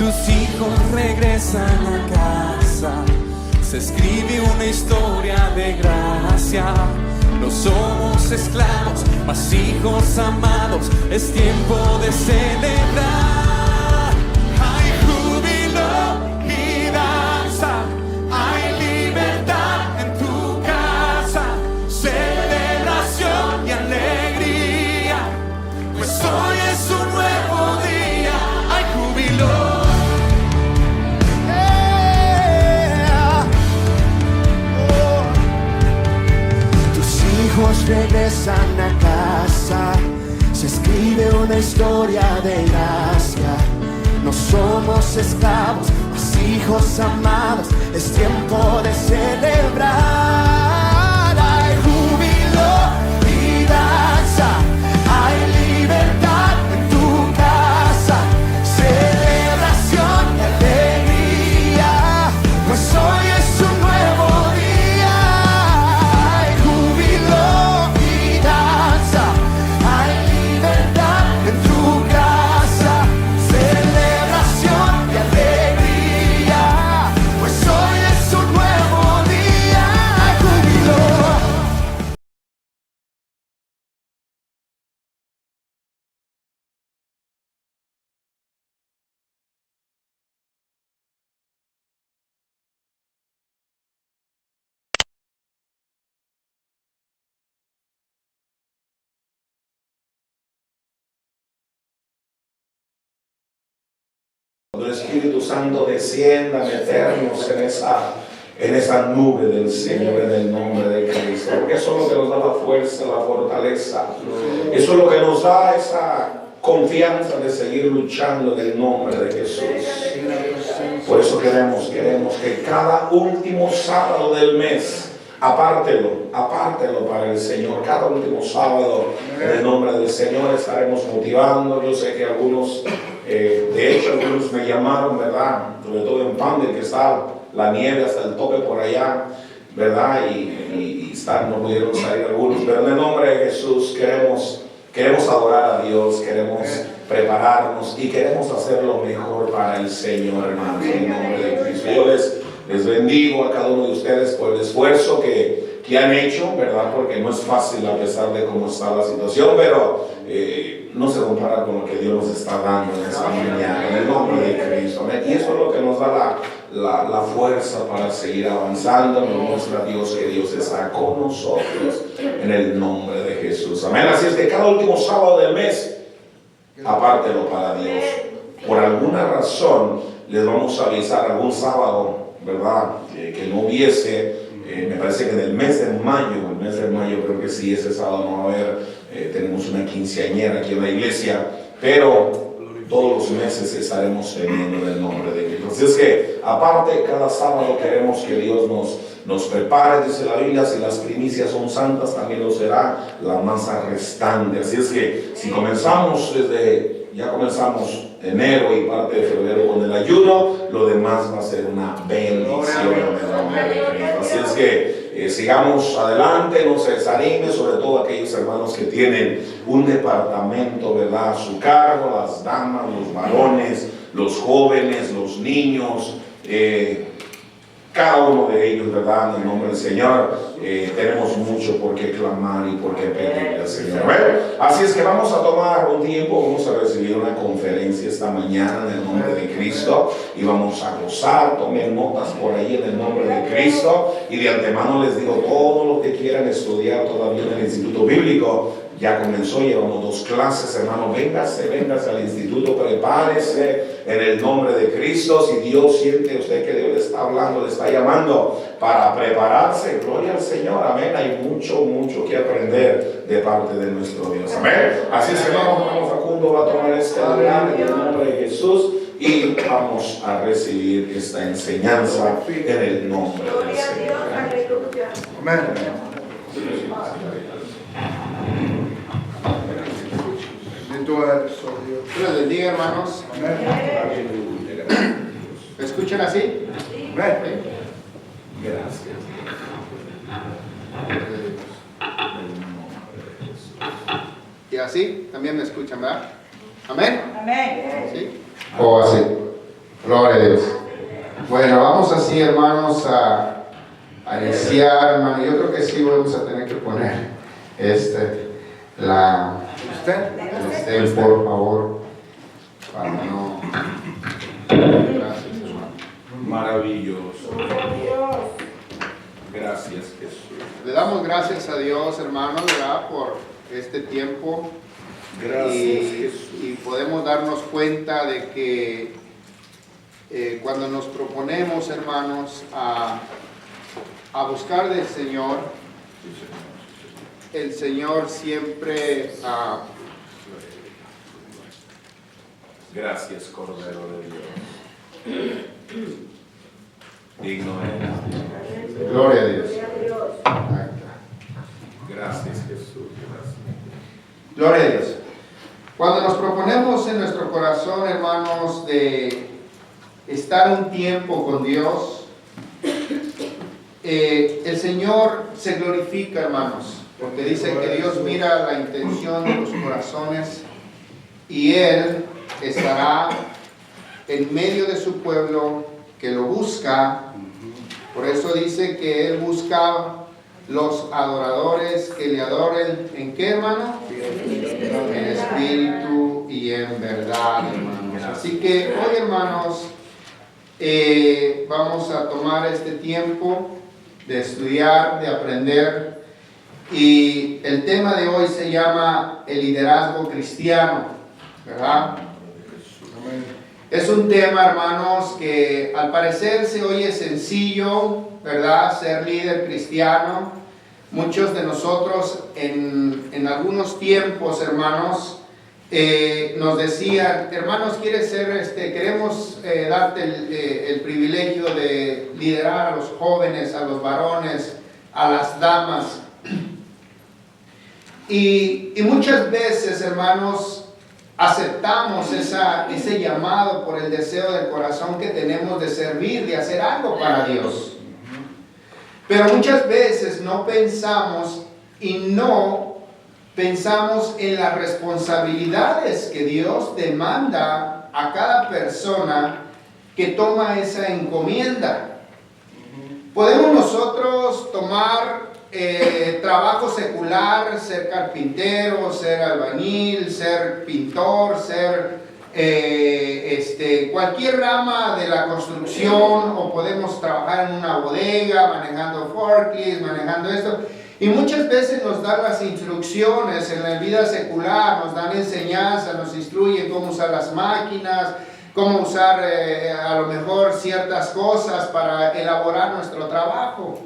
tus hijos regresan a casa, se escribe una historia de gracia. No somos esclavos, mas hijos amados, es tiempo de celebrar. Hay júbilo y danza, hay libertad en tu casa, celebración y alegría, pues hoy es un nuevo día. Hay júbilo. Regresan a casa, se escribe una historia de gracia. No somos esclavos, mas hijos amados, es tiempo de celebrar. Hay júbilo y danza, hay libertad en tu casa, celebración y alegría, pues hoy es un nuevo día. Cuando el Espíritu Santo descienda, meternos en esa nube del Señor en el nombre de Cristo, porque eso es lo que nos da la fuerza, la fortaleza, eso es lo que nos da esa confianza de seguir luchando en el nombre de Jesús. Por eso queremos que cada último sábado del mes, apártelo para el Señor. Cada último sábado, en el nombre del Señor, estaremos motivando. Yo sé que algunos, de hecho, algunos me llamaron, ¿verdad? Sobre todo en Pandel, que está la nieve hasta el tope por allá, ¿verdad? Y no pudieron salir algunos, pero en el nombre de Jesús queremos adorar a Dios, queremos prepararnos y queremos hacer lo mejor para el Señor, hermanos, en el nombre de Cristo. Yo les bendigo a cada uno de ustedes por el esfuerzo que han hecho, ¿verdad? Porque no es fácil a pesar de cómo está la situación, pero no se compara con lo que Dios nos está dando en esta mañana, en el nombre de Cristo. Y eso es lo que nos da la fuerza para seguir avanzando. Nos muestra Dios que Dios está con nosotros en el nombre de Jesús. Amén. Así es que cada último sábado del mes, apártelo para Dios. Por alguna razón les vamos a avisar algún sábado, ¿verdad? Que no hubiese, me parece que en el mes de mayo creo que sí, ese sábado no va a haber, tenemos una quinceañera aquí en la iglesia, pero todos los meses estaremos teniendo en el nombre de Cristo. Así es que, aparte, cada sábado queremos que Dios nos prepare, dice la Biblia, si las primicias son santas, también lo será la masa restante. Así es que, si ya comenzamos enero y parte de febrero con el ayuno, lo demás va a ser una bendición en el nombre de Cristo. Así es que sigamos adelante, no se desanimen, sobre todo aquellos hermanos que tienen un departamento, ¿verdad?, a su cargo, las damas, los varones, los jóvenes, los niños, cada uno de ellos, ¿verdad?, en el nombre del Señor. Tenemos mucho por qué clamar y por qué pedirle al Señor. Así es que vamos a tomar un tiempo, vamos a recibir una conferencia esta mañana en el nombre de Cristo y vamos a gozar. Tomen notas por ahí en el nombre de Cristo, y de antemano les digo, todo lo que quieran estudiar todavía en el Instituto Bíblico ya comenzó, llevamos 2 clases, hermano. Véngase al instituto, prepárese en el nombre de Cristo. Si Dios siente usted que Dios le está hablando, le está llamando para prepararse, gloria al Señor, amén. Hay mucho que aprender de parte de nuestro Dios, amén. Así es que hermano Facundo va a tomar este lugar en el nombre de Jesús y vamos a recibir esta enseñanza en el nombre del Señor. Amén. Dios bendiga, hermanos. ¿Me escuchan así? Gracias. Y así también me escuchan, ¿verdad? Amén. Amén. ¿Sí? O así. Gloria a Dios. Bueno, vamos así, hermanos, a iniciar, hermano. Yo creo que sí vamos a tener que poner por favor, para no. Gracias, hermano. Maravilloso. Gracias, Jesús. Le damos gracias a Dios, hermanos, ¿verdad? Por este tiempo. Gracias, Jesús. Y podemos darnos cuenta de que cuando nos proponemos, hermanos, a buscar del Señor, el Señor siempre Gracias, Cordero de Dios. Digno eres. gloria a Dios. Gracias, Jesús. Gracias. Gloria a Dios. Cuando nos proponemos en nuestro corazón, hermanos, de estar un tiempo con Dios, el Señor se glorifica, hermanos, porque dice que Dios mira la intención de los corazones y Él estará en medio de su pueblo que lo busca. Por eso dice que Él busca los adoradores que le adoren, ¿en qué, hermano? En espíritu y en verdad, hermanos. Así que hoy, hermanos, vamos a tomar este tiempo de estudiar, de aprender, y el tema de hoy se llama el liderazgo cristiano, ¿verdad? Es un tema, hermanos, que al parecer se oye sencillo, ¿verdad? Ser líder cristiano. Muchos de nosotros en algunos tiempos, hermanos, nos decían, hermanos, queremos darte el privilegio de liderar a los jóvenes, a los varones, a las damas. Y muchas veces, hermanos, aceptamos ese llamado por el deseo del corazón que tenemos de servir, de hacer algo para Dios. Pero muchas veces no pensamos en las responsabilidades que Dios demanda a cada persona que toma esa encomienda. Podemos nosotros tomar trabajo secular, ser carpintero, ser albañil, ser pintor, ser cualquier rama de la construcción, o podemos trabajar en una bodega, manejando forklifts, manejando esto. Y muchas veces nos dan las instrucciones en la vida secular, nos dan enseñanza, nos instruyen cómo usar las máquinas, cómo usar a lo mejor ciertas cosas para elaborar nuestro trabajo.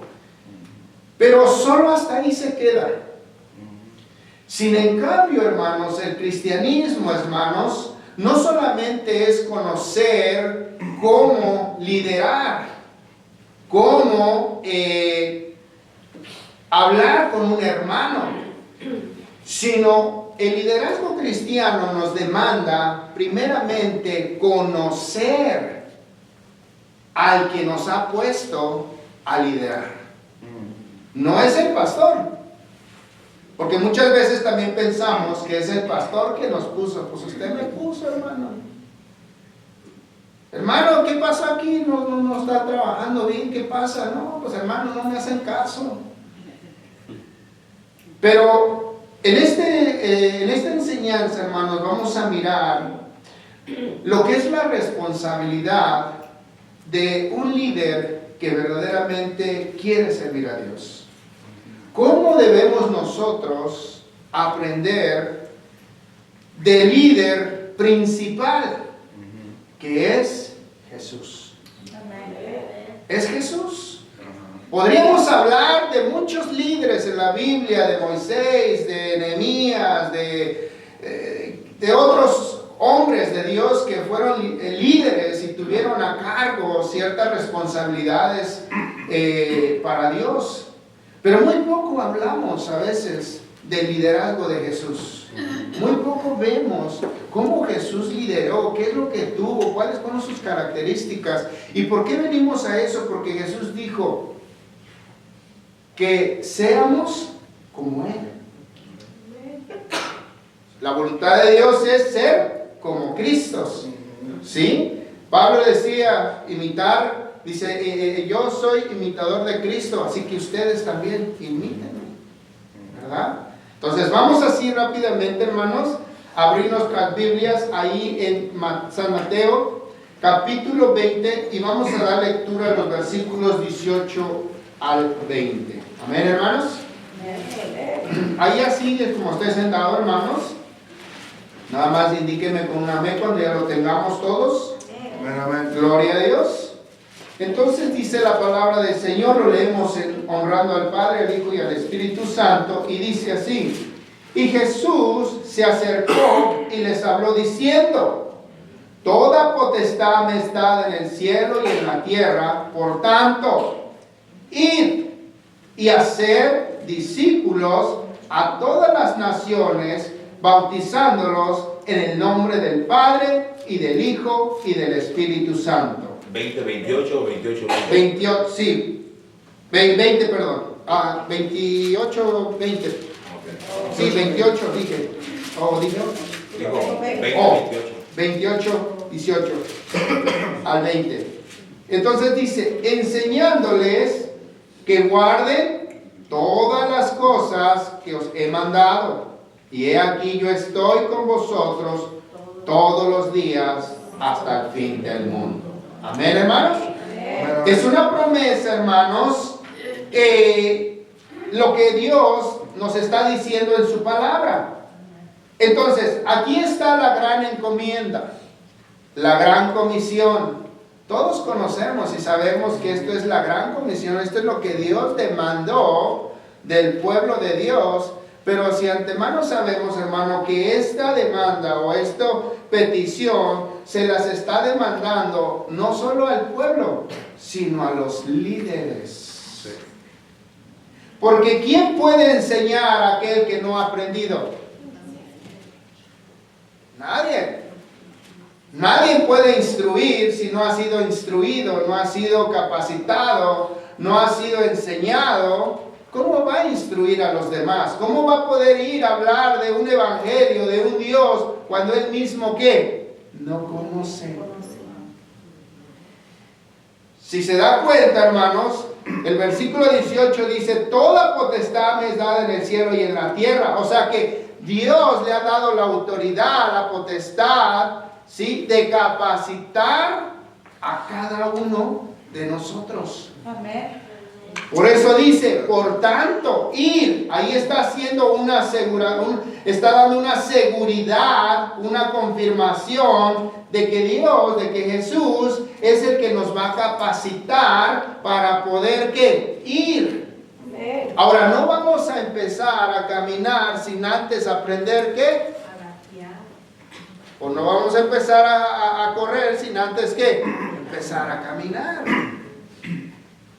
Pero solo hasta ahí se queda. Sin en cambio, hermanos, el cristianismo, hermanos, no solamente es conocer cómo liderar, cómo hablar con un hermano, sino el liderazgo cristiano nos demanda primeramente conocer al que nos ha puesto a liderar. No es el pastor, porque muchas veces también pensamos que es el pastor que nos puso. Pues usted me puso, hermano. Hermano, ¿qué pasó aquí? No está trabajando bien, ¿qué pasa? No, pues hermano, no me hacen caso. Pero en esta enseñanza, hermanos, vamos a mirar lo que es la responsabilidad de un líder que verdaderamente quiere servir a Dios. ¿Cómo debemos nosotros aprender del líder principal, que es Jesús? ¿Es Jesús? Podríamos hablar de muchos líderes en la Biblia, de Moisés, de Nehemías, de otros hombres de Dios que fueron líderes y tuvieron a cargo ciertas responsabilidades para Dios. Pero muy poco hablamos a veces del liderazgo de Jesús. Muy poco vemos cómo Jesús lideró, qué es lo que tuvo, cuáles fueron sus características. ¿Y por qué venimos a eso? Porque Jesús dijo que seamos como Él. La voluntad de Dios es ser como Cristo, ¿sí? Pablo decía, imitar, dice, yo soy imitador de Cristo, así que ustedes también imítenme, ¿verdad? Entonces vamos así rápidamente, hermanos, a abrir nuestras Biblias ahí en San Mateo, capítulo 20, y vamos a dar lectura a los versículos 18 al 20. Amén, hermanos. Ahí así es como esté sentado, hermanos. Nada más indíqueme con un amén cuando ya lo tengamos todos. Gloria a Dios. Entonces dice la palabra del Señor, lo leemos honrando al Padre, al Hijo y al Espíritu Santo, y dice así: y Jesús se acercó y les habló diciendo: toda potestad me es dada en el cielo y en la tierra, por tanto, id y hacer discípulos a todas las naciones, bautizándolos en el nombre del Padre y del Hijo y del Espíritu Santo. 20, 28 o 28, 28, sí. 20, perdón. 28, 20. Sí, 28 dije. Dije. Digo, 20, 28, 18 al 20. Entonces dice, enseñándoles que guarden todas las cosas que os he mandado. Y he aquí yo estoy con vosotros todos los días hasta el fin del mundo. Amén, hermanos. Amén. Es una promesa, hermanos, lo que Dios nos está diciendo en su palabra. Entonces, aquí está la gran encomienda, la gran comisión. Todos conocemos y sabemos que esto es la gran comisión, esto es lo que Dios demandó del pueblo de Dios. Pero si antemano sabemos, hermano, que esta demanda o esta petición se las está demandando no solo al pueblo, sino a los líderes. Porque ¿quién puede enseñar a aquel que no ha aprendido? Nadie. Nadie puede instruir si no ha sido instruido, no ha sido capacitado, no ha sido enseñado. ¿Cómo va a instruir a los demás? ¿Cómo va a poder ir a hablar de un evangelio, de un Dios, cuando él mismo ¿qué? No conoce. Si se da cuenta, hermanos, el versículo 18 dice: toda potestad me es dada en el cielo y en la tierra. O sea que Dios le ha dado la autoridad, la potestad, ¿sí?, de capacitar a cada uno de nosotros. Amén. Por eso dice, por tanto, ir. Ahí está haciendo está dando una seguridad, una confirmación de que Dios, de que Jesús es el que nos va a capacitar para poder ¿qué? Ir. Ahora no vamos a empezar a caminar sin antes aprender ¿qué? O no vamos a empezar a correr sin antes ¿qué? Empezar a caminar.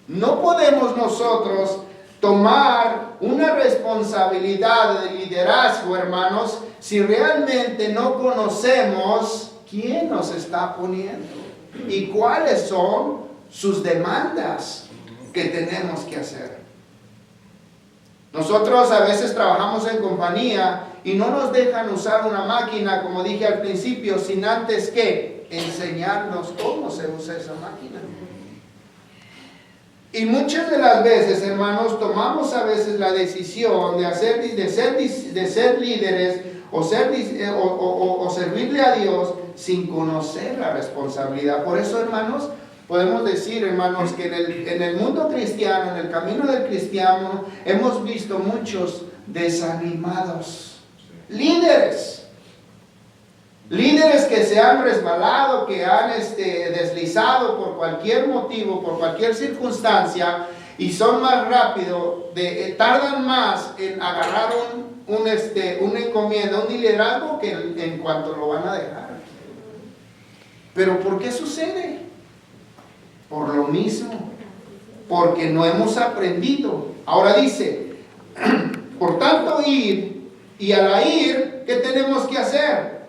No podemos nosotros tomar una responsabilidad de liderazgo, hermanos, si realmente no conocemos quién nos está poniendo y cuáles son sus demandas que tenemos que hacer. Nosotros a veces trabajamos en compañía y no nos dejan usar una máquina, como dije al principio, sin antes que enseñarnos cómo se usa esa máquina. Y muchas de las veces, hermanos, tomamos a veces la decisión de ser líderes o servirle a Dios sin conocer la responsabilidad. Por eso, hermanos, podemos decir, hermanos, que en el mundo cristiano, en el camino del cristiano, hemos visto muchos desanimados. Líderes que se han resbalado, que han deslizado por cualquier motivo, por cualquier circunstancia, y son más rápidos, tardan más en agarrar una encomienda, un liderazgo, que en cuanto lo van a dejar. ¿Pero por qué sucede? Por lo mismo, porque no hemos aprendido. Ahora dice, por tanto ir, y al ir, ¿qué tenemos que hacer?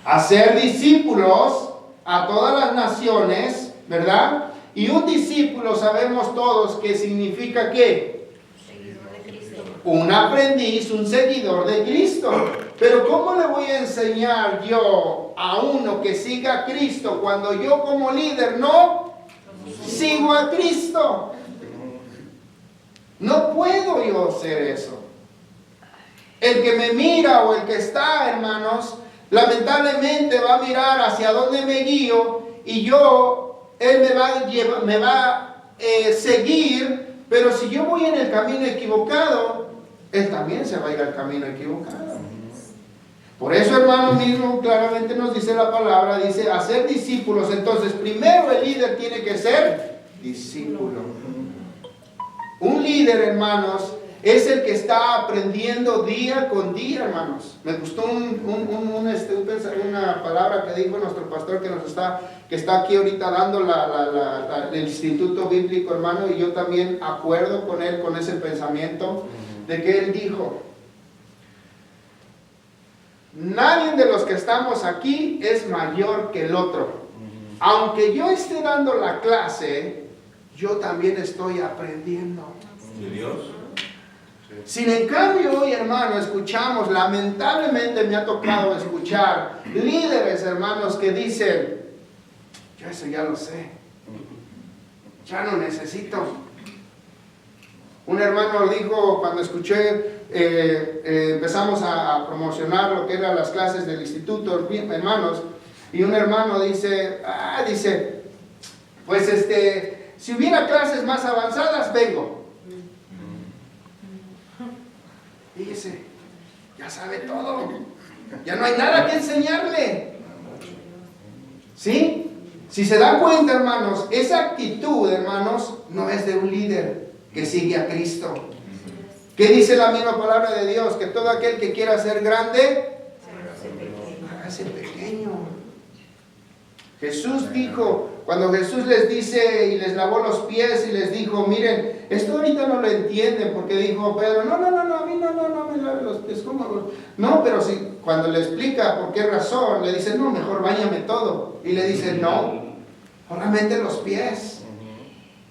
Hacer discípulos a todas las naciones, ¿verdad? Y un discípulo sabemos todos que significa ¿qué? Seguidor de Cristo. Un aprendiz, un seguidor de Cristo. Pero ¿cómo le voy a enseñar yo a uno que siga a Cristo cuando yo como líder no sigo a Cristo? No puedo yo hacer eso. El que me mira o el que está, hermanos, lamentablemente va a mirar hacia dónde me guío y él me va a seguir, pero si yo voy en el camino equivocado, él también se va a ir al camino equivocado. Por eso, hermano, mismo claramente nos dice la palabra, dice, hacer discípulos. Entonces, primero el líder tiene que ser discípulo. Un líder, hermanos, es el que está aprendiendo día con día, hermanos. Me gustó una palabra que dijo nuestro pastor que está aquí ahorita dando el Instituto Bíblico, hermano, y yo también acuerdo con él, con ese pensamiento, de que él dijo: nadie de los que estamos aquí es mayor que el otro. Aunque yo esté dando la clase, yo también estoy aprendiendo. ¿De Dios? Sin en cambio, hoy, hermano, escuchamos, lamentablemente me ha tocado escuchar líderes, hermanos, que dicen: yo eso ya lo sé, ya no necesito. Un hermano dijo, cuando escuché, empezamos a promocionar lo que eran las clases del instituto, hermanos, y un hermano dice, pues si hubiera clases más avanzadas, vengo. Y dice, ya sabe todo, ya no hay nada que enseñarle. ¿Sí? Si se dan cuenta, hermanos, esa actitud, hermanos, no es de un líder que sigue a Cristo. ¿Qué dice la misma palabra de Dios? Que todo aquel que quiera ser grande, hágase pequeño. Jesús dijo, cuando Jesús les dice y les lavó los pies y les dijo, miren, esto ahorita no lo entienden, porque dijo Pedro, no, a mí no me lave los pies, ¿cómo? No, pero si, cuando le explica por qué razón, le dice, no, mejor báñame todo. Y le dice, no, solamente los pies.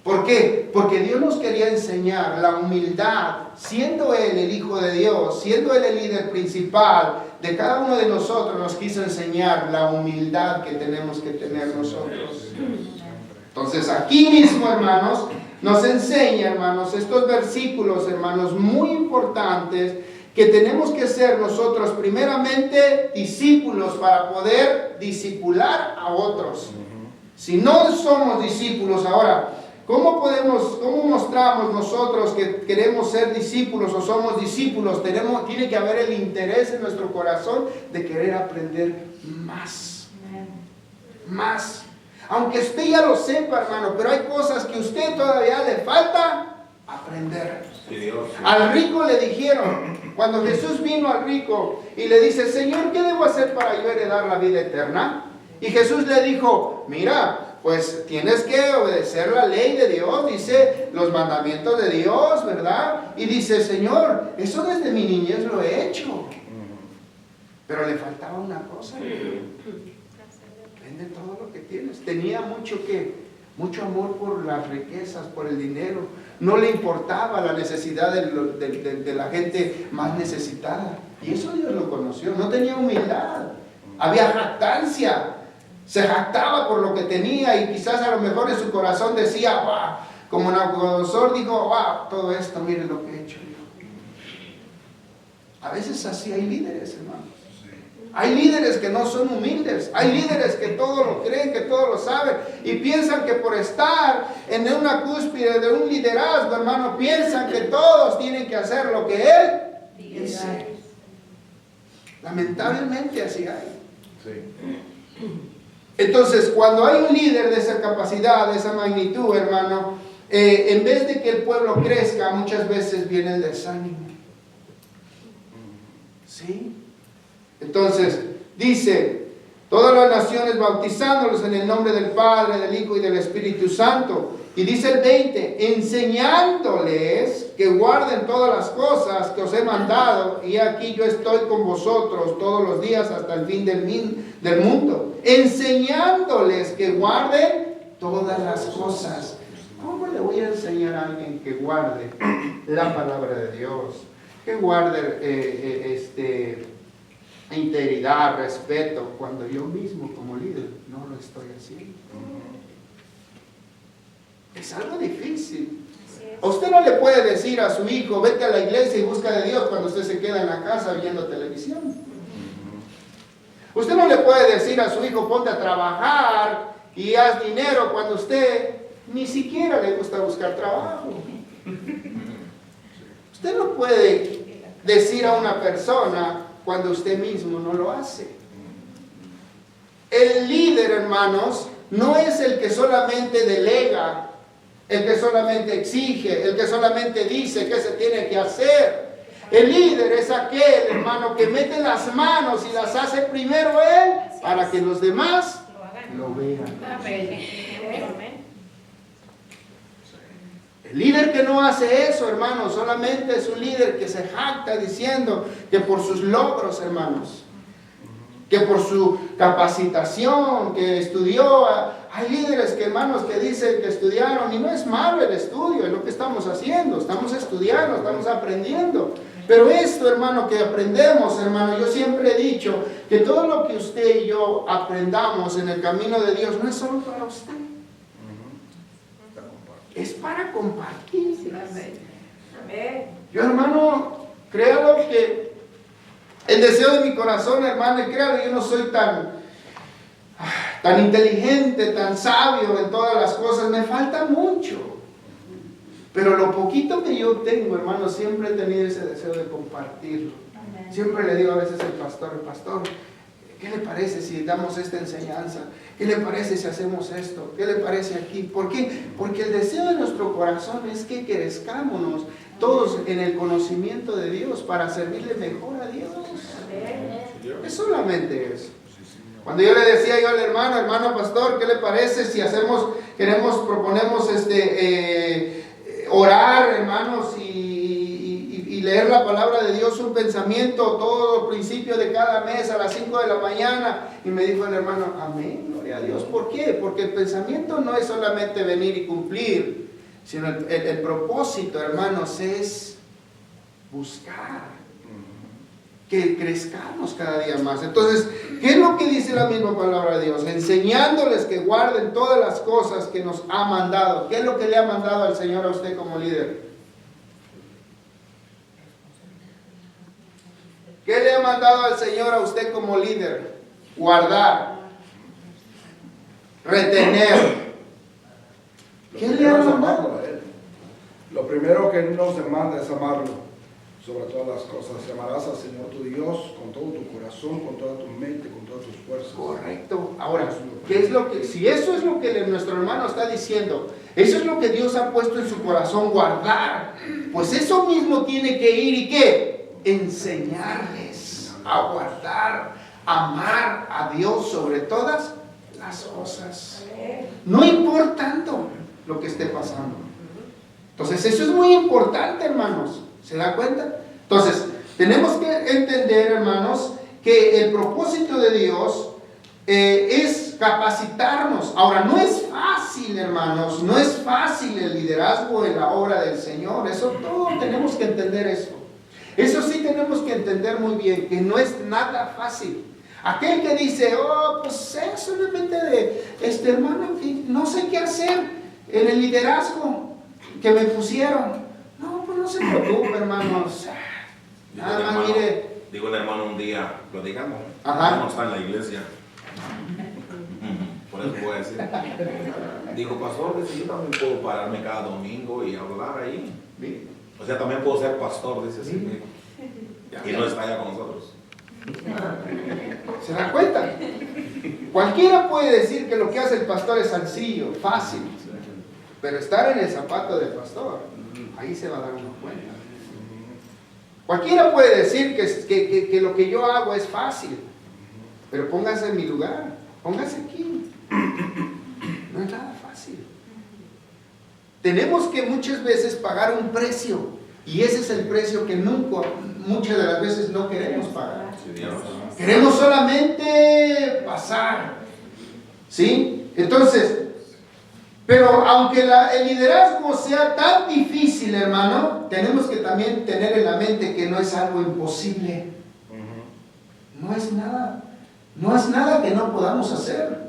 ¿Por qué? Porque Dios nos quería enseñar la humildad, siendo Él el Hijo de Dios, siendo Él el líder principal de cada uno de nosotros, nos quiso enseñar la humildad que tenemos que tener nosotros. Entonces aquí mismo, hermanos, nos enseña, hermanos, estos versículos, hermanos, muy importantes, que tenemos que ser nosotros primeramente discípulos para poder discipular a otros. Si no somos discípulos ahora, ¿cómo mostramos nosotros que queremos ser discípulos o somos discípulos? Tiene que haber el interés en nuestro corazón de querer aprender más. Más. Aunque usted ya lo sepa, hermano, pero hay cosas que a usted todavía le falta aprender. Al rico le dijeron, cuando Jesús vino al rico y le dice, Señor, ¿qué debo hacer para yo heredar la vida eterna? Y Jesús le dijo, mira, pues tienes que obedecer la ley de Dios, dice los mandamientos de Dios, ¿verdad? Y dice, Señor, eso desde mi niñez lo he hecho. Pero le faltaba una cosa. Vende todo lo que tienes. Tenía mucho amor por las riquezas, por el dinero. No le importaba la necesidad de la gente más necesitada. Y eso Dios lo conoció. No tenía humildad. Había jactancia. Se jactaba por lo que tenía y quizás a lo mejor en su corazón decía, wow, como Nabucodonosor dijo, wow, todo esto, miren lo que he hecho yo. A veces así hay líderes, hermanos. Hay líderes que no son humildes. Hay líderes que todo lo creen, que todo lo saben. Y piensan que por estar en una cúspide de un liderazgo, hermano, piensan que todos tienen que hacer lo que él dice. Lamentablemente así hay. Sí. Entonces, cuando hay un líder de esa capacidad, de esa magnitud, hermano, en vez de que el pueblo crezca, muchas veces viene el desánimo. ¿Sí? Entonces, dice, todas las naciones bautizándolos en el nombre del Padre, del Hijo y del Espíritu Santo. Y dice el 20, enseñándoles que guarden todas las cosas que os he mandado, y aquí yo estoy con vosotros todos los días hasta el fin del mundo. Enseñándoles que guarden todas las cosas. ¿Cómo le voy a enseñar a alguien que guarde la palabra de Dios? Que guarde integridad, respeto, cuando yo mismo como líder no lo estoy haciendo. Es algo difícil. Usted no le puede decir a su hijo, vete a la iglesia y busca de Dios cuando usted se queda en la casa viendo televisión. Usted no le puede decir a su hijo, ponte a trabajar y haz dinero cuando usted ni siquiera le gusta buscar trabajo. Usted no puede decir a una persona cuando usted mismo no lo hace. El líder, hermanos, no es el que solamente delega, el que solamente exige, el que solamente dice qué se tiene que hacer. El líder es aquel, hermano, que mete las manos y las hace primero él para que los demás lo vean. El líder que no hace eso, hermanos, solamente es un líder que se jacta diciendo que por sus logros, hermanos, que por su capacitación, que estudió. Hay líderes que, hermanos, que dicen que estudiaron, y no es malo el estudio, es lo que estamos haciendo, estamos estudiando, estamos aprendiendo. Pero esto, hermano, que aprendemos, hermano, yo siempre he dicho que todo lo que usted y yo aprendamos en el camino de Dios no es solo para usted, es para compartir. Yo, hermano, créalo que el deseo de mi corazón, hermano, y créalo, yo no soy tan inteligente, tan sabio en todas las cosas, me falta mucho. Pero lo poquito que yo tengo, hermano, siempre he tenido ese deseo de compartirlo. Siempre le digo a veces al pastor, ¿qué le parece si damos esta enseñanza? ¿Qué le parece si hacemos esto? ¿Qué le parece aquí? ¿Por qué? Porque el deseo de nuestro corazón es que crezcámonos todos en el conocimiento de Dios para servirle mejor a Dios. Es solamente eso. Cuando yo le decía yo al hermano pastor, ¿qué le parece si proponemos orar, hermanos, y leer la palabra de Dios, un pensamiento todo principio de cada mes a las 5 de la mañana? Y me dijo el hermano, amén, gloria a Dios. ¿Por qué? Porque el pensamiento no es solamente venir y cumplir, sino el propósito, hermanos, es buscar que crezcamos cada día más. Entonces, ¿qué es lo que dice la misma palabra de Dios? Enseñándoles que guarden todas las cosas que nos ha mandado. ¿Qué es lo que le ha mandado al Señor a usted como líder? ¿Qué le ha mandado al Señor a usted como líder? Guardar, retener. ¿Qué le ha mandado? Lo primero que Él nos demanda es amarlo sobre todas las cosas. Amarás al Señor tu Dios con todo tu corazón, con toda tu mente, con todas tus fuerzas. Correcto. Ahora, ¿qué es lo que, si eso es lo que nuestro hermano está diciendo, eso es lo que Dios ha puesto en su corazón, guardar, pues eso mismo tiene que ir y ¿qué? Enseñarles a guardar, amar a Dios sobre todas las cosas, no importando lo que esté pasando. Entonces eso es muy importante, hermanos. ¿Se da cuenta? Entonces, tenemos que entender, hermanos, que el propósito de Dios es capacitarnos. Ahora, no es fácil, hermanos, no es fácil el liderazgo en la obra del Señor. Eso todo tenemos que entender eso. Eso sí tenemos que entender muy bien, que no es nada fácil. Aquel que dice, pues es solamente hermano, no sé qué hacer en el liderazgo que me pusieron. No, pues no se preocupe, hermanos. Nada más mire. Digo un hermano un día, lo digamos, Ajá. no está en la iglesia. Por eso voy a decir. Digo, pastor, dice, yo también puedo pararme cada domingo y hablar ahí. O sea, también puedo ser pastor, dice así. Y no está allá con nosotros. ¿Se dan cuenta? Cualquiera puede decir que lo que hace el pastor es sencillo, fácil. Pero estar en el zapato del pastor, ahí se va a dar una cuenta. Cualquiera puede decir que lo que yo hago es fácil, pero póngase en mi lugar, póngase aquí. No es nada fácil. Tenemos que muchas veces pagar un precio, y ese es el precio que muchas de las veces no queremos pagar. Queremos solamente pasar, ¿sí? Entonces, pero aunque el liderazgo sea tan difícil, hermano, tenemos que también tener en la mente que no es algo imposible. no es nada que no podamos hacer.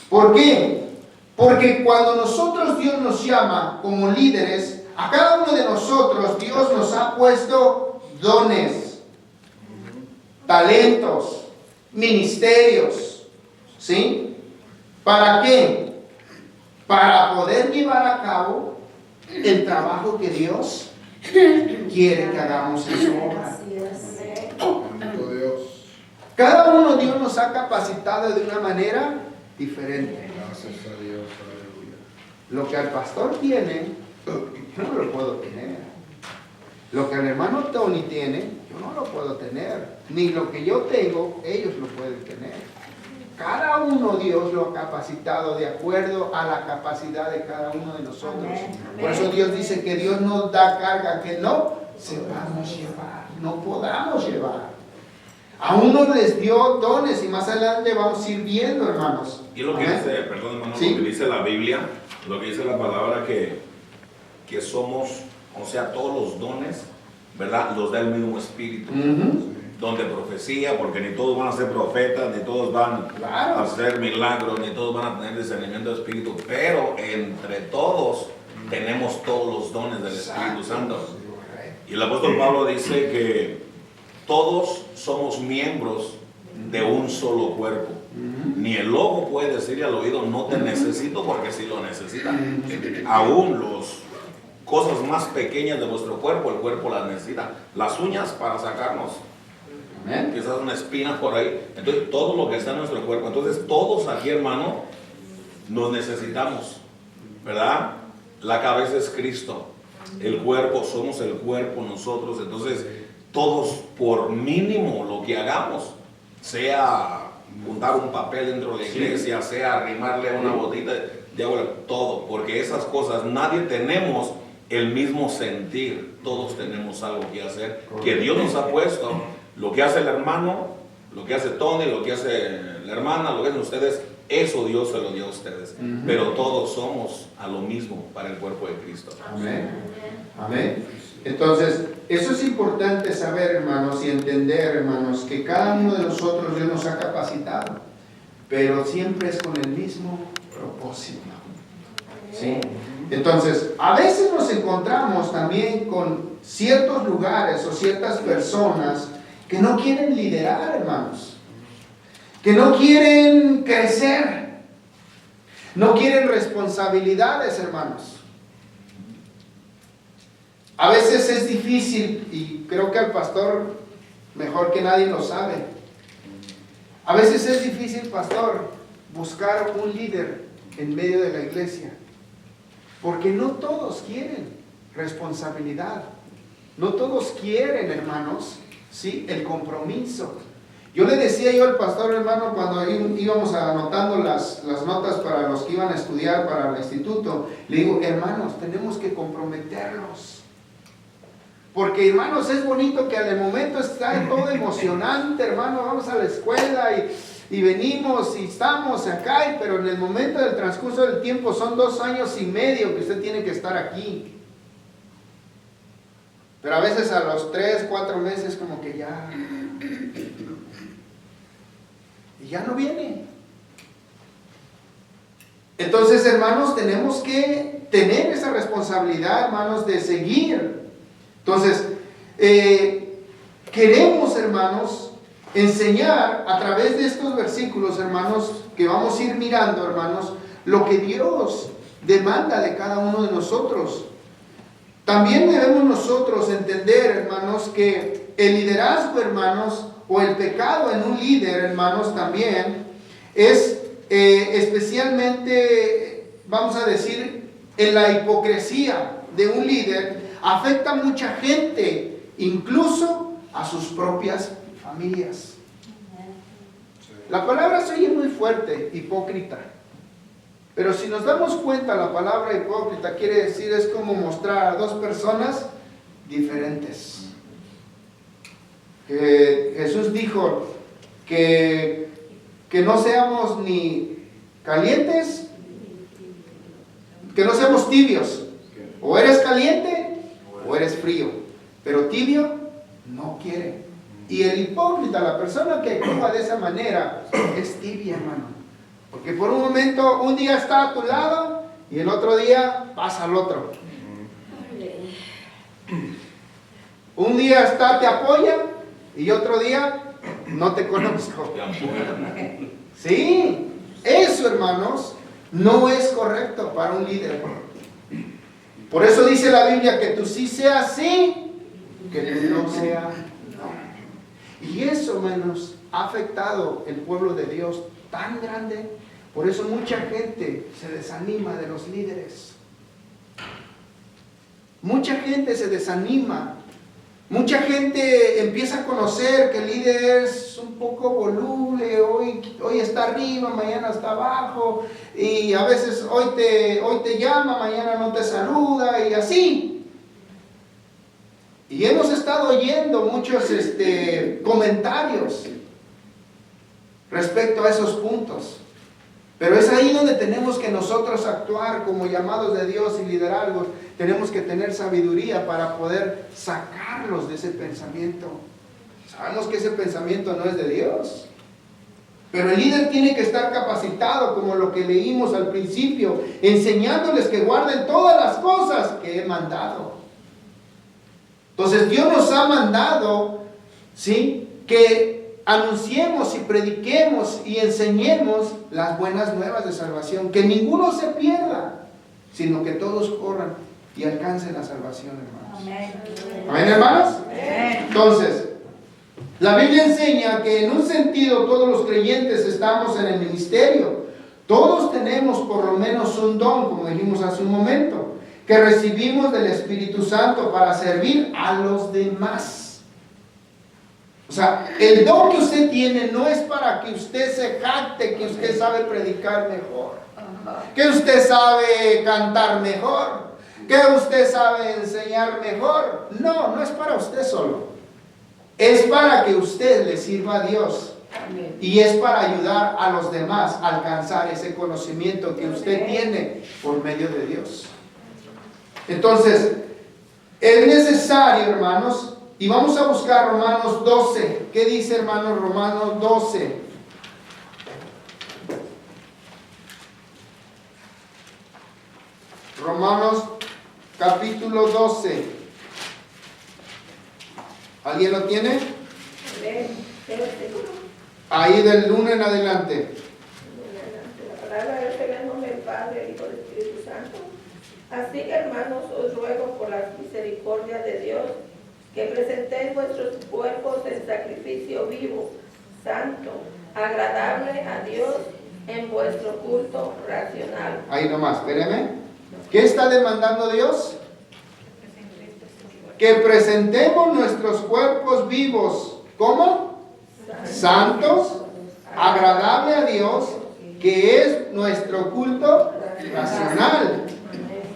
¿Por qué? Porque cuando nosotros, Dios nos llama como líderes, a cada uno de nosotros Dios nos ha puesto dones, talentos, ministerios, ¿sí? ¿Para qué? Para poder llevar a cabo el trabajo que Dios quiere que hagamos en su obra. Bendito Dios. Cada uno Dios nos ha capacitado de una manera diferente. Gracias a Dios. Aleluya. Lo que al pastor tiene, yo no lo puedo tener. Lo que el hermano Tony tiene, yo no lo puedo tener. Ni lo que yo tengo, ellos lo pueden tener. Cada uno Dios lo ha capacitado de acuerdo a la capacidad de cada uno de nosotros. Amén. Por eso Dios dice que Dios nos da carga que no sepamos llevar, no podamos llevar. A unos les dio dones y más adelante vamos a ir viendo, hermanos. Y lo que Amén. dice, perdón hermano, ¿Sí? lo que dice la Biblia, lo que dice la palabra que somos, o sea, todos los dones, ¿verdad? Los da el mismo Espíritu. Ujú. Donde profecía, porque ni todos van a ser profetas, ni todos van Claro. a hacer milagros, ni todos van a tener discernimiento de Espíritu, pero entre todos tenemos todos los dones del Espíritu Santo. Y el apóstol Pablo dice que todos somos miembros de un solo cuerpo. Ni el ojo puede decirle al oído, no te necesito, porque sí lo necesita. Aún los cosas más pequeñas de vuestro cuerpo, el cuerpo las necesita. Las uñas para sacarnos Amén. quizás una espina por ahí. Entonces todo lo que está en nuestro cuerpo, entonces todos aquí, hermano, nos necesitamos, ¿verdad? La cabeza es Cristo, el cuerpo, somos el cuerpo nosotros. Entonces todos, por mínimo lo que hagamos, sea juntar un papel dentro de la iglesia, sea arrimarle una botita de agua, todo, porque esas cosas nadie tenemos el mismo sentir, todos tenemos algo que hacer, que Dios nos ha puesto. Lo que hace el hermano, lo que hace Tony, lo que hace la hermana, lo que hacen ustedes, eso Dios se lo dio a ustedes. Pero todos somos a lo mismo para el cuerpo de Cristo. Amén. Amén. Entonces, eso es importante saber, hermanos, y entender, hermanos, que cada uno de nosotros Dios nos ha capacitado, pero siempre es con el mismo propósito. ¿Sí? Entonces, a veces nos encontramos también con ciertos lugares o ciertas personas que no quieren liderar, hermanos, que no quieren crecer, no quieren responsabilidades, hermanos. A veces es difícil, y creo que el pastor mejor que nadie lo sabe. A veces es difícil, pastor, buscar un líder en medio de la iglesia, porque no todos quieren responsabilidad, no todos quieren, hermanos, ¿sí? El compromiso. Yo le decía al pastor, hermano, cuando íbamos anotando las notas para los que iban a estudiar para el instituto, le digo, hermanos, tenemos que comprometerlos. Porque, hermanos, es bonito que al momento está todo emocionante, hermano, vamos a la escuela y venimos y estamos acá, pero en el momento del transcurso del tiempo son 2 años y medio que usted tiene que estar aquí. Pero a veces a los 3, 4 meses como que ya... Y ya no viene. Entonces, hermanos, tenemos que tener esa responsabilidad, hermanos, de seguir. Entonces, queremos, hermanos, enseñar a través de estos versículos, hermanos, que vamos a ir mirando, hermanos, lo que Dios demanda de cada uno de nosotros. También debemos nosotros entender, hermanos, que el liderazgo, hermanos, o el pecado en un líder, hermanos, también es especialmente, vamos a decir, en la hipocresía de un líder, afecta a mucha gente, incluso a sus propias familias. La palabra se oye muy fuerte, hipócrita. Pero si nos damos cuenta, la palabra hipócrita quiere decir, es como mostrar a 2 personas diferentes. Jesús dijo que no seamos ni calientes, que no seamos tibios. O eres caliente o eres frío, pero tibio no quiere. Y el hipócrita, la persona que actúa de esa manera, es tibia, hermano. Porque por un momento, un día está a tu lado y el otro día pasa al otro. Un día te apoya y otro día no te conozco. Sí, eso, hermanos, no es correcto para un líder. Por eso dice la Biblia que tú sí seas sí, que tú no seas no. Y eso, hermanos, ha afectado el pueblo de Dios tan grande. Por eso mucha gente se desanima de los líderes. Mucha gente se desanima. Mucha gente empieza a conocer que el líder es un poco voluble, hoy está arriba, mañana está abajo, y a veces hoy te llama, mañana no te saluda, y así. Y hemos estado oyendo muchos comentarios respecto a esos puntos. Pero es ahí donde tenemos que nosotros actuar como llamados de Dios y liderazgos. Tenemos que tener sabiduría para poder sacarlos de ese pensamiento. Sabemos que ese pensamiento no es de Dios. Pero el líder tiene que estar capacitado, como lo que leímos al principio, enseñándoles que guarden todas las cosas que he mandado. Entonces Dios nos ha mandado, ¿sí?, que anunciemos y prediquemos y enseñemos las buenas nuevas de salvación, que ninguno se pierda, sino que todos corran y alcancen la salvación, hermanos. Amén. ¿Amén, hermanos? Amén. Entonces, la Biblia enseña que en un sentido todos los creyentes estamos en el ministerio. Todos tenemos por lo menos un don, como dijimos hace un momento, que recibimos del Espíritu Santo para servir a los demás. O sea, el don que usted tiene no es para que usted se jacte que usted sabe predicar mejor, que usted sabe cantar mejor, que usted sabe enseñar mejor. No, no es para usted solo. Es para que usted le sirva a Dios. Y es para ayudar a los demás a alcanzar ese conocimiento que usted tiene por medio de Dios. Entonces, es necesario, hermanos. Y vamos a buscar Romanos 12. ¿Qué dice, hermanos, Romanos 12? Romanos capítulo 12. ¿Alguien lo tiene? Ahí del 1 en adelante. La palabra del Señor en nombre del Padre, Hijo y del Espíritu Santo. Así que, hermanos, os ruego por la misericordia de Dios que presentéis vuestros cuerpos en sacrificio vivo, santo, agradable a Dios en vuestro culto racional. Ahí nomás, espéreme. ¿Qué está demandando Dios? Que presentemos nuestros cuerpos vivos, ¿cómo? Santos, agradable a Dios, que es nuestro culto racional.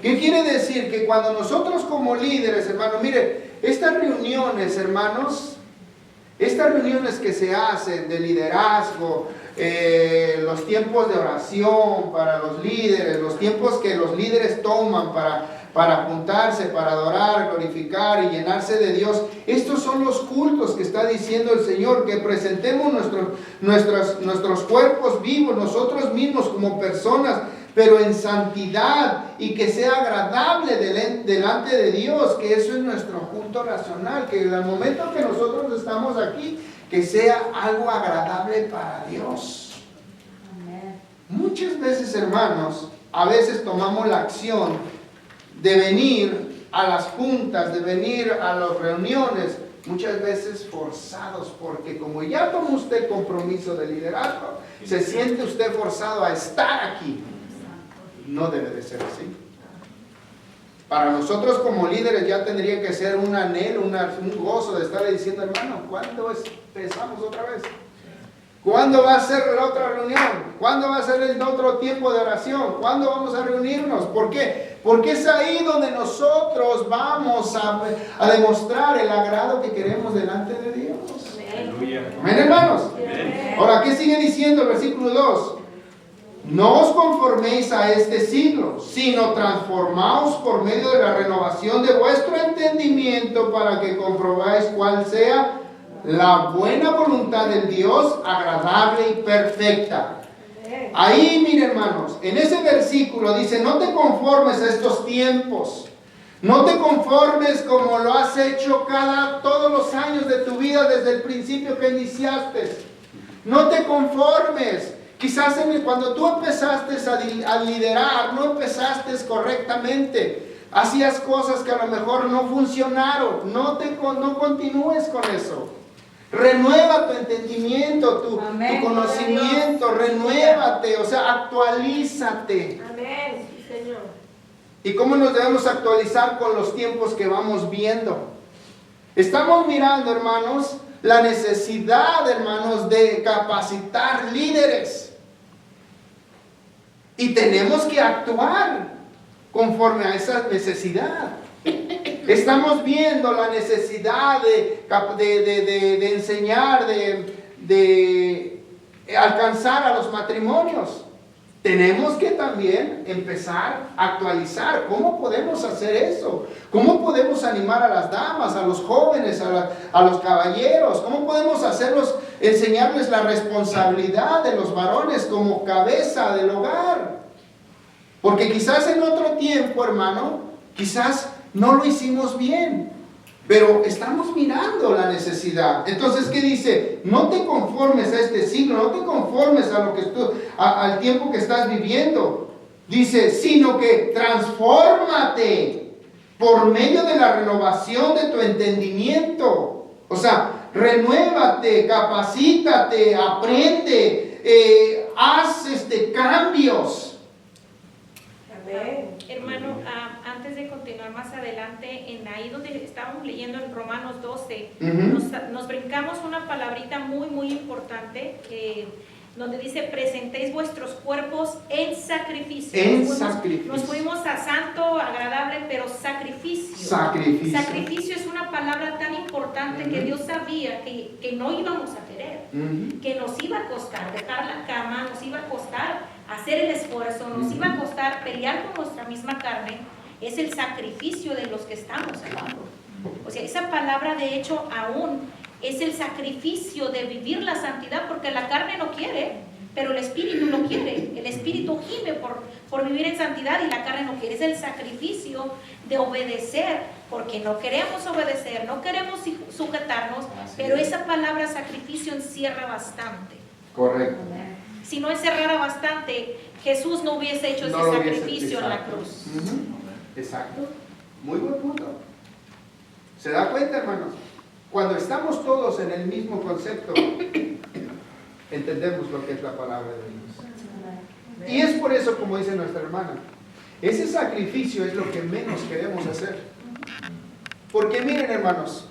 ¿Qué quiere decir? Que cuando nosotros como líderes, hermanos, mire, estas reuniones, hermanos, estas reuniones que se hacen de liderazgo, los tiempos de oración para los líderes, los tiempos que los líderes toman para juntarse, para adorar, glorificar y llenarse de Dios, estos son los cultos que está diciendo el Señor, que presentemos nuestros cuerpos vivos, nosotros mismos como personas, pero en santidad, y que sea agradable delante de Dios, que eso es nuestro culto racional, que en el momento que nosotros estamos aquí, que sea algo agradable para Dios. Amén. Muchas veces, hermanos, a veces tomamos la acción de venir a las juntas, de venir a las reuniones, muchas veces forzados, porque como ya tomó usted compromiso de liderazgo, se siente usted forzado a estar aquí. No debe de ser así. Para nosotros como líderes ya tendría que ser un anhelo, un gozo de estarle diciendo, hermano, ¿cuándo empezamos otra vez? ¿Cuándo va a ser la otra reunión? ¿Cuándo va a ser el otro tiempo de oración? ¿Cuándo vamos a reunirnos? ¿Por qué? Porque es ahí donde nosotros vamos a demostrar el agrado que queremos delante de Dios. Amén, hermanos. Amén. Ahora, ¿qué sigue diciendo el versículo 2? No os conforméis a este siglo, sino transformaos por medio de la renovación de vuestro entendimiento para que comprobáis cuál sea la buena voluntad del Dios agradable y perfecta. Ahí, miren hermanos, en ese versículo dice, no te conformes a estos tiempos. No te conformes como lo has hecho todos los años de tu vida desde el principio que iniciaste. No te conformes. Quizás cuando tú empezaste a liderar, no empezaste correctamente. Hacías cosas que a lo mejor no funcionaron. No continúes con eso. Renueva tu entendimiento, tu conocimiento. Renuévate, o sea, actualízate. Amén, sí, Señor. ¿Y cómo nos debemos actualizar con los tiempos que vamos viendo? Estamos mirando, hermanos, la necesidad, hermanos, de capacitar líderes. Y tenemos que actuar conforme a esa necesidad. Estamos viendo la necesidad de enseñar, de alcanzar a los matrimonios. Tenemos que también empezar a actualizar. ¿Cómo podemos hacer eso? ¿Cómo podemos animar a las damas, a los jóvenes, a los caballeros? ¿Cómo podemos enseñarles la responsabilidad de los varones como cabeza del hogar? Porque quizás en otro tiempo, hermano, quizás no lo hicimos bien. Pero estamos mirando la necesidad. Entonces, ¿qué dice? No te conformes a este siglo, no te conformes a lo que al tiempo que estás viviendo. Dice, sino que transfórmate por medio de la renovación de tu entendimiento. O sea, renuévate, capacítate, aprende, haz cambios. Amén. Hermano, antes de continuar más adelante, en ahí donde estábamos leyendo en Romanos 12, nos brincamos una palabrita muy, muy importante, donde dice, presentéis vuestros cuerpos en sacrificio. Nos fuimos a santo, agradable, pero sacrificio. Sacrificio es una palabra tan importante que Dios sabía que no íbamos a querer, que nos iba a costar dejar la cama, nos iba a costar hacer el esfuerzo, nos iba a costar pelear con nuestra misma carne. Es el sacrificio de los que estamos hablando. O sea, esa palabra de hecho aún es el sacrificio de vivir la santidad, porque la carne no quiere, pero el espíritu lo quiere. El espíritu gime por vivir en santidad y la carne no quiere. Es el sacrificio de obedecer, porque no queremos obedecer, no queremos sujetarnos, pero esa palabra sacrificio encierra bastante. Correcto. Si no encerrara bastante, Jesús no hubiese hecho ese sacrificio en la cruz. Exacto. Muy buen punto. ¿Se da cuenta, hermanos? Cuando estamos todos en el mismo concepto, entendemos lo que es la palabra de Dios. Y es por eso, como dice nuestra hermana, ese sacrificio es lo que menos queremos hacer. Porque miren, hermanos,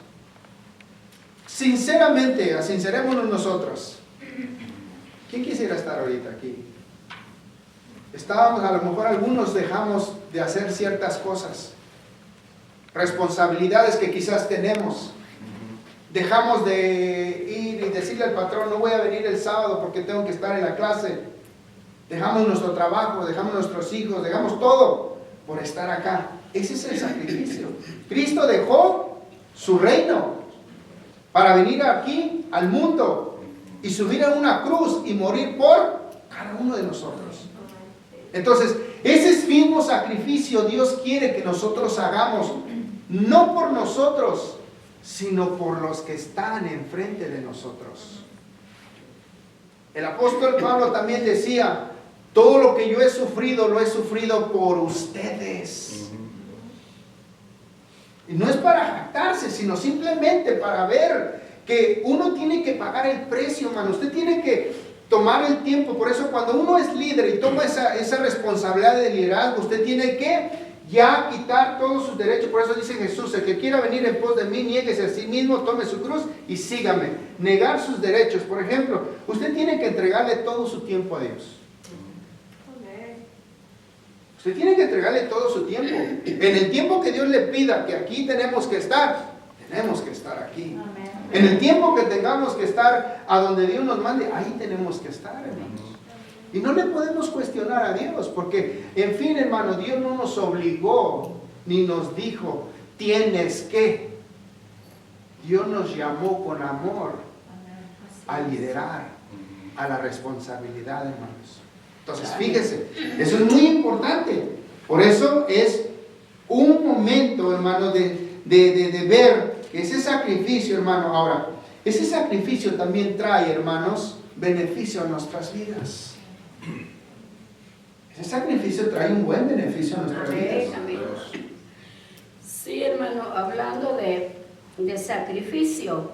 sinceramente, sincerémonos nosotros. ¿Quién quisiera estar ahorita aquí? Estábamos, a lo mejor algunos dejamos de hacer ciertas cosas, responsabilidades que quizás tenemos. Dejamos de ir y decirle al patrón, no voy a venir el sábado porque tengo que estar en la clase. Dejamos nuestro trabajo, dejamos nuestros hijos, dejamos todo por estar acá. Ese es el sacrificio. Cristo dejó su reino para venir aquí al mundo y subir a una cruz y morir por cada uno de nosotros. Entonces, ese mismo sacrificio Dios quiere que nosotros hagamos, no por nosotros, sino por los que están enfrente de nosotros. El apóstol Pablo también decía, todo lo que yo he sufrido, lo he sufrido por ustedes. Y no es para jactarse, sino simplemente para ver que uno tiene que pagar el precio, hermano. Usted tiene que tomar el tiempo. Por eso cuando uno es líder y toma esa responsabilidad de liderazgo, usted tiene que ya quitar todos sus derechos. Por eso dice Jesús, el que quiera venir en pos de mí, niéguese a sí mismo, tome su cruz y sígame. Negar sus derechos. Por ejemplo, usted tiene que entregarle todo su tiempo a Dios. Usted tiene que entregarle todo su tiempo. En el tiempo que Dios le pida que aquí tenemos que estar aquí. En el tiempo que tengamos que estar a donde Dios nos mande, ahí tenemos que estar, hermanos. Y no le podemos cuestionar a Dios, porque, en fin, hermano, Dios no nos obligó, ni nos dijo, tienes que. Dios nos llamó con amor a liderar, a la responsabilidad, hermanos. Entonces, fíjese, eso es muy importante. Por eso es un momento, hermano, de ver que ese sacrificio, hermano, ahora, ese sacrificio también trae, hermanos, beneficio a nuestras vidas. Ese sacrificio trae un buen beneficio a nuestras vidas. Amén. Sí, hermano, hablando de sacrificio,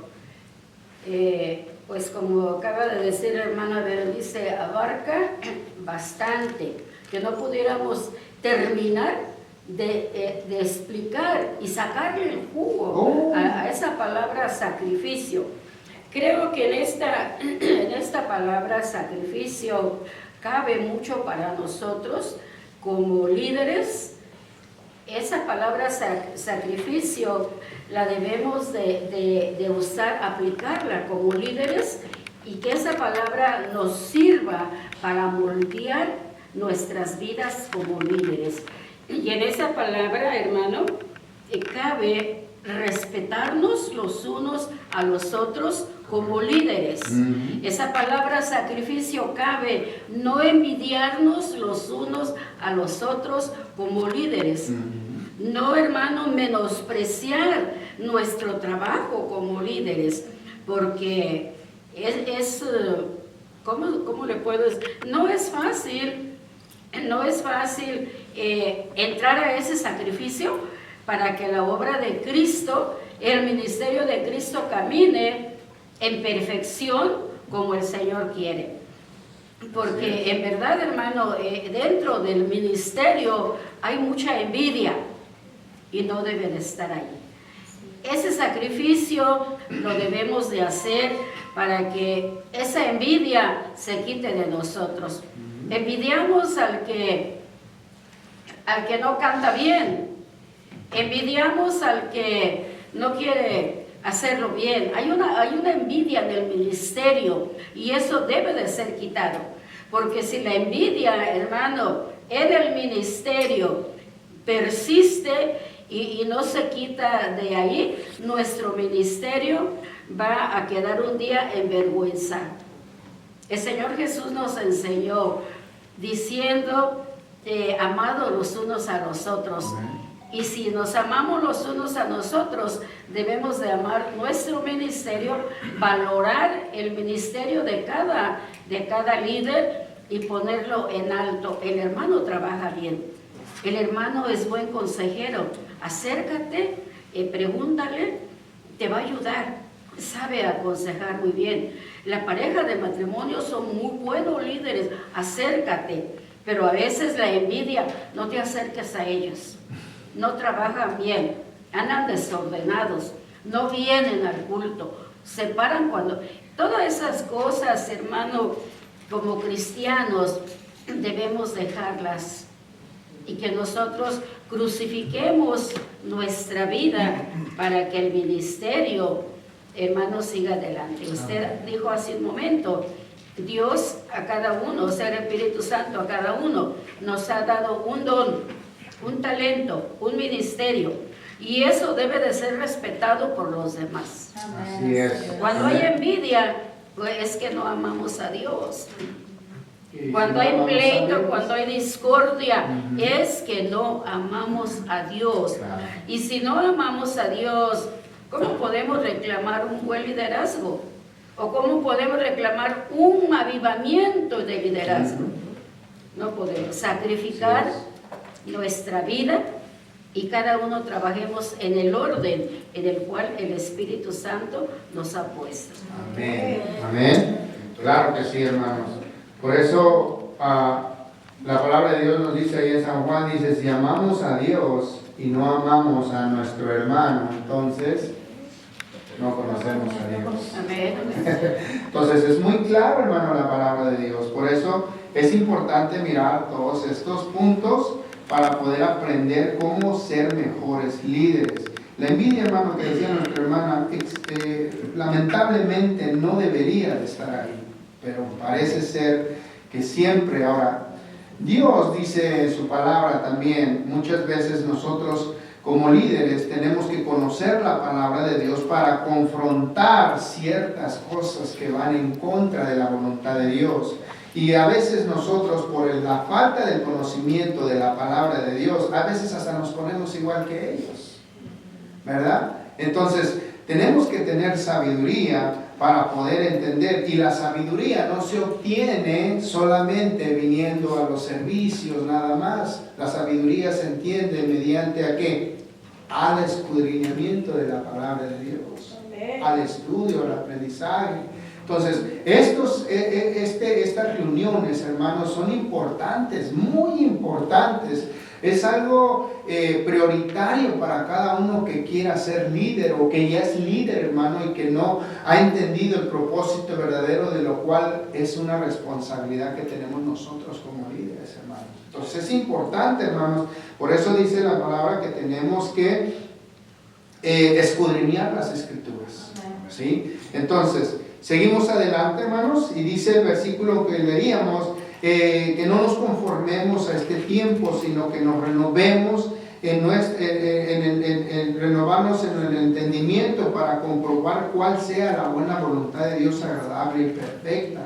pues como acaba de decir hermana Berenice, abarca bastante, que no pudiéramos terminar de explicar y sacarle el jugo a esa palabra sacrificio. Creo que en esta palabra sacrificio cabe mucho para nosotros como líderes. Esa palabra sacrificio la debemos de usar, aplicarla como líderes, y que esa palabra nos sirva para moldear nuestras vidas como líderes. Y en esa palabra, hermano, cabe respetarnos los unos a los otros como líderes. Esa palabra sacrificio cabe no envidiarnos los unos a los otros como líderes. No, hermano, menospreciar nuestro trabajo como líderes, porque ¿cómo le puedo decir? No es fácil entrar a ese sacrificio para que la obra de Cristo, el ministerio de Cristo camine en perfección como el Señor quiere. Porque en verdad, hermano, dentro del ministerio hay mucha envidia y no debe de estar ahí. Ese sacrificio lo debemos de hacer para que esa envidia se quite de nosotros. Envidiamos al que no canta bien, envidiamos al que no quiere hacerlo bien. Hay una envidia en el ministerio, y eso debe de ser quitado, porque si la envidia, hermano, en el ministerio persiste y no se quita de ahí, nuestro ministerio va a quedar un día en vergüenza. El Señor Jesús nos enseñó diciendo, amados los unos a los otros. Y si nos amamos los unos a nosotros, debemos de amar nuestro ministerio, valorar el ministerio de cada líder y ponerlo en alto. El hermano trabaja bien, el hermano es buen consejero. Acércate, pregúntale, te va a ayudar, sabe aconsejar muy bien. La pareja de matrimonio son muy buenos líderes, acércate, pero a veces la envidia, no te acerques a ellos. No trabajan bien, andan desordenados, no vienen al culto, se paran cuando... Todas esas cosas, hermano, como cristianos, debemos dejarlas, y que nosotros crucifiquemos nuestra vida para que el ministerio, hermano, siga adelante. Usted dijo hace un momento, Dios a cada uno, o sea, el Espíritu Santo a cada uno, nos ha dado un don, un talento, un ministerio, y eso debe de ser respetado por los demás. Así es. Cuando hay envidia, pues es que no amamos a Dios. Cuando hay pleito, cuando hay discordia, es que no amamos a Dios. Y si no amamos a Dios, ¿cómo podemos reclamar un buen liderazgo? ¿O cómo podemos reclamar un avivamiento de liderazgo? No podemos sacrificar nuestra vida, y cada uno trabajemos en el orden en el cual el Espíritu Santo nos ha puesto. Amén. Amén. Claro que sí, hermanos. Por eso la palabra de Dios nos dice ahí en San Juan, dice, si amamos a Dios y no amamos a nuestro hermano, entonces no conocemos a Dios. Amén. Entonces es muy claro, hermano, la palabra de Dios. Por eso es importante mirar todos estos puntos para poder aprender cómo ser mejores líderes. La envidia, hermano, que decía nuestra hermana, lamentablemente no debería de estar ahí, pero parece ser que siempre. Ahora, Dios dice en su palabra también, muchas veces nosotros como líderes tenemos que conocer la palabra de Dios para confrontar ciertas cosas que van en contra de la voluntad de Dios. Y a veces nosotros, por la falta del conocimiento de la palabra de Dios, a veces hasta nos ponemos igual que ellos, ¿verdad? Entonces, tenemos que tener sabiduría para poder entender, y la sabiduría no se obtiene solamente viniendo a los servicios nada más. La sabiduría se entiende mediante ¿a qué? Al escudriñamiento de la palabra de Dios, al estudio, al aprendizaje. Entonces, estas reuniones, hermanos, son importantes, muy importantes. Es algo prioritario para cada uno que quiera ser líder o que ya es líder, hermano, y que no ha entendido el propósito verdadero, de lo cual es una responsabilidad que tenemos nosotros como líderes, hermanos. Entonces es importante, hermanos. Por eso dice la palabra que tenemos que escudriñar las Escrituras, ¿sí? Entonces, seguimos adelante, hermanos, y dice el versículo que leíamos, que no nos conformemos a este tiempo, sino que nos renovemos renovarnos en el entendimiento para comprobar cuál sea la buena voluntad de Dios, agradable y perfecta.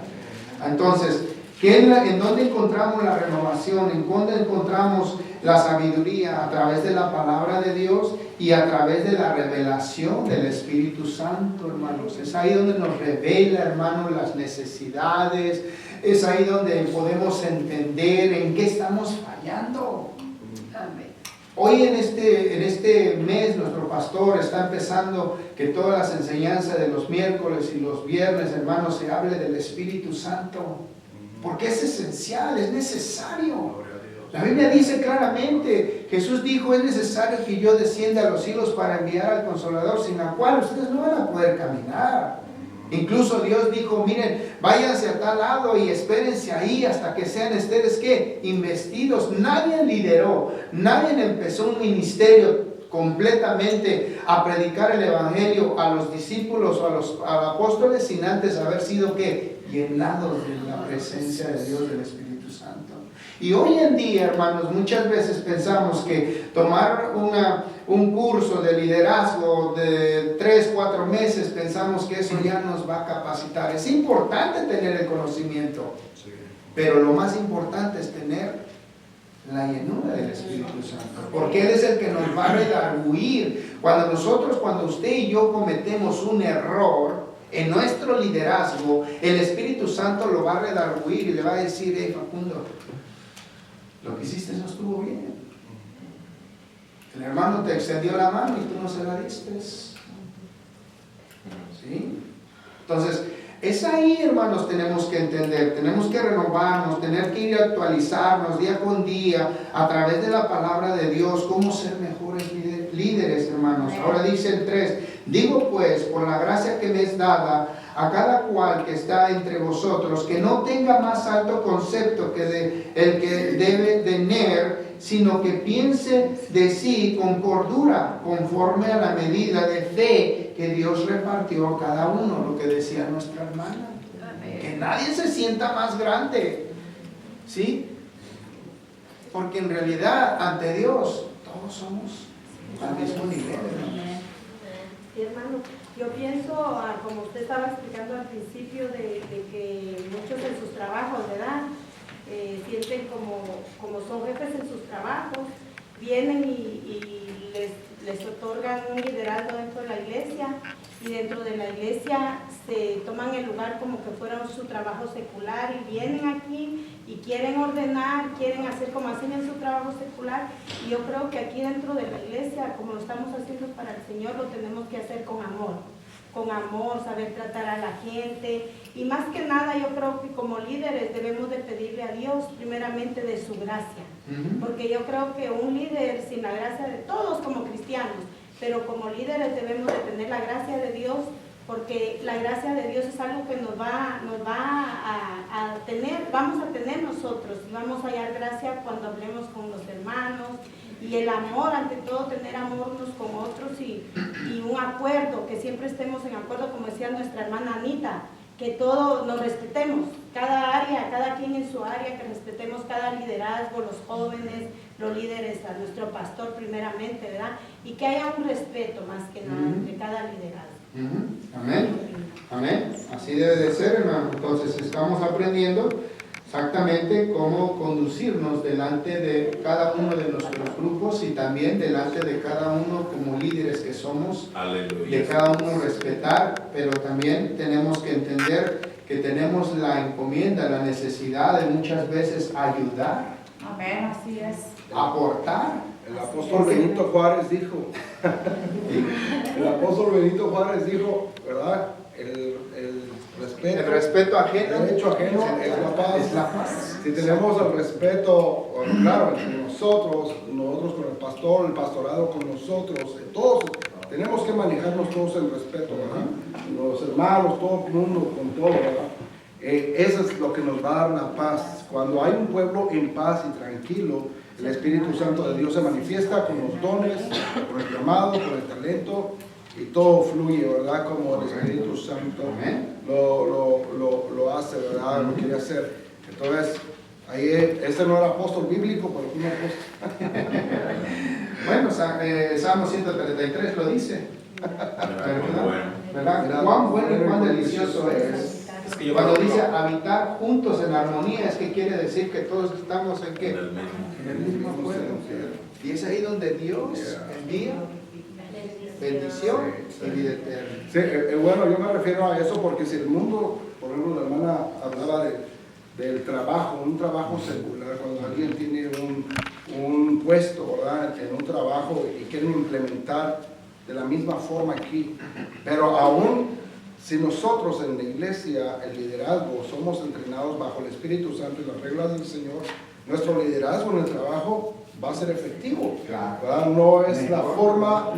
Entonces, ¿en dónde encontramos la renovación? ¿En dónde encontramos la sabiduría? A través de la palabra de Dios y a través de la revelación del Espíritu Santo, hermanos. Es ahí donde nos revela, hermanos, las necesidades. Es ahí donde podemos entender en qué estamos fallando. Amén. Hoy en este mes nuestro pastor está empezando que todas las enseñanzas de los miércoles y los viernes, hermanos, se hable del Espíritu Santo. Porque es esencial, es necesario. La Biblia dice claramente, Jesús dijo, es necesario que yo descienda a los cielos para enviar al Consolador, sin la cual ustedes no van a poder caminar. Incluso Dios dijo, miren, váyanse a tal lado y espérense ahí hasta que sean ustedes, ¿qué? Investidos. Nadie lideró, nadie empezó un ministerio completamente a predicar el Evangelio a los discípulos o a los apóstoles sin antes haber sido, ¿qué? Llenados de la presencia de Dios, del Espíritu Santo. Y hoy en día, hermanos, muchas veces pensamos que tomar un curso de liderazgo de 3-4 meses, pensamos que eso ya nos va a capacitar. Es importante tener el conocimiento, pero lo más importante es tener la llenura del Espíritu Santo, porque Él es el que nos va a redarguir. Cuando usted y yo cometemos un error en nuestro liderazgo, el Espíritu Santo lo va a redarguir y le va a decir, Facundo, lo que hiciste no estuvo bien. El hermano te extendió la mano y tú no se la diste. ¿Sí? Entonces, es ahí, hermanos, tenemos que entender, tenemos que renovarnos, tener que ir a actualizarnos día con día a través de la palabra de Dios, cómo ser mejores líderes, hermanos. Ahora dice el 3, digo pues, por la gracia que me es dada, a cada cual que está entre vosotros, que no tenga más alto concepto que el que debe tener, sino que piense de sí con cordura, conforme a la medida de fe que Dios repartió a cada uno, lo que decía nuestra hermana. Amén. Que nadie se sienta más grande, ¿sí? Porque en realidad, ante Dios, todos somos al mismo nivel, ¿no? Sí, hermano, yo pienso, como usted estaba explicando al principio, de que muchos en sus trabajos, ¿verdad? Sienten como son jefes en sus trabajos, vienen y les otorgan un liderazgo dentro de la iglesia, y dentro de la iglesia se toman el lugar como que fuera su trabajo secular, y vienen aquí y quieren ordenar, quieren hacer como hacen en su trabajo secular. Y yo creo que aquí dentro de la iglesia, como lo estamos haciendo para el Señor, lo tenemos que hacer con amor, saber tratar a la gente. Y más que nada, yo creo que como líderes debemos de pedirle a Dios primeramente de su gracia. Porque yo creo que un líder sin la gracia de todos como cristianos, pero como líderes debemos de tener la gracia de Dios, porque la gracia de Dios es algo que nos va a tener, vamos a tener nosotros, y vamos a hallar gracia cuando hablemos con los hermanos, y el amor, ante todo tener amor unos con otros, y un acuerdo, que siempre estemos en acuerdo, como decía nuestra hermana Anita, que todos nos respetemos, cada área, cada quien en su área, que respetemos cada liderazgo, los jóvenes, los líderes, a nuestro pastor primeramente, ¿verdad? Y que haya un respeto más que nada entre cada liderazgo. Amén. Amén. Así debe de ser, hermano. Entonces estamos aprendiendo exactamente cómo conducirnos delante de cada uno de nuestros grupos y también delante de cada uno como líderes que somos. Aleluya. De cada uno respetar, pero también tenemos que entender que tenemos la encomienda, la necesidad de muchas veces ayudar. Amén, así es. Aportar. El apóstol Benito Juárez dijo, ¿verdad? El respeto ajeno. El derecho ajeno es la paz. Es la paz. Si tenemos el respeto, claro, entre nosotros con el pastor, el pastorado con nosotros, todos tenemos que manejarnos todos en respeto, ¿verdad? Los hermanos, todo el mundo, con todo, ¿verdad? Eso es lo que nos va a dar la paz. Cuando hay un pueblo en paz y tranquilo, el Espíritu Santo de Dios se manifiesta con los dones, con el llamado, con el talento, y todo fluye, ¿verdad? Como el Espíritu Santo lo hace, ¿verdad? Lo quiere hacer. Entonces, ahí este no era apóstol bíblico, pero un apóstol. Bueno, Salmo 133 lo dice. ¿Verdad? Cuán bueno y cuán delicioso es. Cuando dice habitar juntos en armonía, es que quiere decir que todos estamos en qué? En el mismo acuerdo. Y es ahí donde Dios envía bendición y vida eterna. Sí, bueno, yo me refiero a eso porque si el mundo, por ejemplo, la hermana hablaba del trabajo, un trabajo secular, cuando alguien tiene un puesto, ¿verdad?, en un trabajo y quieren implementar de la misma forma aquí, pero aún si nosotros en la iglesia, el liderazgo, somos entrenados bajo el Espíritu Santo y las reglas del Señor, nuestro liderazgo en el trabajo va a ser efectivo. ¿Verdad? No es la forma,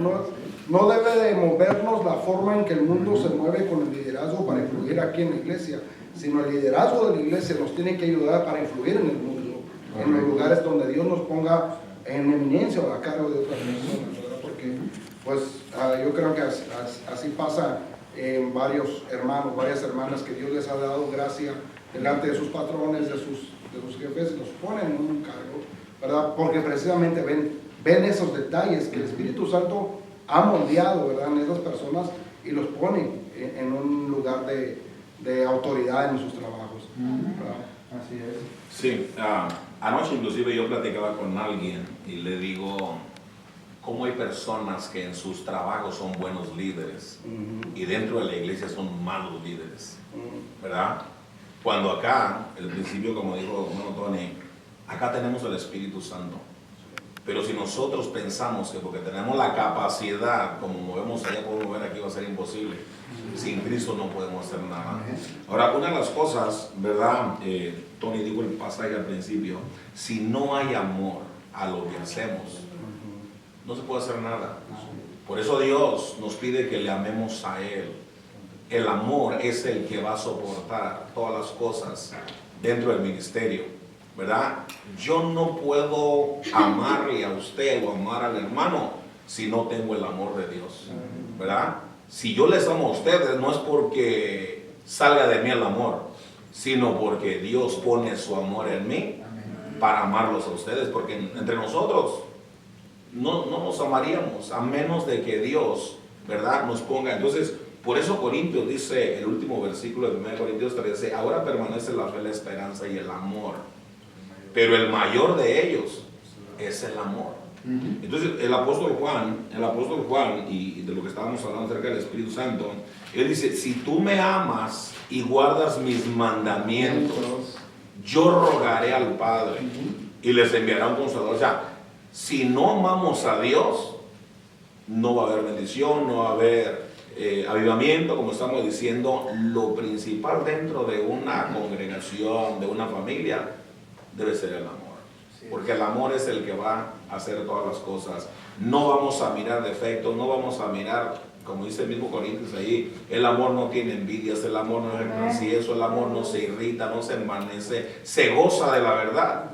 no debe de movernos la forma en que el mundo se mueve con el liderazgo para influir aquí en la iglesia, sino el liderazgo de la iglesia nos tiene que ayudar para influir en el mundo, en los lugares donde Dios nos ponga en eminencia o a cargo de otras personas, ¿verdad? Porque pues yo creo que así pasa en varios hermanos, varias hermanas que Dios les ha dado gracia delante de sus patrones, de sus jefes, y los ponen en un cargo, ¿verdad? Porque precisamente ven esos detalles que el Espíritu Santo ha moldeado, ¿verdad?, en esas personas y los pone en un lugar de autoridad en sus trabajos, ¿verdad? Así es. Sí, anoche inclusive yo platicaba con alguien y le digo cómo hay personas que en sus trabajos son buenos líderes y dentro de la iglesia son malos líderes, ¿verdad? Cuando acá, el principio, como dijo hermano Tony, acá tenemos el Espíritu Santo. Pero si nosotros pensamos que porque tenemos la capacidad, como movemos allá, podemos mover aquí, va a ser imposible. Sin Cristo no podemos hacer nada. Ahora, una de las cosas, ¿verdad? Tony dijo el pasaje al principio, si no hay amor a lo que hacemos, no se puede hacer nada. Por eso Dios nos pide que le amemos a Él. El amor es el que va a soportar todas las cosas dentro del ministerio, ¿verdad? Yo no puedo amarle a usted o amar al hermano si no tengo el amor de Dios, ¿verdad? Si yo les amo a ustedes no es porque salga de mí el amor, sino porque Dios pone su amor en mí para amarlos a ustedes, porque entre nosotros no nos amaríamos a menos de que Dios, ¿verdad?, nos ponga. Entonces, por eso Corintios dice, el último versículo de 1 Corintios 13, ahora permanece la fe, la esperanza y el amor, pero el mayor de ellos es el amor. Entonces el apóstol Juan, y de lo que estábamos hablando acerca del Espíritu Santo, él dice, si tú me amas y guardas mis mandamientos, yo rogaré al Padre y les enviará un consolador. O sea, si no amamos a Dios, no va a haber bendición, no va a haber avivamiento, como estamos diciendo. Lo principal dentro de una congregación, de una familia, debe ser el amor. Porque el amor es el que va a hacer todas las cosas. No vamos a mirar defectos, no vamos a mirar, como dice el mismo Corintios ahí, el amor no tiene envidias, el amor no es rencilloso, el amor no se irrita, no se envanece, se goza de la verdad.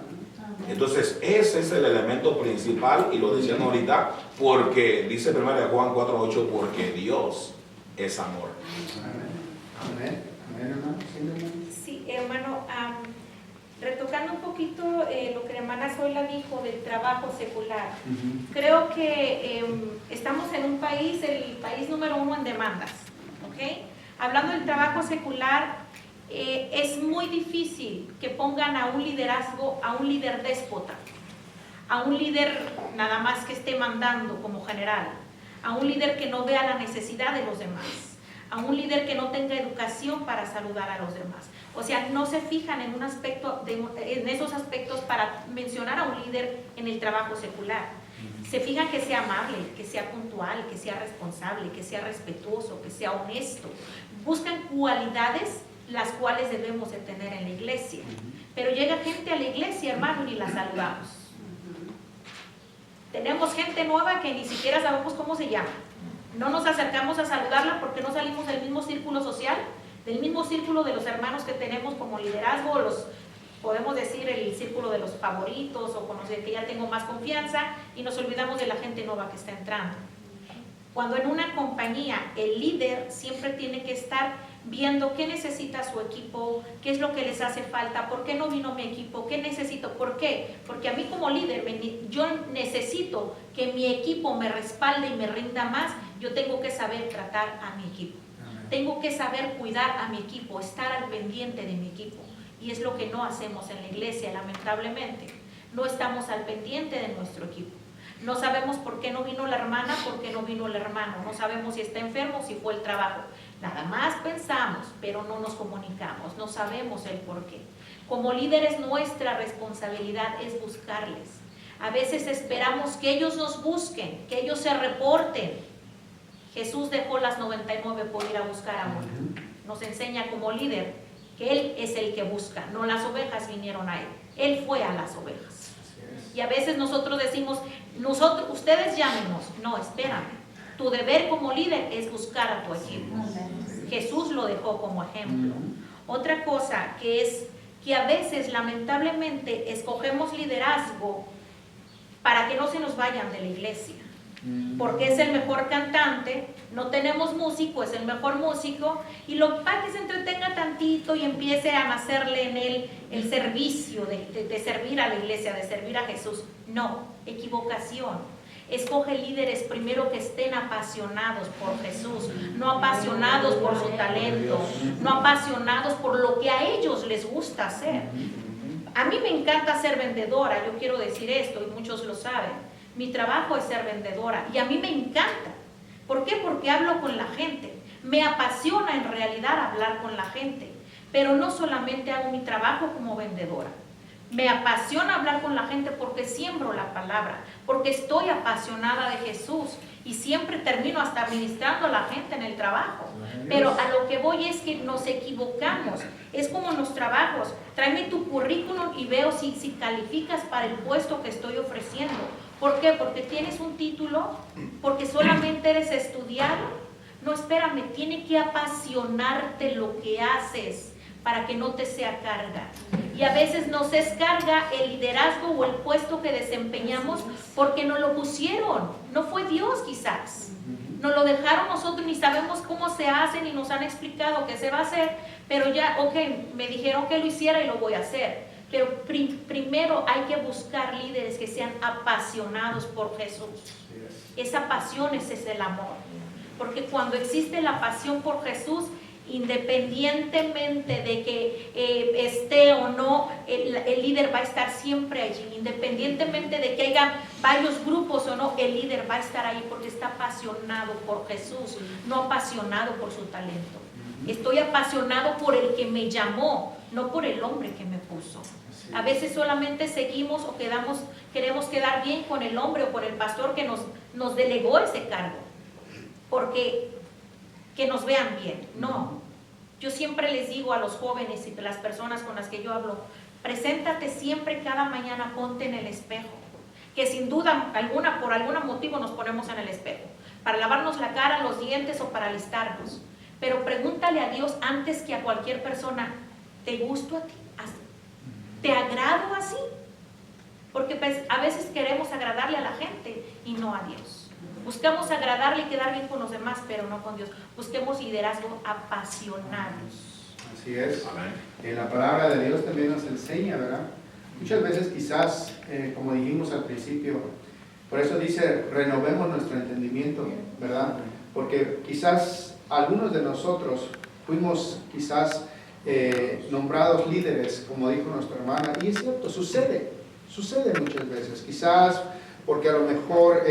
Entonces ese es el elemento principal, y lo decían ahorita, porque dice 1 Juan 4:8, porque Dios es amor. Amén. Amén, hermano. Sí, hermano, retocando un poquito lo que la hermana Zoila dijo del trabajo secular. Creo que estamos en un país, el país número 1 en demandas, ¿ok? Hablando del trabajo secular, es muy difícil que pongan a un liderazgo, a un líder déspota, a un líder nada más que esté mandando como general, a un líder que no vea la necesidad de los demás, a un líder que no tenga educación para saludar a los demás. O sea, no se fijan en un aspecto en esos aspectos para mencionar a un líder en el trabajo secular. Se fijan que sea amable, que sea puntual, que sea responsable, que sea respetuoso, que sea honesto. Buscan cualidades las cuales debemos de tener en la iglesia. Pero llega gente a la iglesia, hermano, y ni la saludamos. Tenemos gente nueva que ni siquiera sabemos cómo se llama. No nos acercamos a saludarla porque no salimos del mismo círculo social, del mismo círculo de los hermanos que tenemos como liderazgo, podemos decir el círculo de los favoritos o con los que ya tengo más confianza, y nos olvidamos de la gente nueva que está entrando. Cuando en una compañía el líder siempre tiene que estar viendo qué necesita su equipo, qué es lo que les hace falta, por qué no vino mi equipo, qué necesito, por qué, porque a mí como líder yo necesito que mi equipo me respalde y me rinda más. Yo tengo que saber tratar a mi equipo, tengo que saber cuidar a mi equipo, estar al pendiente de mi equipo, y es lo que no hacemos en la iglesia, lamentablemente. No estamos al pendiente de nuestro equipo. No sabemos por qué no vino la hermana, por qué no vino el hermano. No sabemos si está enfermo, si fue el trabajo. Nada más pensamos, pero no nos comunicamos. No sabemos el por qué. Como líderes, nuestra responsabilidad es buscarles. A veces esperamos que ellos nos busquen, que ellos se reporten. Jesús dejó las 99 por ir a buscar a una. Nos enseña como líder que Él es el que busca, no las ovejas vinieron a Él. Él fue a las ovejas. Y a veces nosotros decimos, ustedes llámenos. No, espérame. Tu deber como líder es buscar a tu equipo. Jesús lo dejó como ejemplo. Otra cosa que es que a veces lamentablemente escogemos liderazgo para que no se nos vayan de la iglesia. Porque es el mejor cantante, no tenemos músico, es el mejor músico, y lo para que se entretenga tantito y empiece a nacerle en él el servicio de servir a la iglesia, de servir a Jesús. No, equivocación. Escoge líderes primero que estén apasionados por Jesús, no apasionados por su talento, no apasionados por lo que a ellos les gusta hacer. A mí me encanta ser vendedora, yo quiero decir esto y muchos lo saben. Mi trabajo es ser vendedora y a mí me encanta. ¿Por qué? Porque hablo con la gente. Me apasiona en realidad hablar con la gente. Pero no solamente hago mi trabajo como vendedora. Me apasiona hablar con la gente porque siembro la palabra, porque estoy apasionada de Jesús y siempre termino hasta ministrando a la gente en el trabajo. Pero a lo que voy es que nos equivocamos. Es como en los trabajos. Tráeme tu currículum y veo si calificas para el puesto que estoy ofreciendo. ¿Por qué? Porque tienes un título, porque solamente eres estudiado. No, espérame, tiene que apasionarte lo que haces para que no te sea carga. Y a veces nos es carga el liderazgo o el puesto que desempeñamos porque nos lo pusieron. No fue Dios quizás. Nos lo dejaron nosotros, ni sabemos cómo se hace, ni nos han explicado qué se va a hacer, pero ya, ok, me dijeron que lo hiciera y lo voy a hacer. Pero primero hay que buscar líderes que sean apasionados por Jesús. Esa pasión, ese es el amor. Porque cuando existe la pasión por Jesús, independientemente de que esté o no, el líder va a estar siempre allí. Independientemente de que haya varios grupos o no, el líder va a estar ahí porque está apasionado por Jesús, no apasionado por su talento. Estoy apasionado por el que me llamó, no por el hombre que me puso. A veces solamente seguimos o queremos quedar bien con el hombre o con el pastor que nos delegó ese cargo, porque que nos vean bien. No, yo siempre les digo a los jóvenes y a las personas con las que yo hablo, preséntate siempre cada mañana, ponte en el espejo, que sin duda alguna, por algún motivo nos ponemos en el espejo, para lavarnos la cara, los dientes o para alistarnos, pero pregúntale a Dios antes que a cualquier persona, ¿te gusto a ti? ¿Te agrado así? Porque pues, a veces queremos agradarle a la gente y no a Dios. Buscamos agradarle y quedar bien con los demás, pero no con Dios. Busquemos liderazgo apasionados. Así es. Amén. La palabra de Dios también nos enseña, ¿verdad? Muchas veces quizás, como dijimos al principio, por eso dice, renovemos nuestro entendimiento, ¿verdad? Porque quizás algunos de nosotros fuimos quizás nombrados líderes, como dijo nuestra hermana, y es cierto, sucede muchas veces, quizás porque a lo mejor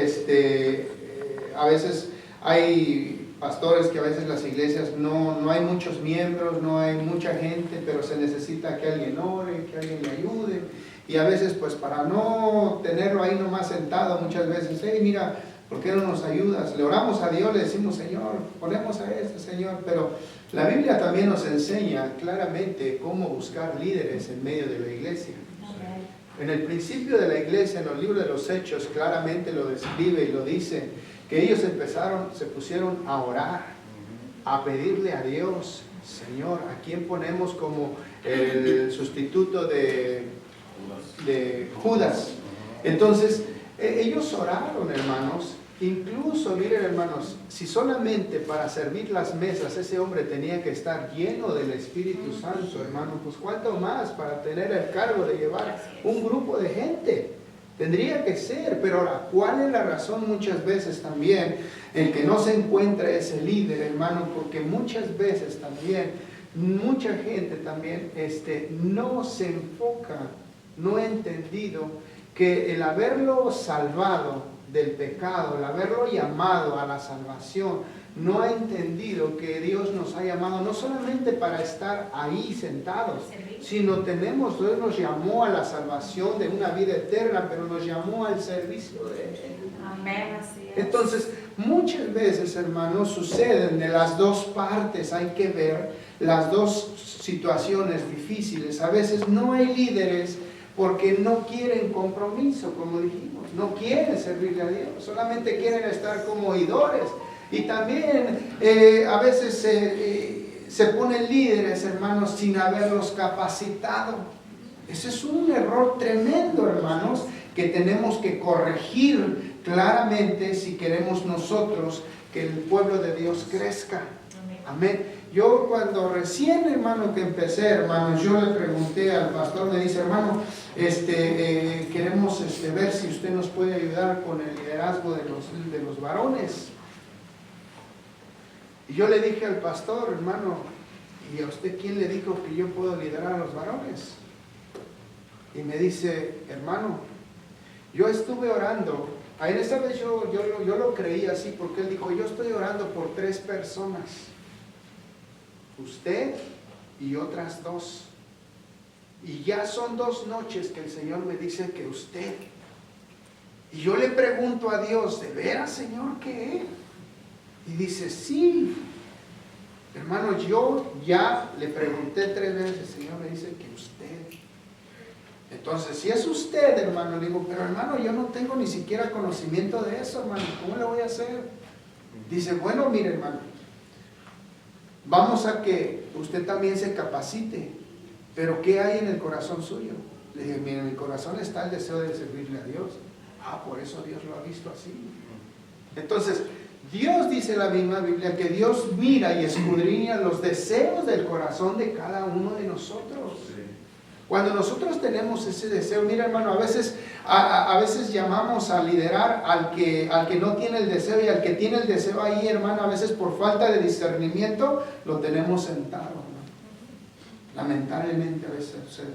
a veces hay pastores que a veces las iglesias no hay muchos miembros, no hay mucha gente, pero se necesita que alguien ore, que alguien le ayude, y a veces pues para no tenerlo ahí nomás sentado, muchas veces, hey, mira, ¿por qué no nos ayudas? Le oramos a Dios, le decimos, Señor, ponemos a este, Señor, pero la Biblia también nos enseña claramente cómo buscar líderes en medio de la iglesia. En el principio de la iglesia, en los libros de los Hechos, claramente lo describe y lo dice, que ellos se pusieron a orar, a pedirle a Dios, Señor, ¿a quién ponemos como el sustituto de Judas? Entonces, ellos oraron, hermanos. Incluso, miren, hermanos, si solamente para servir las mesas ese hombre tenía que estar lleno del Espíritu Santo, hermano, pues cuánto más para tener el cargo de llevar un grupo de gente. Tendría que ser, pero ahora, ¿cuál es la razón muchas veces también en que no se encuentra ese líder, hermano? Porque muchas veces también, mucha gente también no se enfoca, no ha entendido que el haberlo salvado del pecado, el haberlo llamado a la salvación, no ha entendido que Dios nos ha llamado no solamente para estar ahí sentados, sino Dios nos llamó a la salvación de una vida eterna, pero nos llamó al servicio de Él. Amén, así es. Entonces, muchas veces, hermanos, suceden de las dos partes, hay que ver las dos situaciones difíciles. A veces no hay líderes porque no quieren compromiso, como dijimos, no quieren servirle a Dios, solamente quieren estar como oidores. Y también a veces se ponen líderes, hermanos, sin haberlos capacitado. Ese es un error tremendo, hermanos, que tenemos que corregir claramente si queremos nosotros que el pueblo de Dios crezca. Amén. Yo cuando recién, hermano, que empecé, hermanos, yo le pregunté al pastor, me dice, hermano, queremos ver si usted nos puede ayudar con el liderazgo de los varones. Y yo le dije al pastor, hermano, ¿y a usted quién le dijo que yo puedo liderar a los varones? Y me dice, hermano, yo estuve orando, en esa vez yo lo creí así, porque él dijo, yo estoy orando por 3 personas, usted y otras 2, y ya son 2 noches que el Señor me dice que usted, y yo le pregunto a Dios, ¿de veras, Señor, qué? Y dice, sí, hermano, yo ya le pregunté 3 veces, el Señor me dice que usted. Entonces, si es usted, hermano, le digo, pero hermano, yo no tengo ni siquiera conocimiento de eso, hermano, ¿cómo le voy a hacer? Dice, bueno, mire, hermano, vamos a que usted también se capacite, pero ¿qué hay en el corazón suyo? Le dije, mire, en mi corazón está el deseo de servirle a Dios. Por eso Dios lo ha visto así. Entonces, Dios dice en la misma Biblia que Dios mira y escudriña los deseos del corazón de cada uno de nosotros. Cuando nosotros tenemos ese deseo, mira, hermano, a veces llamamos a liderar al que no tiene el deseo, y al que tiene el deseo ahí, hermano, a veces por falta de discernimiento lo tenemos sentado, hermano. Lamentablemente a veces sucede.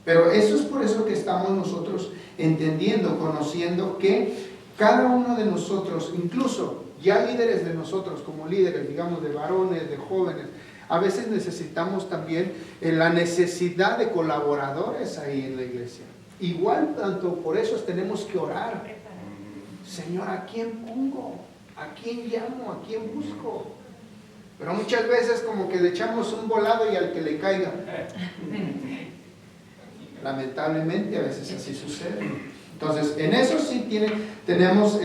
Pero eso es por eso que estamos nosotros entendiendo, conociendo que cada uno de nosotros, incluso ya líderes de nosotros, como líderes, digamos, de varones, de jóvenes, a veces necesitamos también la necesidad de colaboradores ahí en la iglesia. Igual, tanto por eso tenemos que orar. Señor, ¿a quién pongo? ¿A quién llamo? ¿A quién busco? Pero muchas veces como que le echamos un volado y al que le caiga. Lamentablemente a veces así sucede. Entonces, en eso sí tenemos,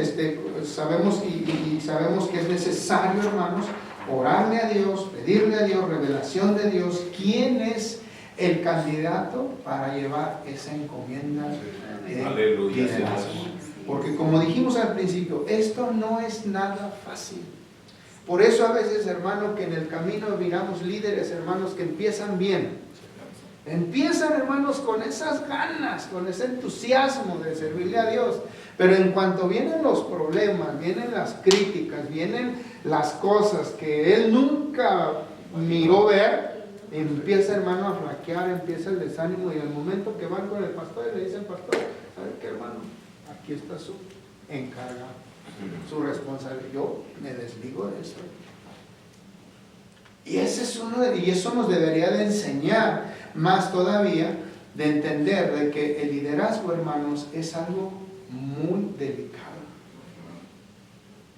sabemos y sabemos que es necesario, hermanos, orarle a Dios, pedirle a Dios, revelación de Dios, quién es el candidato para llevar esa encomienda de liderazgo. Porque como dijimos al principio, esto no es nada fácil. Por eso a veces, hermano, que en el camino miramos líderes, hermanos, que empiezan bien. Empiezan, hermanos, con esas ganas, con ese entusiasmo de servirle a Dios. Pero en cuanto vienen los problemas, vienen las críticas, vienen las cosas que él nunca miró ver, empieza, hermano, a flaquear, empieza el desánimo. Y en el momento que van con el pastor y le dicen, pastor, ¿sabe qué, hermano? Aquí está su encarga, su responsabilidad. Yo me desligo de eso. Y ese es y eso nos debería de enseñar más todavía, de entender de que el liderazgo, hermanos, es algo muy delicado.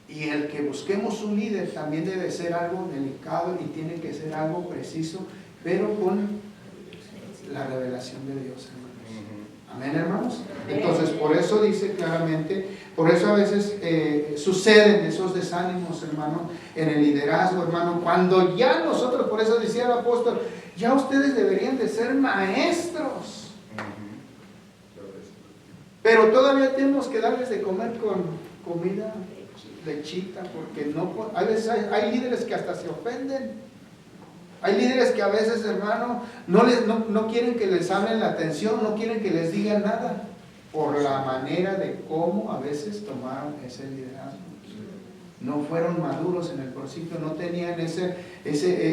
Y el que busquemos un líder también debe ser algo delicado y tiene que ser algo preciso, pero con la revelación de Dios, hermanos. Amén, hermanos. Entonces, por eso dice claramente, por eso a veces suceden esos desánimos, hermano, en el liderazgo, hermano, cuando ya nosotros, por eso decía el apóstol, ya ustedes deberían de ser maestros. Pero todavía tenemos que darles de comer con comida lechita, porque no, a veces hay líderes que hasta se ofenden. Hay líderes que a veces, hermano, no quieren que les hablen la atención, no quieren que les digan nada, por la manera de cómo a veces tomaron ese liderazgo. No fueron maduros en el principio, no tenían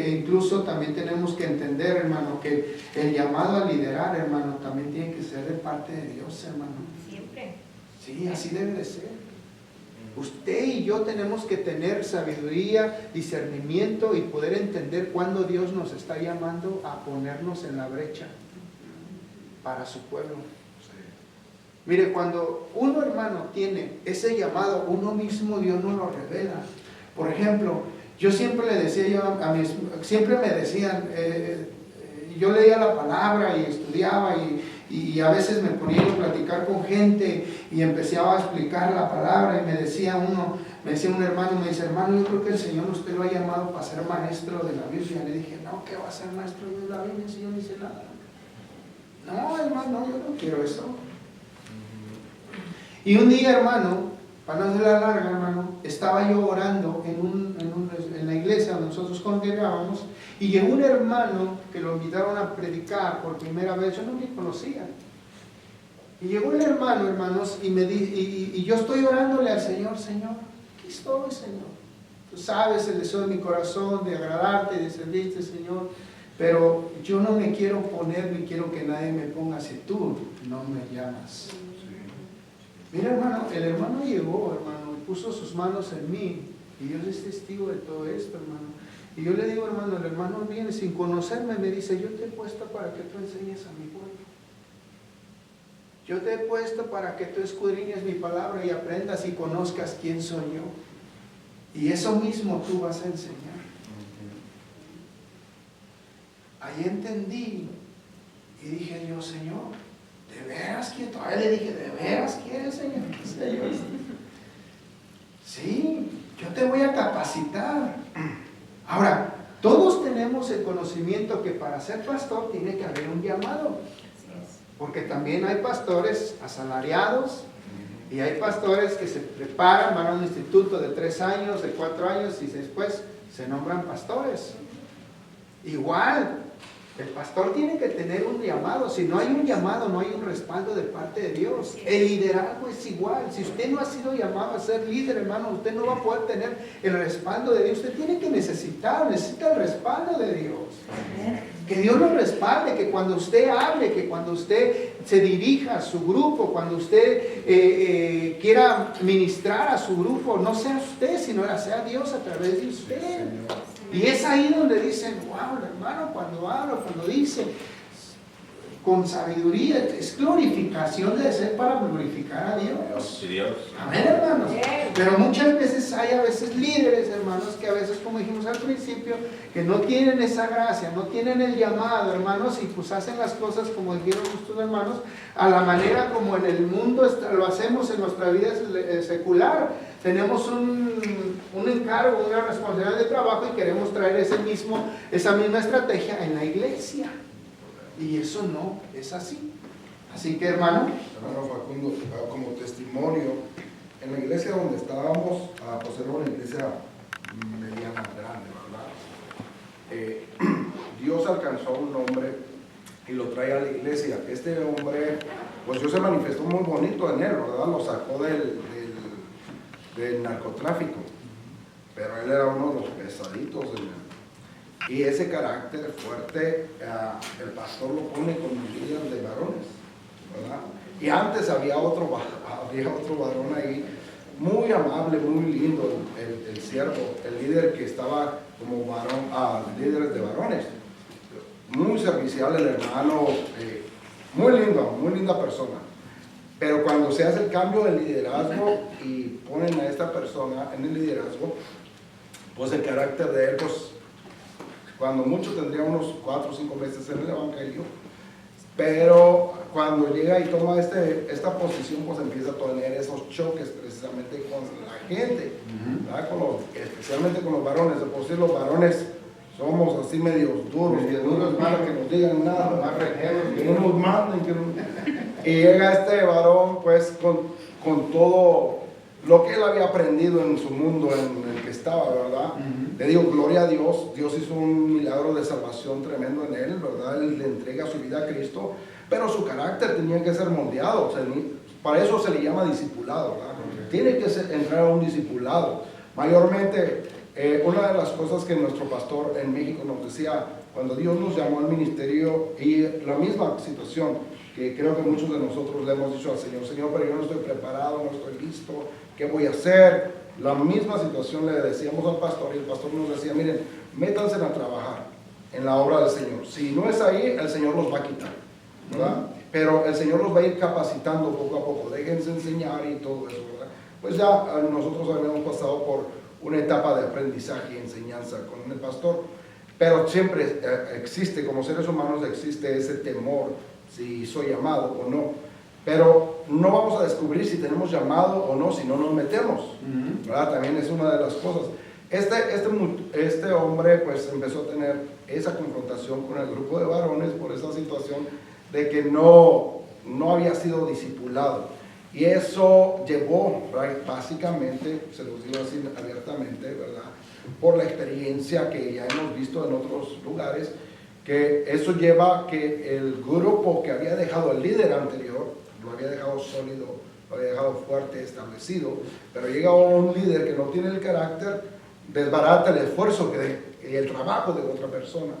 incluso también tenemos que entender, hermano, que el llamado a liderar, hermano, también tiene que ser de parte de Dios, hermano. Siempre. Sí, así debe de ser. Usted y yo tenemos que tener sabiduría, discernimiento y poder entender cuándo Dios nos está llamando a ponernos en la brecha para su pueblo. Mire, cuando uno, hermano, tiene ese llamado, uno mismo Dios nos lo revela. Por ejemplo, yo siempre le decía siempre me decían, yo leía la palabra y estudiaba y a veces me ponía a platicar con gente y empezaba a explicar la palabra y me decía un hermano, hermano, yo creo que el Señor usted lo ha llamado para ser maestro de la Biblia. Le dije, no, ¿qué va a ser maestro de la Biblia si yo no hice nada? No, hermano, yo no quiero eso. Y un día, hermano, para no hacer la larga, hermano, estaba yo orando en la iglesia donde nosotros congregábamos y llegó un hermano que lo invitaron a predicar por primera vez, yo no me conocía. Y llegó el hermano, hermanos, y yo estoy orándole al Señor, Señor, aquí estoy, Señor. Tú sabes el deseo de mi corazón de agradarte, de servirte, Señor, pero yo no me quiero poner ni quiero que nadie me ponga si tú no me llamas. Mira, hermano, el hermano llegó, hermano, y puso sus manos en mí, y Dios es testigo de todo esto, hermano. Y yo le digo, hermano, el hermano viene sin conocerme, me dice, yo te he puesto para que tú enseñes a mi pueblo. Yo te he puesto para que tú escudriñes mi palabra y aprendas y conozcas quién soy yo. Y eso mismo tú vas a enseñar. Ahí entendí y dije yo, Señor, ¿de veras quién? Todavía le dije, ¿de veras quién, Señor? Sí, yo te voy a capacitar. Ahora, todos tenemos el conocimiento que para ser pastor tiene que haber un llamado. Porque también hay pastores asalariados y hay pastores que se preparan, van a un instituto de 3 años, de 4 años y después se nombran pastores. Igual, el pastor tiene que tener un llamado. Si no hay un llamado, no hay un respaldo de parte de Dios. El liderazgo es igual. Si usted no ha sido llamado a ser líder, hermano, usted no va a poder tener el respaldo de Dios. Usted tiene que necesita el respaldo de Dios. Que Dios lo respalde, que cuando usted hable, que cuando usted se dirija a su grupo, cuando usted quiera ministrar a su grupo, no sea usted, sino sea Dios a través de usted. Y es ahí donde dicen, wow, hermano, cuando habla, cuando dice, con sabiduría, es glorificación, debe ser para glorificar a Dios. Amén, hermanos. Pero muchas veces hay líderes, hermanos, que a veces, como dijimos al principio, que no tienen esa gracia, no tienen el llamado, hermanos, y pues hacen las cosas, como dijeron nuestros hermanos, a la manera como en el mundo lo hacemos en nuestra vida secular. Tenemos un encargo, una responsabilidad de trabajo y queremos traer esa misma estrategia en la iglesia. Y eso no es así. Así que, hermano. Hermano Facundo, como testimonio, en la iglesia donde estábamos, pues era una iglesia mediana grande, ¿verdad? Dios alcanzó a un hombre y lo trae a la iglesia. Este hombre, pues Dios se manifestó muy bonito en él, ¿verdad? Lo sacó del narcotráfico, pero él era uno de los pesaditos y ese carácter fuerte el pastor lo pone como líder de varones, ¿verdad? Y antes había otro varón ahí, muy amable, muy lindo, el siervo, el líder que estaba como varón, líderes de varones, muy servicial el hermano, muy lindo, muy linda persona. Pero cuando se hace el cambio de liderazgo y ponen a esta persona en el liderazgo, pues el carácter de él, pues cuando mucho tendría unos 4 o 5 meses en el evangelio, pero cuando llega y toma esta posición, pues empieza a tener esos choques precisamente con la gente, ¿verdad? Especialmente con los varones. De por sí los varones somos así medios duros, y duros para que nos digan nada, más rejeros, que no nos manden, y llega este varón pues con todo lo que él había aprendido en su mundo en el que estaba, ¿verdad? Le digo, gloria a Dios, Dios hizo un milagro de salvación tremendo en él, ¿verdad? Él le entrega su vida a Cristo, pero su carácter tenía que ser moldeado, o sea, para eso se le llama discipulado, ¿verdad? Tiene que entrar a un discipulado. Mayormente, una de las cosas que nuestro pastor en México nos decía, cuando Dios nos llamó al ministerio, y la misma situación, que creo que muchos de nosotros le hemos dicho al Señor, Señor, pero yo no estoy preparado, no estoy listo, ¿qué voy a hacer? La misma situación le decíamos al pastor, y el pastor nos decía, miren, métanse a trabajar en la obra del Señor. Si no es ahí, el Señor los va a quitar, ¿verdad? Pero el Señor los va a ir capacitando poco a poco, déjense enseñar y todo eso, ¿verdad? Pues ya nosotros habíamos pasado por una etapa de aprendizaje y enseñanza con el pastor, pero siempre existe, como seres humanos existe ese temor, si soy llamado o no, pero no vamos a descubrir si tenemos llamado o no, si no nos metemos, ¿verdad? También es una de las cosas. Este hombre pues empezó a tener esa confrontación con el grupo de varones por esa situación de que no había sido discipulado. Y eso llevó, básicamente, se los digo así abiertamente, ¿verdad? Por la experiencia que ya hemos visto en otros lugares, que eso lleva que el grupo que había dejado el líder anterior, lo había dejado sólido, lo había dejado fuerte, establecido, pero llega un líder que no tiene el carácter, desbarata el esfuerzo y el trabajo de otra persona,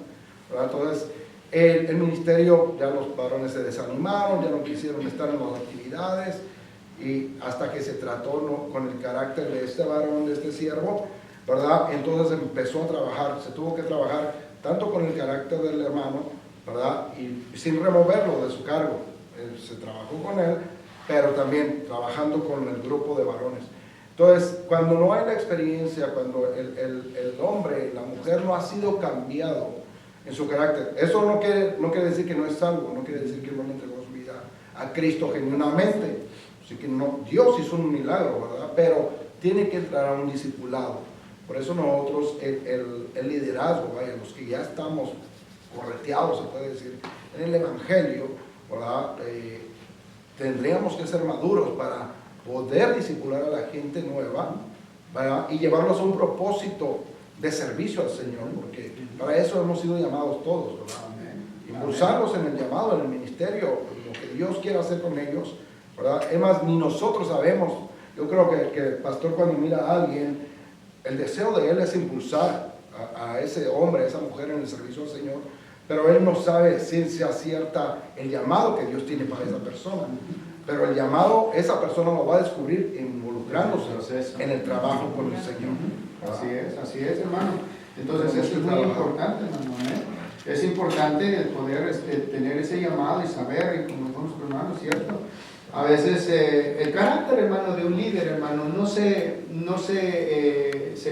¿verdad? Entonces, el ministerio, ya los varones se desanimaron, ya no quisieron estar en las actividades, y hasta que se trató, ¿no?, con el carácter de este varón, de este siervo, ¿verdad? Entonces empezó a trabajar, se tuvo que trabajar tanto con el carácter del hermano, ¿verdad? Y sin removerlo de su cargo, se trabajó con él, pero también trabajando con el grupo de varones. Entonces, cuando no hay la experiencia, cuando el hombre, la mujer no ha sido cambiado en su carácter, eso no quiere decir que no es salvo, no quiere decir que no le entregó su vida a Cristo genuinamente. Así que no, Dios hizo un milagro, ¿verdad? Pero tiene que entrar a un discipulado. Por eso nosotros, el liderazgo, vaya, los que ya estamos correteados, se puede decir, en el Evangelio, ¿verdad? Tendríamos que ser maduros para poder discipular a la gente nueva, ¿verdad? Y llevarlos a un propósito de servicio al Señor, porque para eso hemos sido llamados todos, ¿verdad? Impulsarlos en el llamado, en el ministerio, lo que Dios quiere hacer con ellos, ¿verdad? Es más, ni nosotros sabemos. Yo creo que el pastor, cuando mira a alguien, el deseo de él es impulsar a ese hombre, a esa mujer en el servicio al Señor, pero él no sabe ciencia cierta el llamado que Dios tiene para esa persona. Pero el llamado, esa persona lo va a descubrir involucrándose en el trabajo con el Señor. Así es, hermano. Entonces eso es muy importante, hermano, ¿eh? Es importante el poder tener ese llamado y saber, y como dijo nuestro hermano, ¿cierto? A veces el carácter, hermano, de un líder, hermano, no se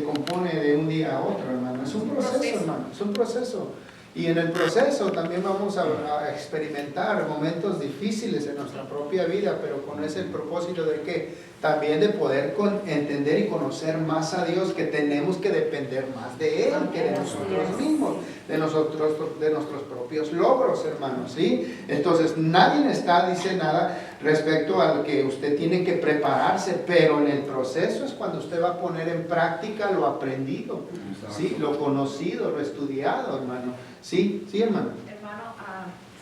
compone de un día a otro, hermano. Es un proceso, hermano, es un proceso. Y en el proceso también vamos a experimentar momentos difíciles en nuestra propia vida, pero con ese propósito de que también de poder entender y conocer más a Dios, que tenemos que depender más de Él que de nosotros mismos, de nuestros propios logros, hermanos, ¿sí? Entonces nadie dice nada. respecto al que usted tiene que prepararse, pero en el proceso es cuando usted va a poner en práctica lo aprendido, ¿sí? Lo conocido, lo estudiado, hermano. Sí, sí, hermano. Hermano,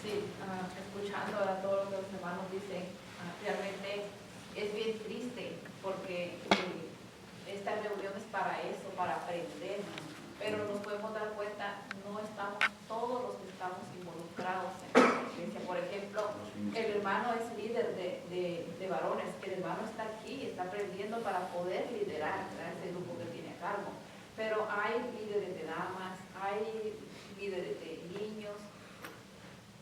escuchando a todo lo que los hermanos dicen, realmente es bien triste porque esta reunión es para eso, para aprender, pero nos podemos dar cuenta, no estamos todos los que estamos involucrados en la iglesia. Por ejemplo, el hermano es líder de varones, el hermano está aquí, está aprendiendo para poder liderar ese grupo que tiene a cargo, pero hay líderes de damas, hay líderes de niños,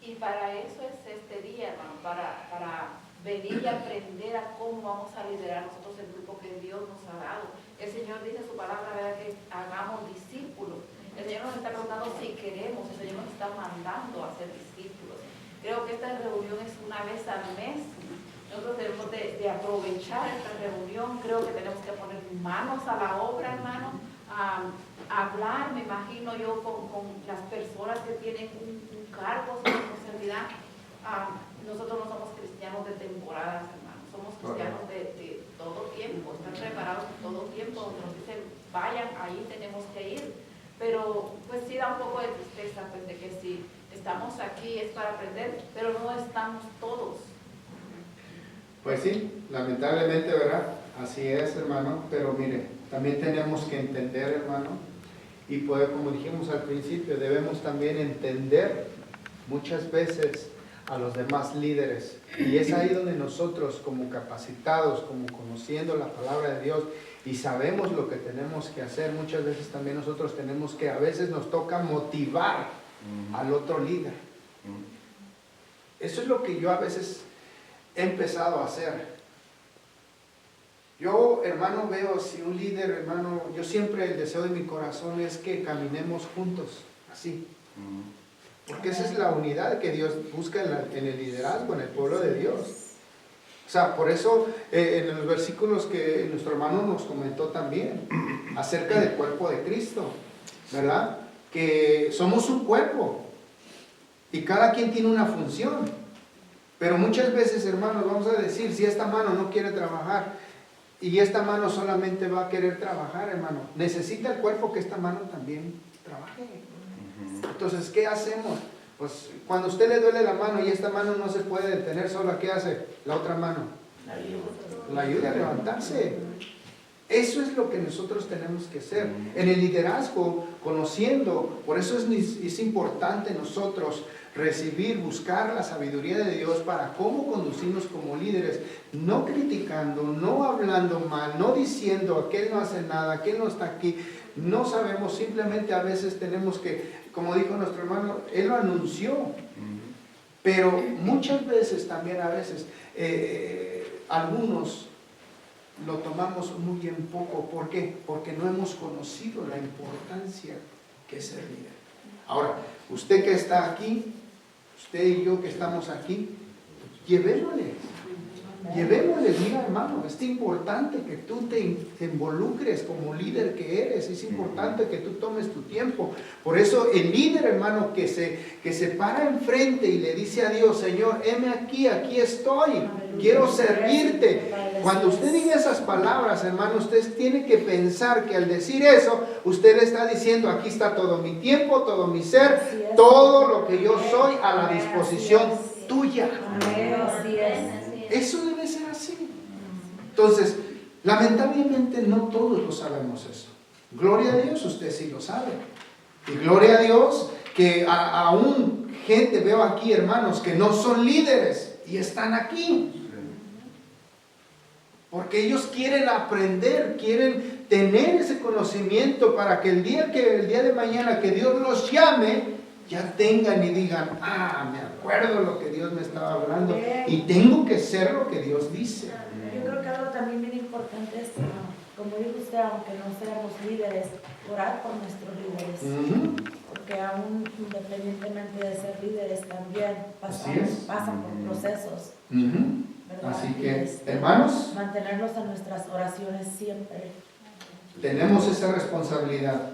y para eso es este día, hermano, para venir y aprender a cómo vamos a liderar nosotros el grupo que Dios nos ha dado. El Señor dice en su palabra, ¿verdad?, que hagamos discípulos. El Señor nos está preguntando si queremos, el Señor nos está mandando a ser discípulos. Creo que esta reunión es una vez al mes. Nosotros debemos de aprovechar esta reunión. Creo que tenemos que poner manos a la obra, hermano, a hablar, me imagino yo, con las personas que tienen un cargo, su responsabilidad. Nosotros no somos cristianos de temporadas, hermanos, somos cristianos de todo tiempo, están preparados todo tiempo, donde nos dicen, vayan, ahí tenemos que ir. Pero pues sí da un poco de tristeza, pues, de que si estamos aquí es para aprender, pero no estamos todos. Pues sí, lamentablemente, ¿verdad? Así es, hermano, pero mire, también tenemos que entender, hermano, y poder, como dijimos al principio, debemos también entender muchas veces a los demás líderes, y es ahí donde nosotros, como capacitados, como conociendo la palabra de Dios y sabemos lo que tenemos que hacer, muchas veces también nosotros tenemos que, a veces nos toca motivar al otro líder. Eso es lo que yo a veces he empezado a hacer. Yo, hermano, veo si un líder, hermano, yo siempre el deseo de mi corazón es que caminemos juntos, así. Porque esa es la unidad que Dios busca en el liderazgo, en el pueblo de Dios. O sea, por eso en los versículos que nuestro hermano nos comentó también, acerca del cuerpo de Cristo, ¿verdad? Que somos un cuerpo y cada quien tiene una función. Pero muchas veces, hermanos, vamos a decir, si esta mano no quiere trabajar y esta mano solamente va a querer trabajar, hermano, necesita el cuerpo que esta mano también trabaje. Entonces, ¿qué hacemos? Pues cuando a usted le duele la mano y esta mano no se puede detener sola, ¿qué hace la otra mano? La ayuda a levantarse. Eso es lo que nosotros tenemos que hacer. En el liderazgo, conociendo, por eso es importante nosotros recibir, buscar la sabiduría de Dios para cómo conducirnos como líderes, no criticando, no hablando mal, no diciendo aquel no hace nada, aquel no está aquí. No sabemos, simplemente a veces tenemos que, como dijo nuestro hermano, él lo anunció, pero muchas veces también a veces algunos lo tomamos muy en poco. ¿Por qué? Porque no hemos conocido la importancia que es ser líder. Ahora, usted que está aquí, usted y yo que estamos aquí, llevémosle, mira, hermano, es importante que tú te involucres como líder que eres, es importante que tú tomes tu tiempo. Por eso el líder, hermano, que se para enfrente y le dice a Dios, Señor, heme aquí estoy, quiero servirte. Cuando usted diga esas palabras, hermano, usted tiene que pensar que al decir eso, usted le está diciendo, aquí está todo mi tiempo, todo mi ser, todo lo que yo soy a la disposición tuya. Eso debe ser así. Entonces, lamentablemente no todos lo sabemos eso. Gloria a Dios, usted sí lo sabe. Y gloria a Dios que aún gente, veo aquí hermanos que no son líderes y están aquí. Porque ellos quieren aprender, quieren tener ese conocimiento para que el día de mañana que Dios los llame, ya tengan y digan, me acuerdo lo que Dios me estaba hablando y tengo que ser lo que Dios dice. Yo creo que algo también bien importante es, como dijo usted, aunque no seamos líderes, orar por nuestros líderes. Porque aún independientemente de ser líderes también pasan por procesos. ¿Verdad? Así que, hermanos, mantenerlos en nuestras oraciones siempre. Tenemos esa responsabilidad,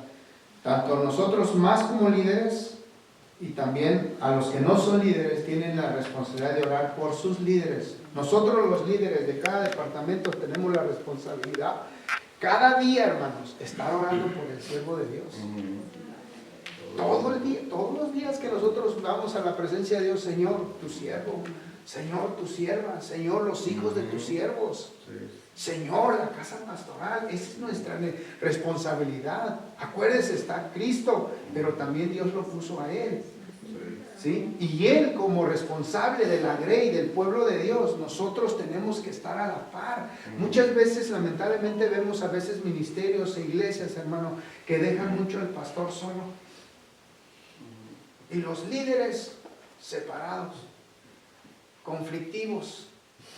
tanto nosotros más como líderes, y también a los que no son líderes tienen la responsabilidad de orar por sus líderes, Nosotros los líderes de cada departamento tenemos la responsabilidad cada día, hermanos, estar orando por el siervo de Dios. Todo el día, todos los días que nosotros vamos a la presencia de Dios, Señor, tu siervo, Señor, tu sierva, Señor, los hijos de tus siervos, Señor, la casa pastoral. Esa es nuestra responsabilidad. Acuérdense, está Cristo, pero también Dios lo puso a Él, ¿sí? Y Él, como responsable de la grey y del pueblo de Dios, nosotros tenemos que estar a la par. Muchas veces, lamentablemente, vemos a veces ministerios e iglesias, hermano, que dejan mucho al pastor solo y los líderes separados, conflictivos.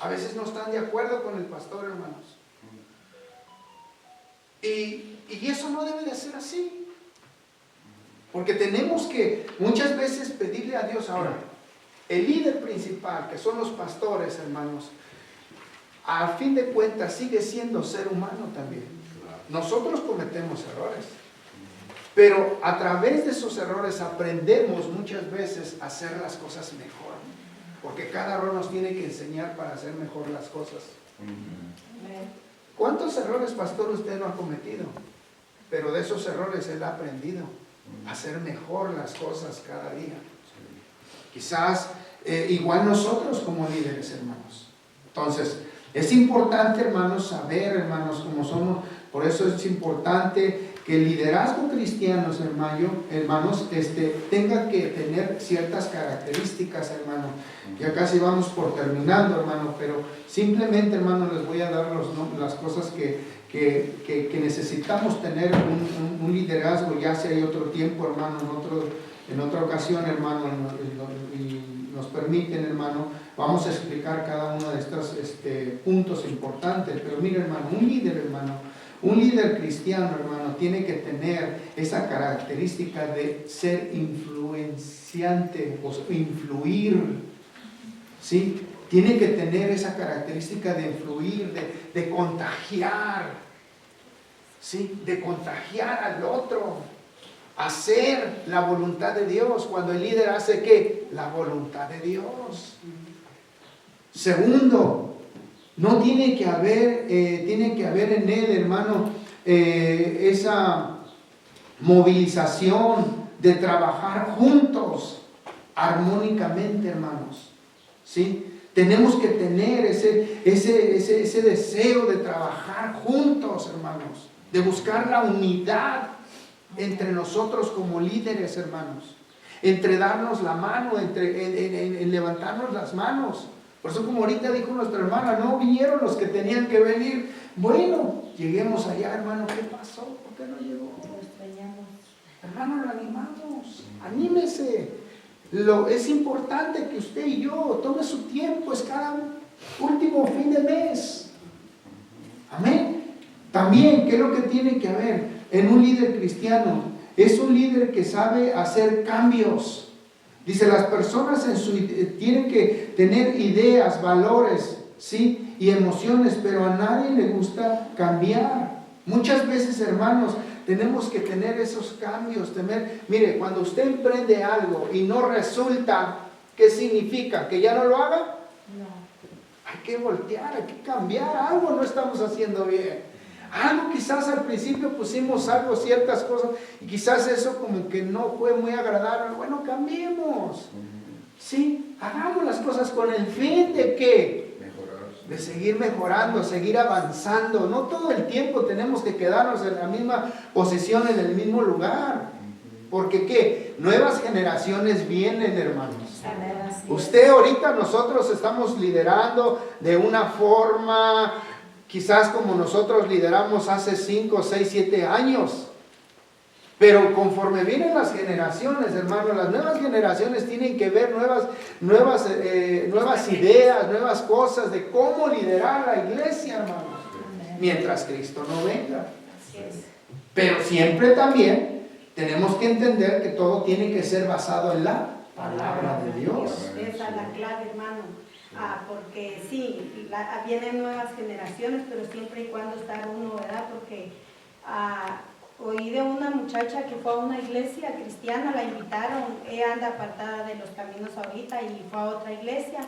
A veces no están de acuerdo con el pastor, hermanos. Y eso no debe de ser así. Porque tenemos que muchas veces pedirle a Dios. Ahora, el líder principal, que son los pastores, hermanos, a fin de cuentas sigue siendo ser humano también. Nosotros cometemos errores, pero a través de esos errores aprendemos muchas veces a hacer las cosas mejor. Porque cada error nos tiene que enseñar para hacer mejor las cosas. ¿Cuántos errores, pastor, usted no ha cometido? Pero de esos errores él ha aprendido a hacer mejor las cosas cada día. Quizás igual nosotros como líderes, hermanos. Entonces, es importante, hermanos, saber, hermanos, cómo somos. Por eso es importante que el liderazgo cristiano, hermanos, tenga que tener ciertas características, hermano. Ya casi vamos por terminando, hermano, pero simplemente, hermano, les voy a dar las cosas que necesitamos tener un liderazgo. Ya si hay otro tiempo, hermano, en otra ocasión, hermano, y nos permiten, hermano, vamos a explicar cada uno de estos puntos importantes. Pero mire, hermano, un líder cristiano, hermano, tiene que tener esa característica de ser influenciante o influir, ¿sí? Tiene que tener esa característica de influir, de contagiar, ¿sí? De contagiar al otro, hacer la voluntad de Dios. Cuando el líder hace, ¿qué? La voluntad de Dios. Segundo, no tiene que haber en él, hermano, esa movilización de trabajar juntos armónicamente, hermanos, ¿sí? Tenemos que tener ese deseo de trabajar juntos, hermanos, de buscar la unidad entre nosotros como líderes, hermanos, entre darnos la mano, en levantarnos las manos. Por eso, como ahorita dijo nuestra hermana, no vinieron los que tenían que venir. Bueno, lleguemos allá, hermano. ¿Qué pasó? ¿Por qué no llegó? Lo extrañamos. Hermano, lo animamos. Anímese. Es importante que usted y yo tome su tiempo. Es cada último fin de mes. Amén. También, ¿qué es lo que tiene que haber en un líder cristiano? Es un líder que sabe hacer cambios. Dice, las personas tienen que tener ideas, valores, ¿sí? Y emociones, pero a nadie le gusta cambiar. Muchas veces, hermanos, tenemos que tener esos cambios. Mire, cuando usted emprende algo y no resulta, ¿qué significa? ¿Que ya no lo haga? No. Hay que voltear, hay que cambiar. Algo no estamos haciendo bien. Algo quizás al principio pusimos ciertas cosas, y quizás eso como que no fue muy agradable. Bueno, cambiemos. Sí, hagamos las cosas con el fin de ¿qué? De seguir mejorando, seguir avanzando. No todo el tiempo tenemos que quedarnos en la misma posición, en el mismo lugar. Porque ¿qué? Nuevas generaciones vienen, hermanos. Usted ahorita, nosotros estamos liderando de una forma quizás como nosotros lideramos hace 5, 6, 7 años. Pero conforme vienen las generaciones, hermanos, las nuevas generaciones tienen que ver nuevas ideas, nuevas cosas de cómo liderar la iglesia, hermanos, mientras Cristo no venga. Pero siempre también tenemos que entender que todo tiene que ser basado en la palabra de Dios. Esa es la clave, hermano. Porque sí, vienen nuevas generaciones, pero siempre y cuando está uno, ¿verdad? Porque oí de una muchacha que fue a una iglesia cristiana, la invitaron, ella anda apartada de los caminos ahorita y fue a otra iglesia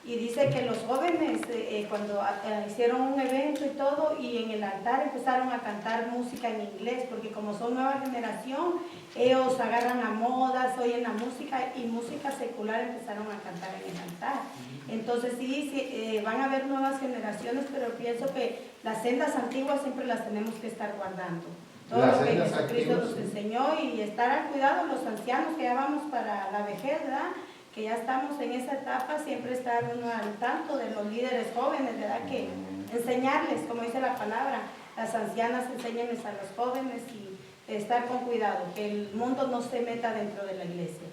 Y dice que los jóvenes, cuando hicieron un evento y todo, y en el altar empezaron a cantar música en inglés, porque como son nueva generación, ellos agarran a modas, oyen la música, y música secular empezaron a cantar en el altar. Entonces sí, van a haber nuevas generaciones, pero pienso que las sendas antiguas siempre las tenemos que estar guardando. Todo Las lo que sendas Jesucristo antiguas, nos sí. enseñó, y estar al cuidado los ancianos que ya vamos para la vejez, ¿verdad? Que ya estamos en esa etapa, siempre estar uno al tanto de los líderes jóvenes, ¿verdad? Que enseñarles, como dice la palabra, las ancianas enséñenles a los jóvenes y estar con cuidado, que el mundo no se meta dentro de la iglesia.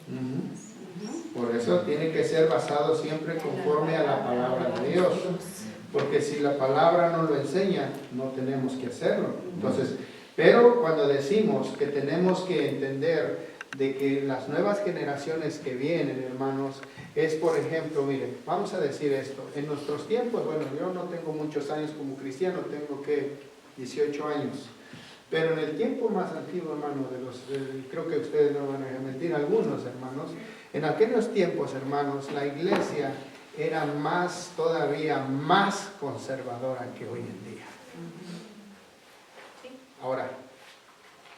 Por eso tiene que ser basado siempre conforme a la palabra de Dios. Porque si la palabra no lo enseña, no tenemos que hacerlo. Entonces, pero cuando decimos que tenemos que entender de que las nuevas generaciones que vienen, hermanos, es por ejemplo, miren, vamos a decir esto, en nuestros tiempos, bueno, yo no tengo muchos años como cristiano, tengo que 18 años, pero en el tiempo más antiguo, hermano, creo que ustedes no van a mentir, algunos hermanos, en aquellos tiempos, hermanos, la iglesia era todavía más conservadora que hoy en día. Ahora,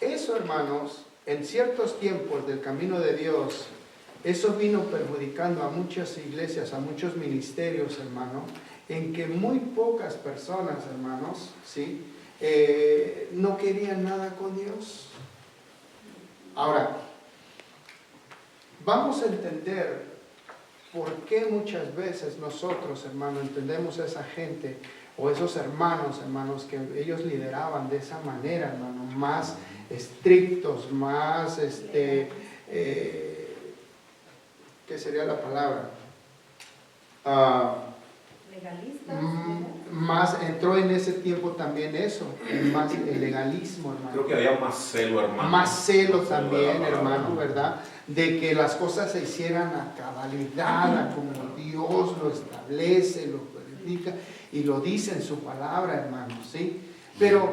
eso, hermanos, en ciertos tiempos del camino de Dios, eso vino perjudicando a muchas iglesias, a muchos ministerios, hermano, en que muy pocas personas, hermanos, ¿sí? No querían nada con Dios. Ahora, vamos a entender por qué muchas veces nosotros, hermano, entendemos a esa gente o esos hermanos, que ellos lideraban de esa manera, hermano, más estrictos, más, ¿qué sería la palabra? Legalistas. Más entró en ese tiempo también eso, más el legalismo, hermano. Creo que había más celo, hermano. Más celo también, hermano, ¿verdad? De que las cosas se hicieran a cabalidad, a como Dios lo establece, lo predica y lo dice en su palabra, hermanos, ¿sí? Pero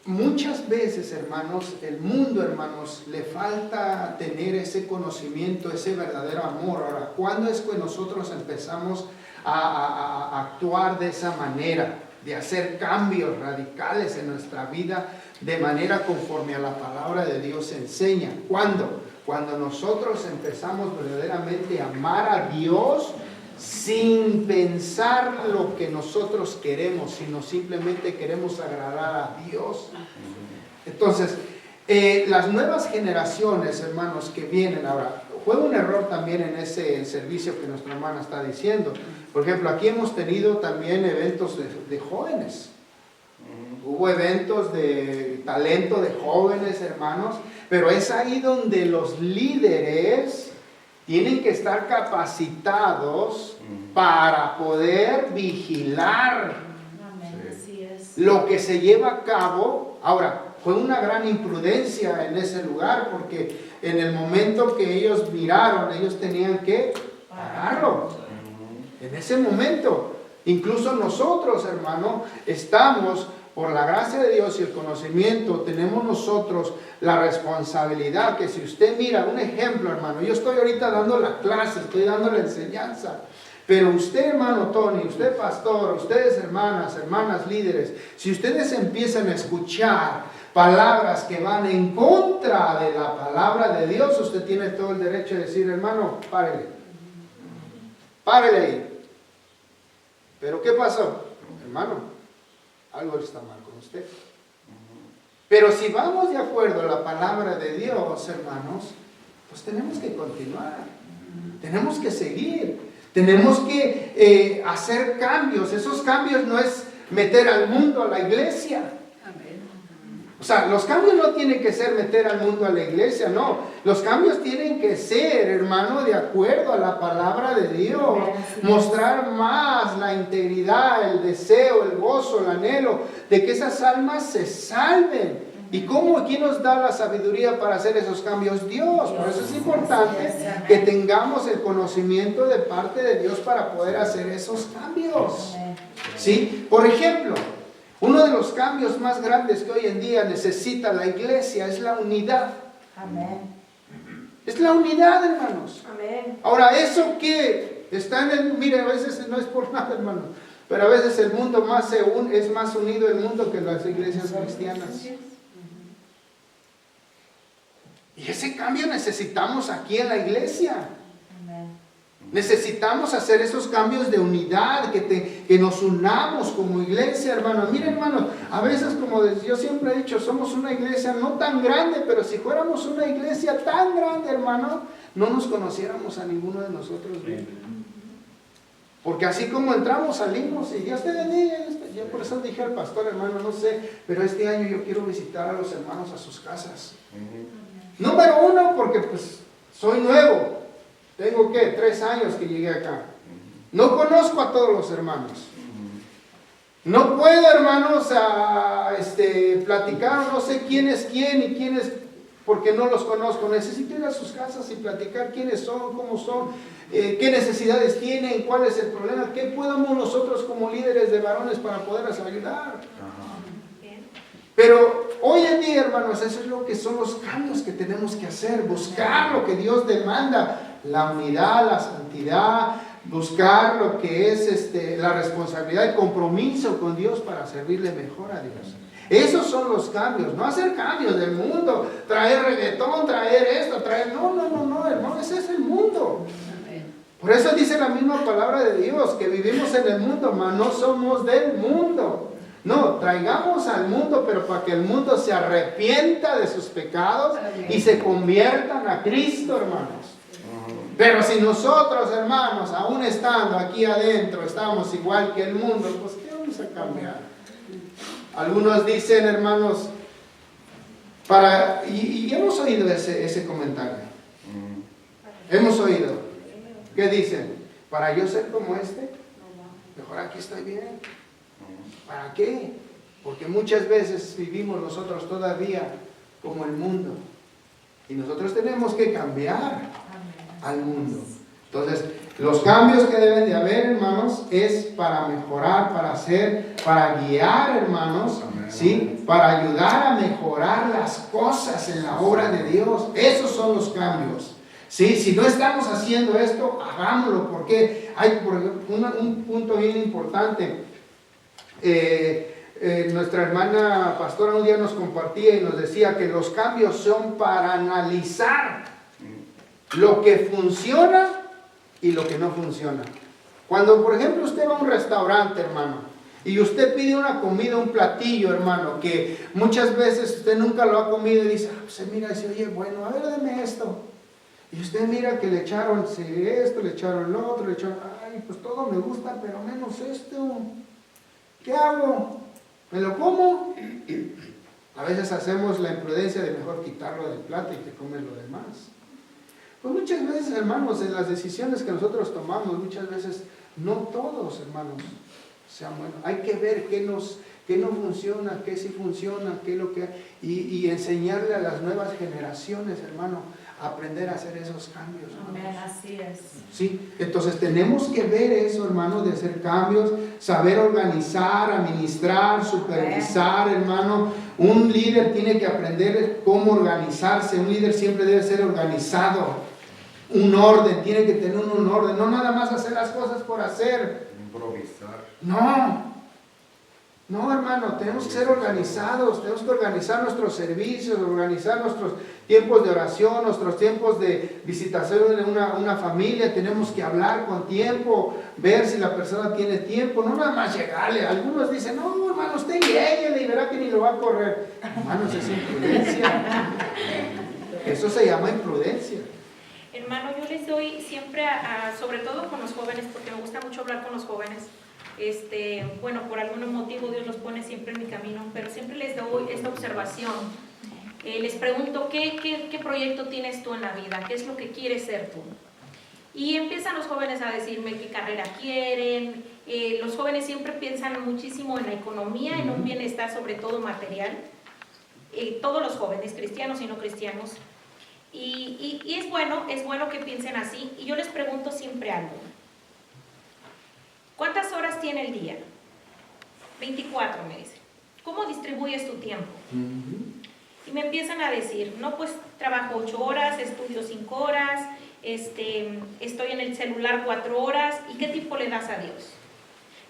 muchas veces, hermanos, el mundo, hermanos, le falta tener ese conocimiento, ese verdadero amor. Ahora, ¿cuándo es que nosotros empezamos a actuar de esa manera? De hacer cambios radicales en nuestra vida de manera conforme a la palabra de Dios enseña. ¿Cuándo? Cuando nosotros empezamos verdaderamente a amar a Dios sin pensar lo que nosotros queremos, sino simplemente queremos agradar a Dios. Entonces, las nuevas generaciones, hermanos, que vienen ahora, fue un error también en ese servicio que nuestra hermana está diciendo. Por ejemplo, aquí hemos tenido también eventos de jóvenes. Hubo eventos de talento de jóvenes, hermanos, pero es ahí donde los líderes tienen que estar capacitados para poder vigilar lo que se lleva a cabo. Ahora, fue una gran imprudencia en ese lugar, porque en el momento que ellos miraron, ellos tenían que pararlo. En ese momento, incluso nosotros, hermano, estamos, por la gracia de Dios y el conocimiento, tenemos nosotros la responsabilidad que si usted mira un ejemplo, hermano, yo estoy ahorita dando la clase, estoy dando la enseñanza, pero usted, hermano Tony, usted pastor, ustedes hermanas líderes, si ustedes empiezan a escuchar palabras que van en contra de la palabra de Dios, usted tiene todo el derecho de decir, hermano, párele ahí. ¿Pero qué pasó? Hermano, algo está mal con usted. Pero si vamos de acuerdo a la palabra de Dios, hermanos, pues tenemos que continuar. Tenemos que seguir. Tenemos que hacer cambios. Esos cambios no es meter al mundo a la iglesia. O sea, los cambios no tienen que ser meter al mundo a la iglesia, no. Los cambios tienen que ser, hermano, de acuerdo a la palabra de Dios. Mostrar más la integridad, el deseo, el gozo, el anhelo de que esas almas se salven. ¿Y cómo? ¿Quién nos da la sabiduría para hacer esos cambios? Dios. Por eso es importante que tengamos el conocimiento de parte de Dios para poder hacer esos cambios. ¿Sí? Por ejemplo, uno de los cambios más grandes que hoy en día necesita la iglesia es la unidad. Amén. Es la unidad, hermanos. Amén. Ahora, ¿eso qué? Está en el, mire, a veces no es por nada, hermano, pero a veces el mundo es más unido el mundo que las iglesias cristianas. Y ese cambio necesitamos aquí en la iglesia. Necesitamos hacer esos cambios de unidad, que nos unamos como iglesia, hermano. Miren, hermano, a veces, como yo siempre he dicho, somos una iglesia no tan grande, pero si fuéramos una iglesia tan grande, hermano, no nos conociéramos a ninguno de nosotros bien. Porque así como entramos, salimos y Dios te bendiga. Yo por eso dije al pastor, hermano, no sé, pero este año yo quiero visitar a los hermanos a sus casas. Número uno, porque pues soy nuevo. Tengo, 3 años que llegué acá. No conozco a todos los hermanos. No puedo, hermanos, platicar, no sé quién es quién y quién es, porque no los conozco. Necesito ir a sus casas y platicar quiénes son, cómo son, qué necesidades tienen, cuál es el problema, qué podemos nosotros como líderes de varones para poderles ayudar. Pero hoy en día, hermanos, eso es lo que son los cambios que tenemos que hacer, buscar lo que Dios demanda, la unidad, la santidad, buscar lo que es la responsabilidad y compromiso con Dios para servirle mejor a Dios. Esos son los cambios, no hacer cambios del mundo, traer reggaetón, traer esto, traer... No, hermano, ese es el mundo. Por eso dice la misma palabra de Dios, que vivimos en el mundo, mas no somos del mundo. No, traigamos al mundo, pero para que el mundo se arrepienta de sus pecados y se conviertan a Cristo, hermanos. Pero si nosotros, hermanos, aún estando aquí adentro, estamos igual que el mundo, pues ¿qué vamos a cambiar? Algunos dicen, hermanos, y hemos oído ese comentario. Hemos oído. ¿Qué dicen? Para yo ser como mejor aquí estoy bien. ¿Para qué? Porque muchas veces vivimos nosotros todavía como el mundo. Y nosotros tenemos que cambiar al mundo. Entonces, los cambios que deben de haber, hermanos, es para mejorar, para hacer, para guiar, hermanos, ¿sí? Para ayudar a mejorar las cosas en la obra de Dios. Esos son los cambios. ¿Sí? Si no estamos haciendo esto, hagámoslo, porque hay un punto bien importante. Nuestra hermana pastora un día nos compartía y nos decía que los cambios son para analizar lo que funciona y lo que no funciona. Cuando, por ejemplo, usted va a un restaurante, hermano, y usted pide una comida, un platillo, hermano, que muchas veces usted nunca lo ha comido y dice, pues mira, dice, oye, bueno, a ver, dame esto. Y usted mira que le echaron esto, le echaron lo otro, le echaron, ay, pues todo me gusta, pero menos esto. ¿Qué hago? ¿Me lo como? A veces hacemos la imprudencia de mejor quitarlo del plato y te comes lo demás. Pues muchas veces, hermanos, en las decisiones que nosotros tomamos, muchas veces, no todos, hermanos, sean buenos. Hay que ver qué no funciona, qué sí funciona, qué es lo que... Y enseñarle a las nuevas generaciones, hermano, a aprender a hacer esos cambios. Amén, así es. Sí, entonces tenemos que ver eso, hermano, de hacer cambios, saber organizar, administrar, supervisar, hermano. Un líder tiene que aprender cómo organizarse, un líder siempre debe ser organizado. Un orden, tiene que tener un orden, no nada más hacer las cosas por hacer. Improvisar. No, hermano, tenemos que ser organizados, tenemos que organizar nuestros servicios, organizar nuestros tiempos de oración, nuestros tiempos de visitación de una familia. Tenemos que hablar con tiempo, ver si la persona tiene tiempo, no nada más llegarle. Algunos dicen, no, hermano, usted llegue y verá que ni lo va a correr. Hermanos, es imprudencia. Eso se llama imprudencia. Hermano, yo les doy siempre, sobre todo con los jóvenes, porque me gusta mucho hablar con los jóvenes. Bueno, por algún motivo Dios los pone siempre en mi camino, pero siempre les doy esta observación. Les pregunto, ¿qué proyecto tienes tú en la vida? ¿Qué es lo que quieres ser tú? Y empiezan los jóvenes a decirme qué carrera quieren. Los jóvenes siempre piensan muchísimo en la economía, en un bienestar sobre todo material. Todos los jóvenes, cristianos y no cristianos. Y es bueno que piensen así. Y yo les pregunto siempre algo. ¿Cuántas horas tiene el día? 24, me dicen. ¿Cómo distribuyes tu tiempo? Y me empiezan a decir, no, pues trabajo 8 horas, estudio 5 horas, estoy en el celular 4 horas. ¿Y qué tiempo le das a Dios?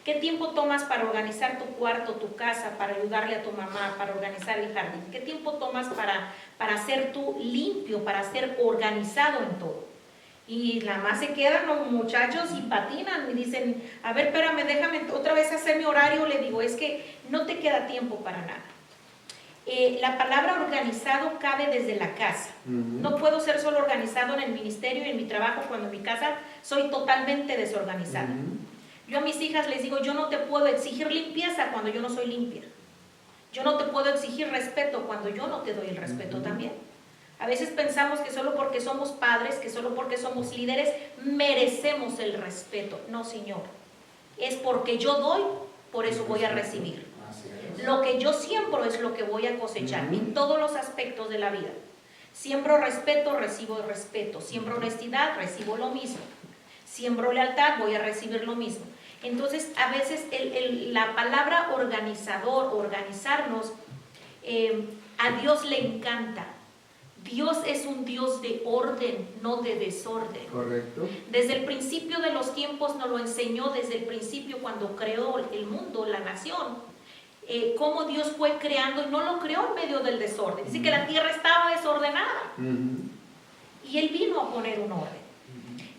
¿Qué tiempo tomas para organizar tu cuarto, tu casa, para ayudarle a tu mamá, para organizar el jardín? ¿Qué tiempo tomas para ser tú limpio, para ser organizado en todo? Y nada más se quedan los muchachos y patinan y dicen, a ver, espérame, déjame otra vez hacer mi horario. Le digo, es que no te queda tiempo para nada. La palabra organizado cabe desde la casa. No puedo ser solo organizado en el ministerio y en mi trabajo cuando en mi casa soy totalmente desorganizada. Yo a mis hijas les digo, yo no te puedo exigir limpieza cuando yo no soy limpia. Yo no te puedo exigir respeto cuando yo no te doy el respeto también. A veces pensamos que solo porque somos padres, que solo porque somos líderes, merecemos el respeto. No, Señor. Es porque yo doy, por eso voy a recibir. Lo que yo siembro es lo que voy a cosechar en todos los aspectos de la vida. Siembro respeto, recibo respeto. Siembro honestidad, recibo lo mismo. Siembro lealtad, voy a recibir lo mismo. Entonces, a veces la palabra organizador, organizarnos, a Dios le encanta. Dios es un Dios de orden, no de desorden. Correcto. Desde el principio de los tiempos nos lo enseñó, desde el principio cuando creó el mundo, la nación, cómo Dios fue creando y no lo creó en medio del desorden. Dice que la tierra estaba desordenada y Él vino a poner un orden.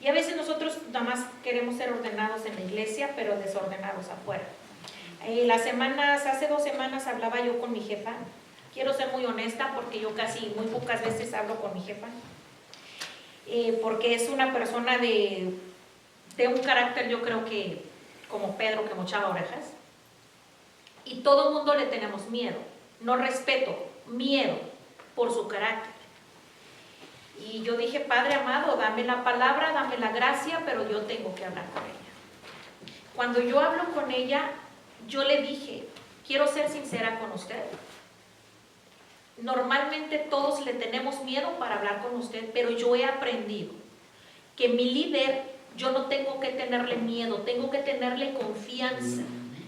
Y a veces nosotros nada más queremos ser ordenados en la iglesia, pero desordenados afuera. Hace 2 semanas hablaba yo con mi jefa. Quiero ser muy honesta porque yo casi muy pocas veces hablo con mi jefa. Porque es una persona de un carácter, yo creo que como Pedro, que mochaba orejas. Y todo el mundo le tenemos miedo. No respeto, miedo por su carácter. Y yo dije, Padre amado, dame la palabra, dame la gracia, pero yo tengo que hablar con ella. Cuando yo hablo con ella, yo le dije, quiero ser sincera con usted. Normalmente todos le tenemos miedo para hablar con usted, pero yo he aprendido que mi líder, yo no tengo que tenerle miedo, tengo que tenerle confianza.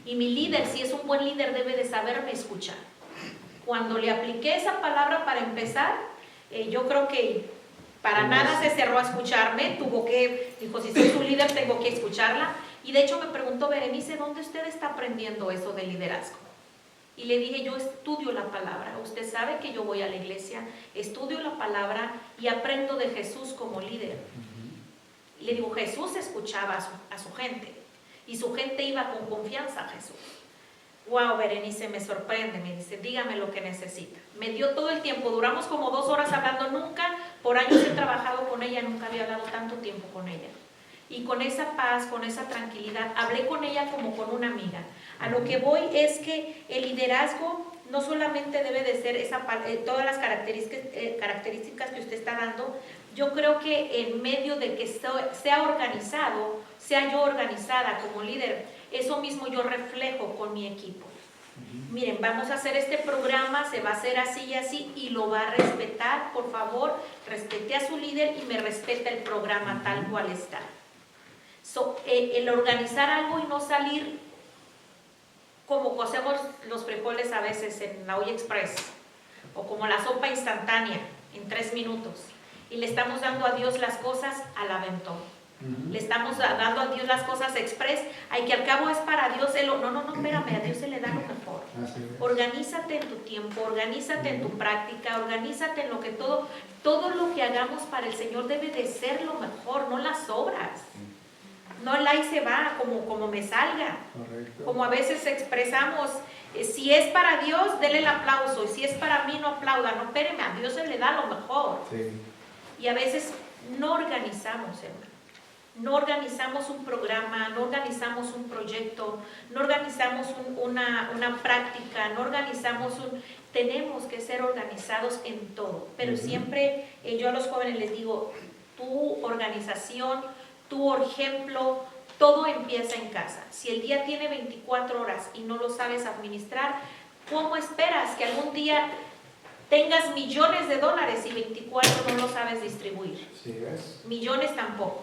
Y mi líder, si es un buen líder, debe de saberme escuchar. Cuando le apliqué esa palabra para empezar, yo creo que para nada se cerró a escucharme, dijo, si soy su líder tengo que escucharla. Y de hecho me preguntó, Berenice, ¿dónde usted está aprendiendo eso de liderazgo? Y le dije, yo estudio la palabra. Usted sabe que yo voy a la iglesia, estudio la palabra y aprendo de Jesús como líder. Y le digo, Jesús escuchaba a su gente y su gente iba con confianza a Jesús. Wow, Berenice, me sorprende, me dice, dígame lo que necesita. Me dio todo el tiempo, duramos como 2 horas hablando, por años he trabajado con ella, nunca había hablado tanto tiempo con ella. Y con esa paz, con esa tranquilidad, hablé con ella como con una amiga. A lo que voy es que el liderazgo no solamente debe de ser todas las características que usted está dando. Yo creo que en medio de que sea organizado, sea yo organizada como líder, eso mismo yo reflejo con mi equipo. Miren, vamos a hacer este programa, se va a hacer así y así, y lo va a respetar, por favor, respete a su líder y me respeta el programa tal cual está. El organizar algo y no salir como cocemos los frijoles a veces en la olla express, o como la sopa instantánea en 3 minutos, y le estamos dando a Dios las cosas al aventón. Le estamos dando a Dios las cosas express, ay, que al cabo es para Dios. No, espérame, a Dios se le da lo mejor. Organízate en tu tiempo, organízate en tu práctica, organízate en lo que todo lo que hagamos para el Señor debe de ser lo mejor, no las obras. No el ahí se va, como me salga. Correcto. Como a veces expresamos, si es para Dios, dele el aplauso, y si es para mí, no aplauda. No, espéreme, a Dios se le da lo mejor. Sí. Y a veces no organizamos, hermano. No organizamos un programa, no organizamos un proyecto, no organizamos una práctica, no organizamos Tenemos que ser organizados en todo, pero siempre yo a los jóvenes les digo, tu organización, tu ejemplo, todo empieza en casa. Si el día tiene 24 horas y no lo sabes administrar, ¿cómo esperas que algún día tengas millones de dólares y 24 no lo sabes distribuir? Sí, millones tampoco.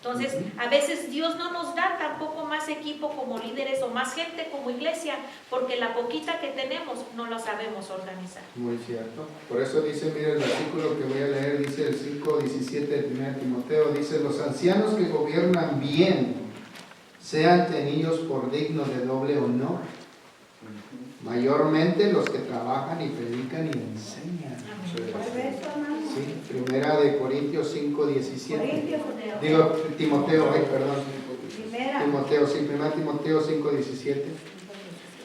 Entonces, a veces Dios no nos da tampoco más equipo como líderes o más gente como iglesia, porque la poquita que tenemos no la sabemos organizar. Muy cierto. Por eso dice, mira el versículo que voy a leer, dice el 5:17 de 1 Timoteo, dice: los ancianos que gobiernan bien sean tenidos por dignos de doble honor, mayormente los que trabajan y predican y enseñan. Sí, primera de Corintios 5:17. Digo, Timoteo, Timoteo, sí, primera Timoteo 5:17.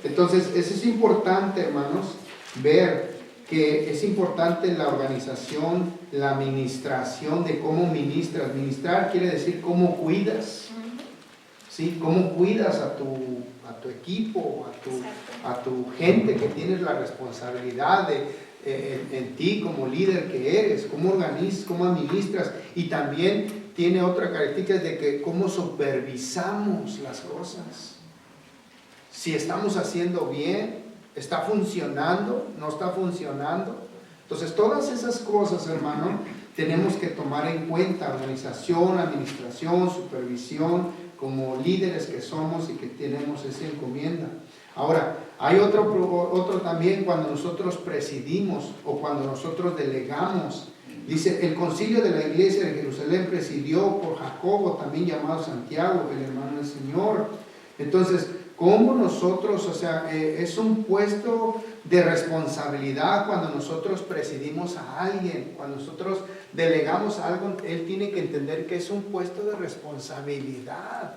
Entonces, eso es importante, hermanos, ver que es importante la organización, la administración de cómo ministras. Ministrar quiere decir cómo cuidas, ¿sí? Cómo cuidas a tu equipo, a tu gente que tienes la responsabilidad en ti como líder que eres, cómo organizas, cómo administras, y también tiene otra característica de que cómo supervisamos las cosas. Si estamos haciendo bien, está funcionando, no está funcionando. Entonces todas esas cosas, hermano, tenemos que tomar en cuenta: organización, administración, supervisión, como líderes que somos y que tenemos esa encomienda. Ahora, hay otro también cuando nosotros presidimos o cuando nosotros delegamos. Dice, el concilio de la iglesia de Jerusalén presidió por Jacobo, también llamado Santiago, el hermano del Señor. Entonces, ¿cómo nosotros, o sea, es un puesto de responsabilidad cuando nosotros presidimos a alguien, cuando nosotros delegamos algo? Él tiene que entender que es un puesto de responsabilidad,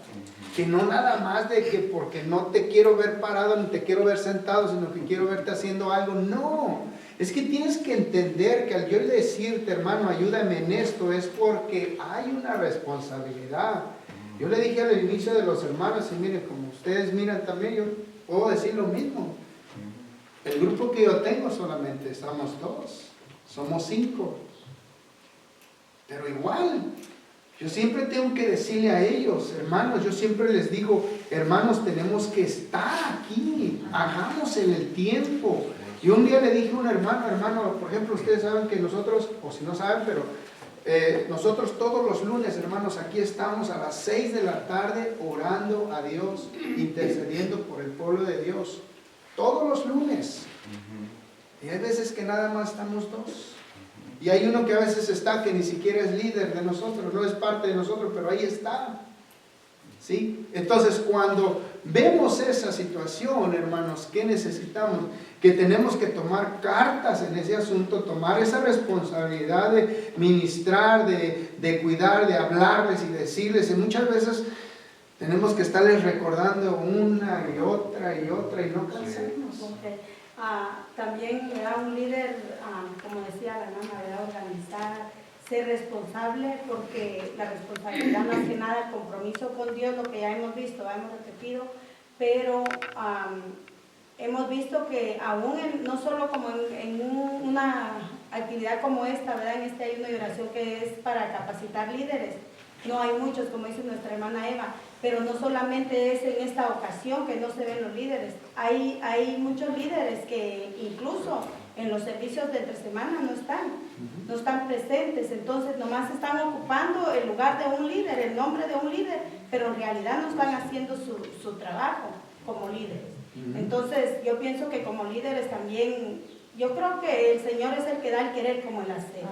que no nada más de que porque no te quiero ver parado ni te quiero ver sentado, sino que quiero verte haciendo algo. No, es que tienes que entender que al yo decirte, hermano, ayúdame en esto, es porque hay una responsabilidad. Yo le dije al inicio de los hermanos, y miren, como ustedes miran también, yo puedo decir lo mismo. El grupo que yo tengo solamente estamos 2, somos 5. Pero igual, yo siempre tengo que decirle a ellos, hermanos, yo siempre les digo, hermanos, tenemos que estar aquí, hagamos en el tiempo. Y un día le dije a un hermano, por ejemplo, ustedes saben que nosotros, o si no saben, pero nosotros todos los lunes, hermanos, aquí estamos a las 6 de la tarde orando a Dios, intercediendo por el pueblo de Dios. Todos los lunes. Y hay veces que nada más estamos 2. Y hay uno que a veces está que ni siquiera es líder de nosotros, no es parte de nosotros, pero ahí está. ¿Sí? Entonces, cuando vemos esa situación, hermanos, ¿qué necesitamos? Que tenemos que tomar cartas en ese asunto, tomar esa responsabilidad de ministrar, de cuidar, de hablarles y decirles. Y muchas veces tenemos que estarles recordando una y otra y no cansarnos. También era un líder, como decía la hermana, ¿verdad? Organizar, ser responsable, porque la responsabilidad no es que nada el compromiso con Dios, lo que ya hemos visto, hemos repetido, pero hemos visto que aún no solo como en una actividad como esta, ¿verdad? En este ayuno y oración que es para capacitar líderes, no hay muchos, como dice nuestra hermana Eva, pero no solamente es en esta ocasión que no se ven los líderes, hay muchos líderes que incluso en los servicios de entre semana no están presentes, entonces nomás están ocupando el lugar de un líder, el nombre de un líder, pero en realidad no están haciendo su trabajo como líderes. Entonces yo pienso que como líderes también, yo creo que el Señor es el que da el querer como el hacer.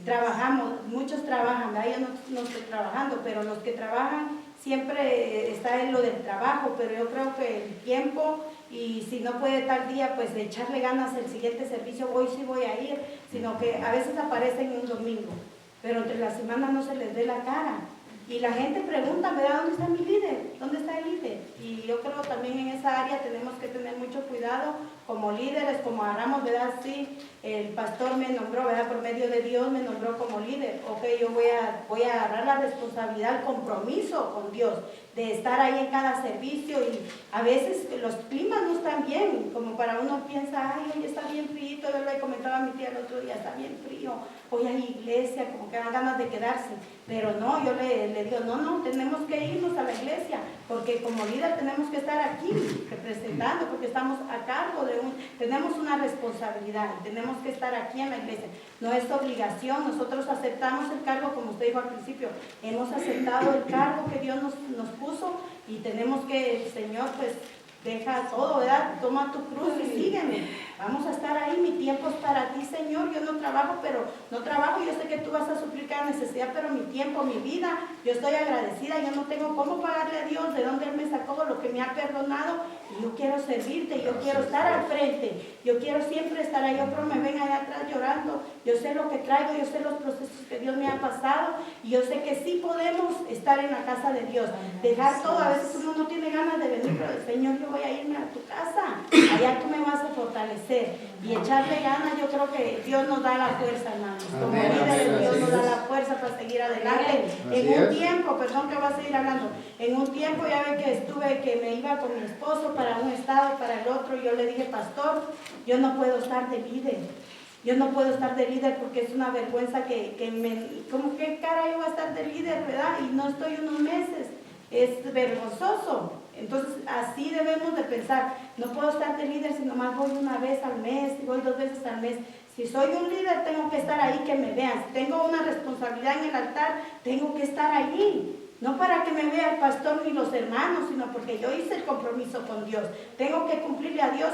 Trabajamos, muchos trabajan, ¿verdad? Yo no estoy trabajando, pero los que trabajan siempre está en lo del trabajo, pero yo creo que el tiempo, y si no puede tal día, pues de echarle ganas el siguiente servicio, sí voy a ir, sino que a veces aparecen un domingo, pero entre la semana no se les ve la cara. Y la gente pregunta, ¿verdad? ¿Dónde está mi líder? ¿Dónde está el líder? Y yo creo también en esa área tenemos que tener mucho cuidado como líderes, como agarramos, ¿verdad? Sí, el pastor me nombró, ¿verdad? Por medio de Dios me nombró como líder. Ok, yo voy a agarrar la responsabilidad, el compromiso con Dios de estar ahí en cada servicio, y a veces los climas no están bien, como para uno piensa, ay, hoy está bien frío, yo le comentaba a mi tía el otro día, está bien frío, hoy hay iglesia, como que dan ganas de quedarse, pero no, yo le digo, no, tenemos que irnos a la iglesia, porque como líder tenemos que estar aquí representando, porque estamos a cargo tenemos una responsabilidad, tenemos que estar aquí en la iglesia, no es obligación, nosotros aceptamos el cargo, como usted dijo al principio, hemos aceptado el cargo que Dios nos puso y tenemos que, Señor, pues deja todo, ¿verdad? Toma tu cruz y sígueme. Vamos a estar ahí, mi tiempo es para ti, Señor. Yo no trabajo, yo sé que tú vas a suplir cada necesidad, pero mi tiempo, mi vida, yo estoy agradecida, yo no tengo cómo pagarle a Dios de dónde Él me sacó, lo que me ha perdonado, y yo quiero servirte, yo quiero estar al frente, yo quiero siempre estar ahí, otros me ven allá atrás llorando, yo sé lo que traigo, yo sé los procesos que Dios me ha pasado, y yo sé que sí podemos estar en la casa de Dios, dejar todo, a veces uno no tiene ganas de venir, pero Señor, yo voy a irme a tu casa, allá tú me vas a fortalecer, y echarle ganas. Yo creo que Dios nos da la fuerza, hermanos, como líderes Dios nos da la fuerza para seguir adelante. En un tiempo, perdón que voy a seguir hablando, en un tiempo ya ve que me iba con mi esposo para un estado, para el otro, y yo le dije, pastor, yo no puedo estar de líder. Yo no puedo estar de líder porque es una vergüenza como que cara yo voy a estar de líder, ¿verdad? Y no estoy unos meses, es vergonzoso. Entonces así debemos de pensar, no puedo estar de líder si nomás voy una vez al mes, si voy 2 veces al mes. Si soy un líder tengo que estar ahí, que me vean. Si tengo una responsabilidad en el altar, tengo que estar allí. No para que me vea el pastor ni los hermanos, sino porque yo hice el compromiso con Dios. Tengo que cumplirle a Dios.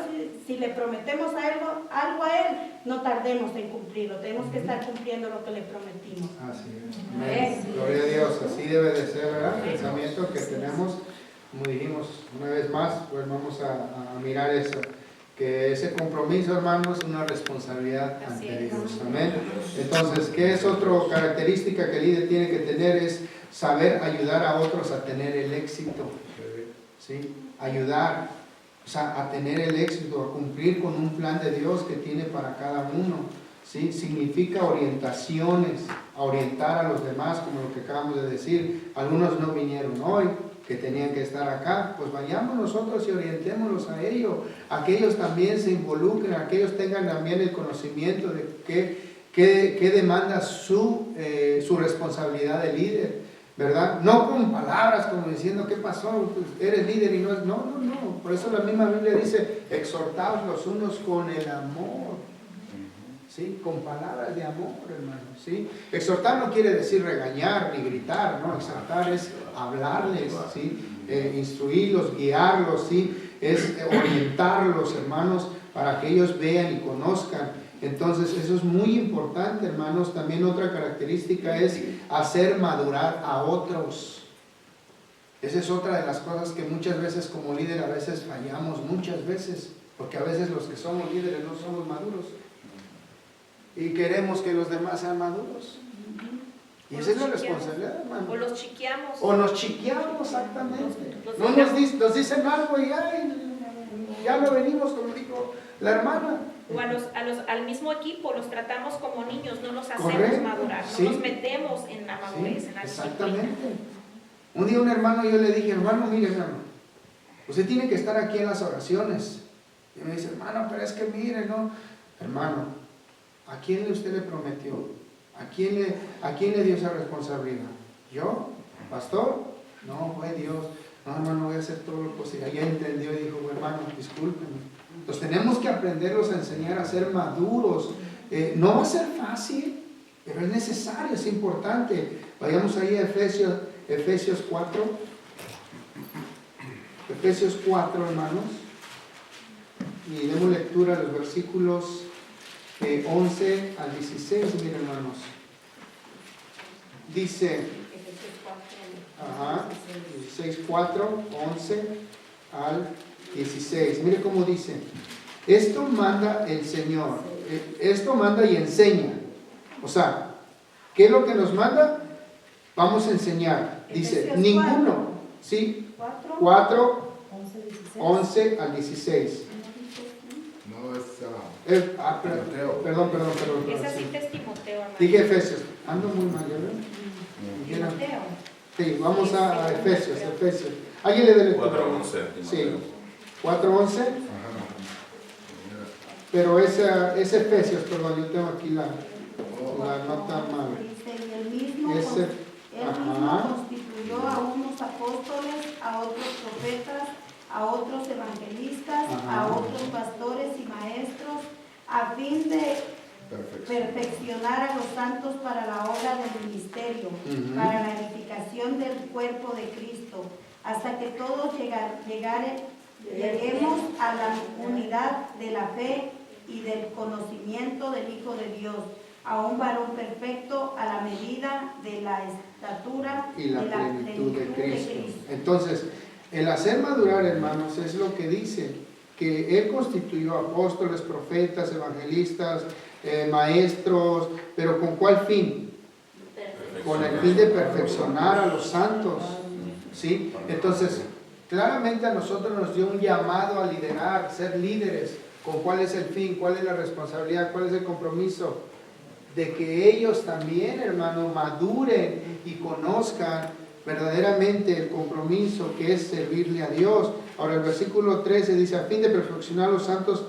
Si le prometemos algo a Él, no tardemos en cumplirlo. Tenemos que estar cumpliendo lo que le prometimos. Así es. Amén. Gloria a Dios. Así debe de ser, ¿verdad? El pensamiento que tenemos, como dijimos una vez más, pues vamos a mirar eso. Que ese compromiso, hermanos, es una responsabilidad ante Dios. Amén. Entonces, ¿qué es otra característica que el líder tiene que tener? Es saber ayudar a otros a tener el éxito. ¿Sí? Ayudar, o sea, a tener el éxito, a cumplir con un plan de Dios que tiene para cada uno. ¿Sí? Significa orientaciones, a orientar a los demás, como lo que acabamos de decir. Algunos no vinieron hoy, que tenían que estar acá, pues vayamos nosotros y orientémoslos a ellos, a que ellos también se involucren, a que ellos tengan también el conocimiento de qué demanda su responsabilidad de líder, ¿verdad? No con palabras como diciendo, ¿qué pasó? Pues eres líder y no es... No, por eso la misma Biblia dice, exhortaos los unos con el amor, ¿sí? Con palabras de amor, hermano, ¿sí? Exhortar no quiere decir regañar ni gritar, ¿no? Exhortar es hablarles, ¿sí? Instruirlos, guiarlos, ¿sí? Es orientarlos, hermanos, para que ellos vean y conozcan. Entonces, eso es muy importante, hermanos. También otra característica es hacer madurar a otros. Esa es otra de las cosas que muchas veces como líder a veces fallamos, muchas veces, porque a veces los que somos líderes no somos maduros. Y queremos que los demás sean maduros. Y esa es la responsabilidad, hermano. O los chiqueamos. O nos chiqueamos, exactamente. No nos dicen algo y ya lo venimos, como dijo la hermana. O al mismo equipo los tratamos como niños, no los hacemos Correcto, madurar, sí. no los metemos en la madurez, Sí, en la exactamente. disciplina. Un día un hermano, yo le dije, hermano, mire, hermano, usted tiene que estar aquí en las oraciones. Y me dice, hermano, pero es que mire, no. Hermano, ¿a quién usted le prometió? ¿A quién le dio esa responsabilidad? ¿Yo? ¿Pastor? No, fue Dios. No, hermano, voy a hacer todo lo posible. Ya entendió y dijo, hermano, discúlpenme. Entonces tenemos que aprenderlos a enseñar a ser maduros. No va a ser fácil, pero es necesario, es importante. Vayamos ahí a Efesios 4. Efesios 4, hermanos. Y demos lectura a los versículos 11 al 16, miren, hermanos. Dice, 16, 4, 11 al 16. Mire cómo dice. Esto manda el Señor. Esto manda y enseña. O sea, ¿qué es lo que nos manda? Vamos a enseñar. Dice, ninguno. ¿Sí? 4, 11 al 16. No es Perdón. Esa cita es Timoteo, hermano. Dije Efesios. Ando muy mal, ¿verdad? Timoteo. Sí, vamos a Efesios. ¿Alguien le dé lectura? 4:11. Sí. 4:11. Pero es Efesios, perdón, yo tengo aquí la nota mal. Dice, el mismo Ese, constituyó constituyó a unos apóstoles, a otros profetas, a otros evangelistas, a otros pastores y maestros, a fin de perfeccionar a los santos para la obra del ministerio, para la edificación del cuerpo de Cristo, hasta que todos lleguemos a la unidad de la fe y del conocimiento del Hijo de Dios, a un varón perfecto a la medida de la estatura y la plenitud de Cristo. Entonces, el hacer madurar, hermanos, es lo que dice, que Él constituyó apóstoles, profetas, evangelistas, maestros, pero ¿con cuál fin? Con el fin de perfeccionar a los santos, ¿sí? Entonces, claramente a nosotros nos dio un llamado a liderar, ser líderes. ¿Con cuál es el fin? ¿Cuál es la responsabilidad? ¿Cuál es el compromiso? De que ellos también, hermano, maduren y conozcan verdaderamente el compromiso que es servirle a Dios. Ahora el versículo 13 dice, a fin de perfeccionar a los santos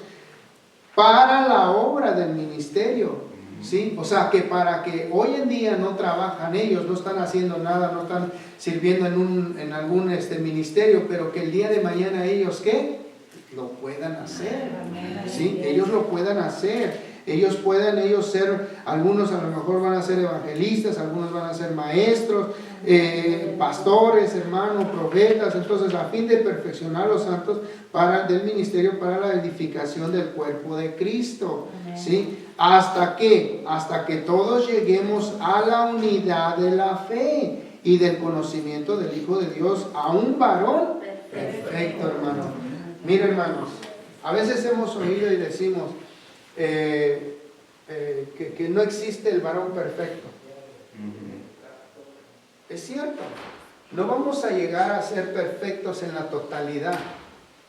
para la obra del ministerio, ¿sí? O sea, que para que hoy en día no trabajan ellos, no están haciendo nada, no están sirviendo en algún ministerio, pero que el día de mañana ellos, ¿qué? Lo puedan hacer, ¿sí? Ellos lo puedan hacer. Ellos ser, algunos a lo mejor van a ser evangelistas, algunos van a ser maestros, pastores, hermanos, profetas. Entonces, a fin de perfeccionar a los santos del ministerio para la edificación del cuerpo de Cristo, ¿sí? ¿Hasta qué? Hasta que todos lleguemos a la unidad de la fe y del conocimiento del Hijo de Dios, a un varón perfecto, hermano. Mira, hermanos, a veces hemos oído y decimos que no existe el varón perfecto. Es cierto, no vamos a llegar a ser perfectos en la totalidad,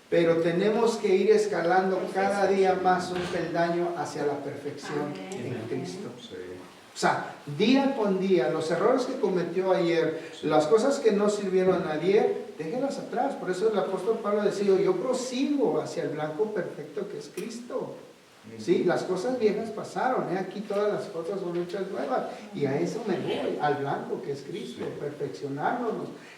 pero tenemos que ir escalando cada día más un peldaño hacia la perfección en Cristo. O sea, día con día, los errores que cometió ayer, las cosas que no sirvieron ayer, déjenlas atrás. Por eso el apóstol Pablo decía, yo prosigo hacia el blanco perfecto que es Cristo. Sí, las cosas viejas pasaron, aquí todas las cosas son hechas nuevas, y a eso me voy, al blanco que es Cristo, perfeccionarnos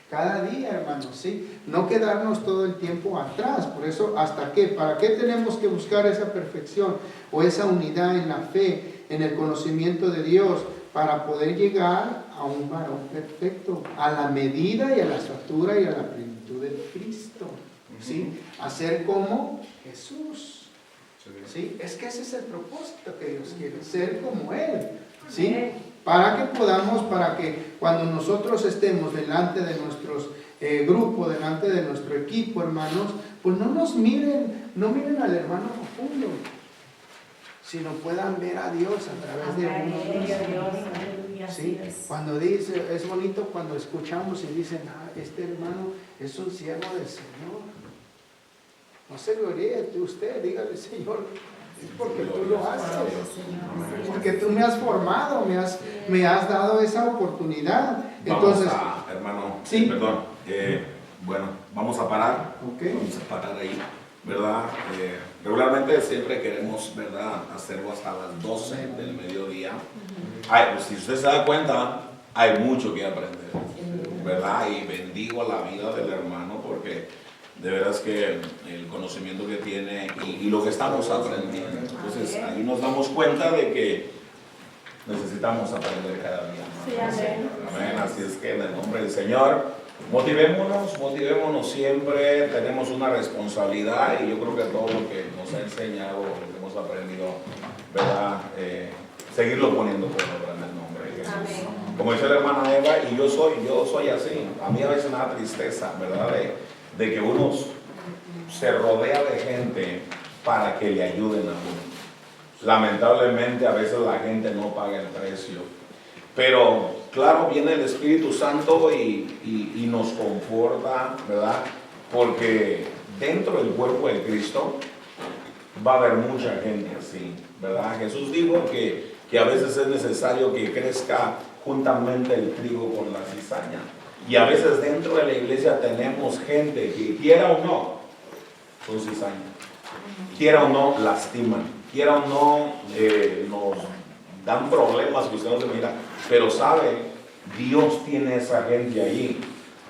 cada día, hermanos, ¿sí? No quedarnos todo el tiempo atrás. Por eso, ¿hasta qué? ¿Para qué tenemos que buscar esa perfección o esa unidad en la fe, en el conocimiento de Dios, para poder llegar a un varón perfecto, a la medida y a la estatura y a la plenitud de Cristo, ¿sí? A ser como Jesús. ¿Sí? Es que ese es el propósito que Dios quiere, ser como Él, ¿sí? Para que cuando nosotros estemos delante de nuestros grupos, delante de nuestro equipo, hermanos, pues no miren al hermano profundo, sino puedan ver a Dios a través de uno mismo. ¿Sí? Cuando dice, es bonito cuando escuchamos y dicen, este hermano es un siervo del Señor. No se gloríe usted, dígale, Señor, es porque tú lo haces, porque tú me has formado, me has dado esa oportunidad. Entonces, hermano, sí, perdón, bueno, vamos a parar, okay. Vamos a parar ahí, ¿verdad? Regularmente siempre queremos, ¿verdad?, hacerlo hasta las 12 del mediodía. Pues, si usted se da cuenta, hay mucho que aprender, ¿verdad? Y bendigo la vida del hermano porque de veras que el conocimiento que tiene y lo que estamos aprendiendo. Entonces ahí nos damos cuenta de que necesitamos aprender cada día más. Sí, amén. Amén. Así es que en el nombre del Señor, motivémonos siempre. Tenemos una responsabilidad y yo creo que todo lo que nos ha enseñado, lo que hemos aprendido, ¿verdad? Seguirlo poniendo por obra en el nombre de Jesús. Amén. Como dice la hermana Eva, y yo soy así. A mí a veces me da tristeza, ¿verdad? De que uno se rodea de gente para que le ayuden a uno. Lamentablemente a veces la gente no paga el precio. Pero claro, viene el Espíritu Santo y nos conforta, ¿verdad? Porque dentro del cuerpo de Cristo va a haber mucha gente así, ¿verdad? Jesús dijo que a veces es necesario que crezca juntamente el trigo con la cizaña. Y a veces dentro de la iglesia tenemos gente que, quiera o no, son cizaña. Quiera o no, lastiman. Quiera o no, nos dan problemas que usted no se mira. Pero sabe, Dios tiene esa gente allí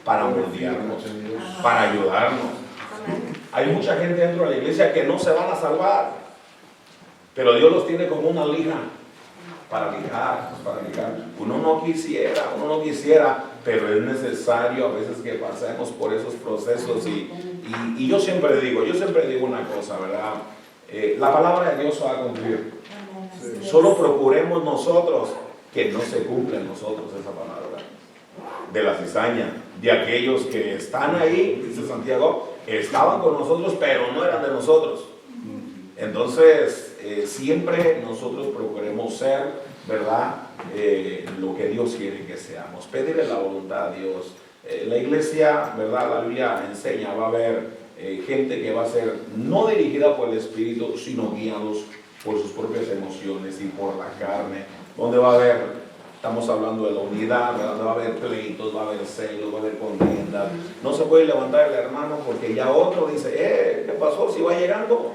para moldearnos, para ayudarnos. Hay mucha gente dentro de la iglesia que no se van a salvar, pero Dios los tiene como una lija para lijar, para lijar. Uno no quisiera, pero es necesario a veces que pasemos por esos procesos y yo siempre digo una cosa, ¿verdad? La palabra de Dios se va a cumplir. Solo procuremos nosotros que no se cumpla en nosotros esa palabra de la cizaña, de aquellos que están ahí, dice Santiago, estaban con nosotros, pero no eran de nosotros. Entonces, siempre nosotros procuremos ser, ¿verdad? Lo que Dios quiere que seamos. Pedirle la voluntad a Dios. La iglesia, ¿verdad? La Biblia enseña, va a haber gente que va a ser no dirigida por el Espíritu, sino guiados por sus propias emociones y por la carne. Donde va a haber, estamos hablando de la unidad, ¿verdad? Va a haber pleitos, va a haber celos, va a haber contiendas. No se puede levantar el hermano porque ya otro dice, ¿qué pasó? Si va llegando.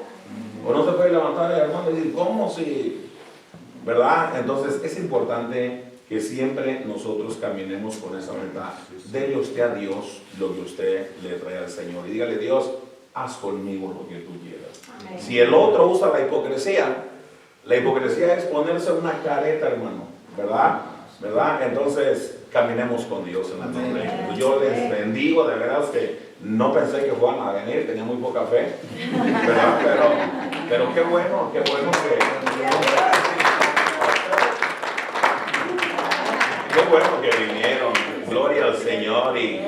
O no se puede levantar el hermano y decir, ¿cómo si? ¿Verdad? Entonces es importante que siempre nosotros caminemos con esa verdad. Dele usted a Dios lo que usted le trae al Señor. Y dígale, Dios, haz conmigo lo que tú quieras. Amén. Si el otro usa la hipocresía es ponerse una careta, hermano. ¿Verdad? Entonces caminemos con Dios en la nombre de Jesús. Yo les bendigo, de verdad que no pensé que fueran a venir, tenía muy poca fe, ¿verdad? Pero qué bueno que vinieron. Gloria al Señor y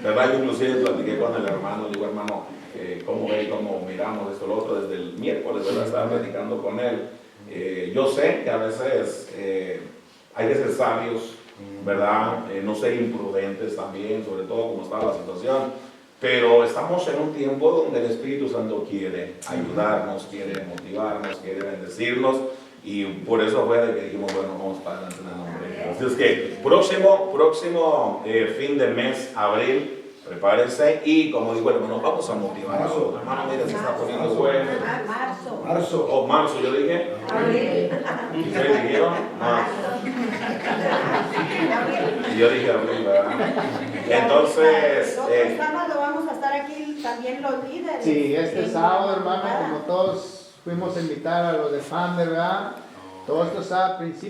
¿verdad? Yo inclusive platiqué con el hermano, digo, hermano, cómo miramos esto, lo otro, desde el miércoles, ¿verdad? Estaba platicando con él. Yo sé que a veces hay que ser sabios, ¿verdad? No ser imprudentes también, sobre todo como está la situación. Pero estamos en un tiempo donde el Espíritu Santo quiere ayudarnos, quiere motivarnos, quiere bendecirnos. Y por eso fue de que dijimos, bueno, vamos para adelante en el nombre de Dios. Así es que próximo fin de mes, abril, prepárense y como dijo el hermano, vamos a motivar. Hermano, mira, se está poniendo bueno. Marzo, yo dije. ¿Y ustedes dijeron? Y yo dije abril, ¿verdad? Entonces. El sábado vamos a estar aquí también los líderes. Sí, este sábado, hermano, como todos fuimos a invitar a los de FAN, ¿verdad? Todo esto está a principio.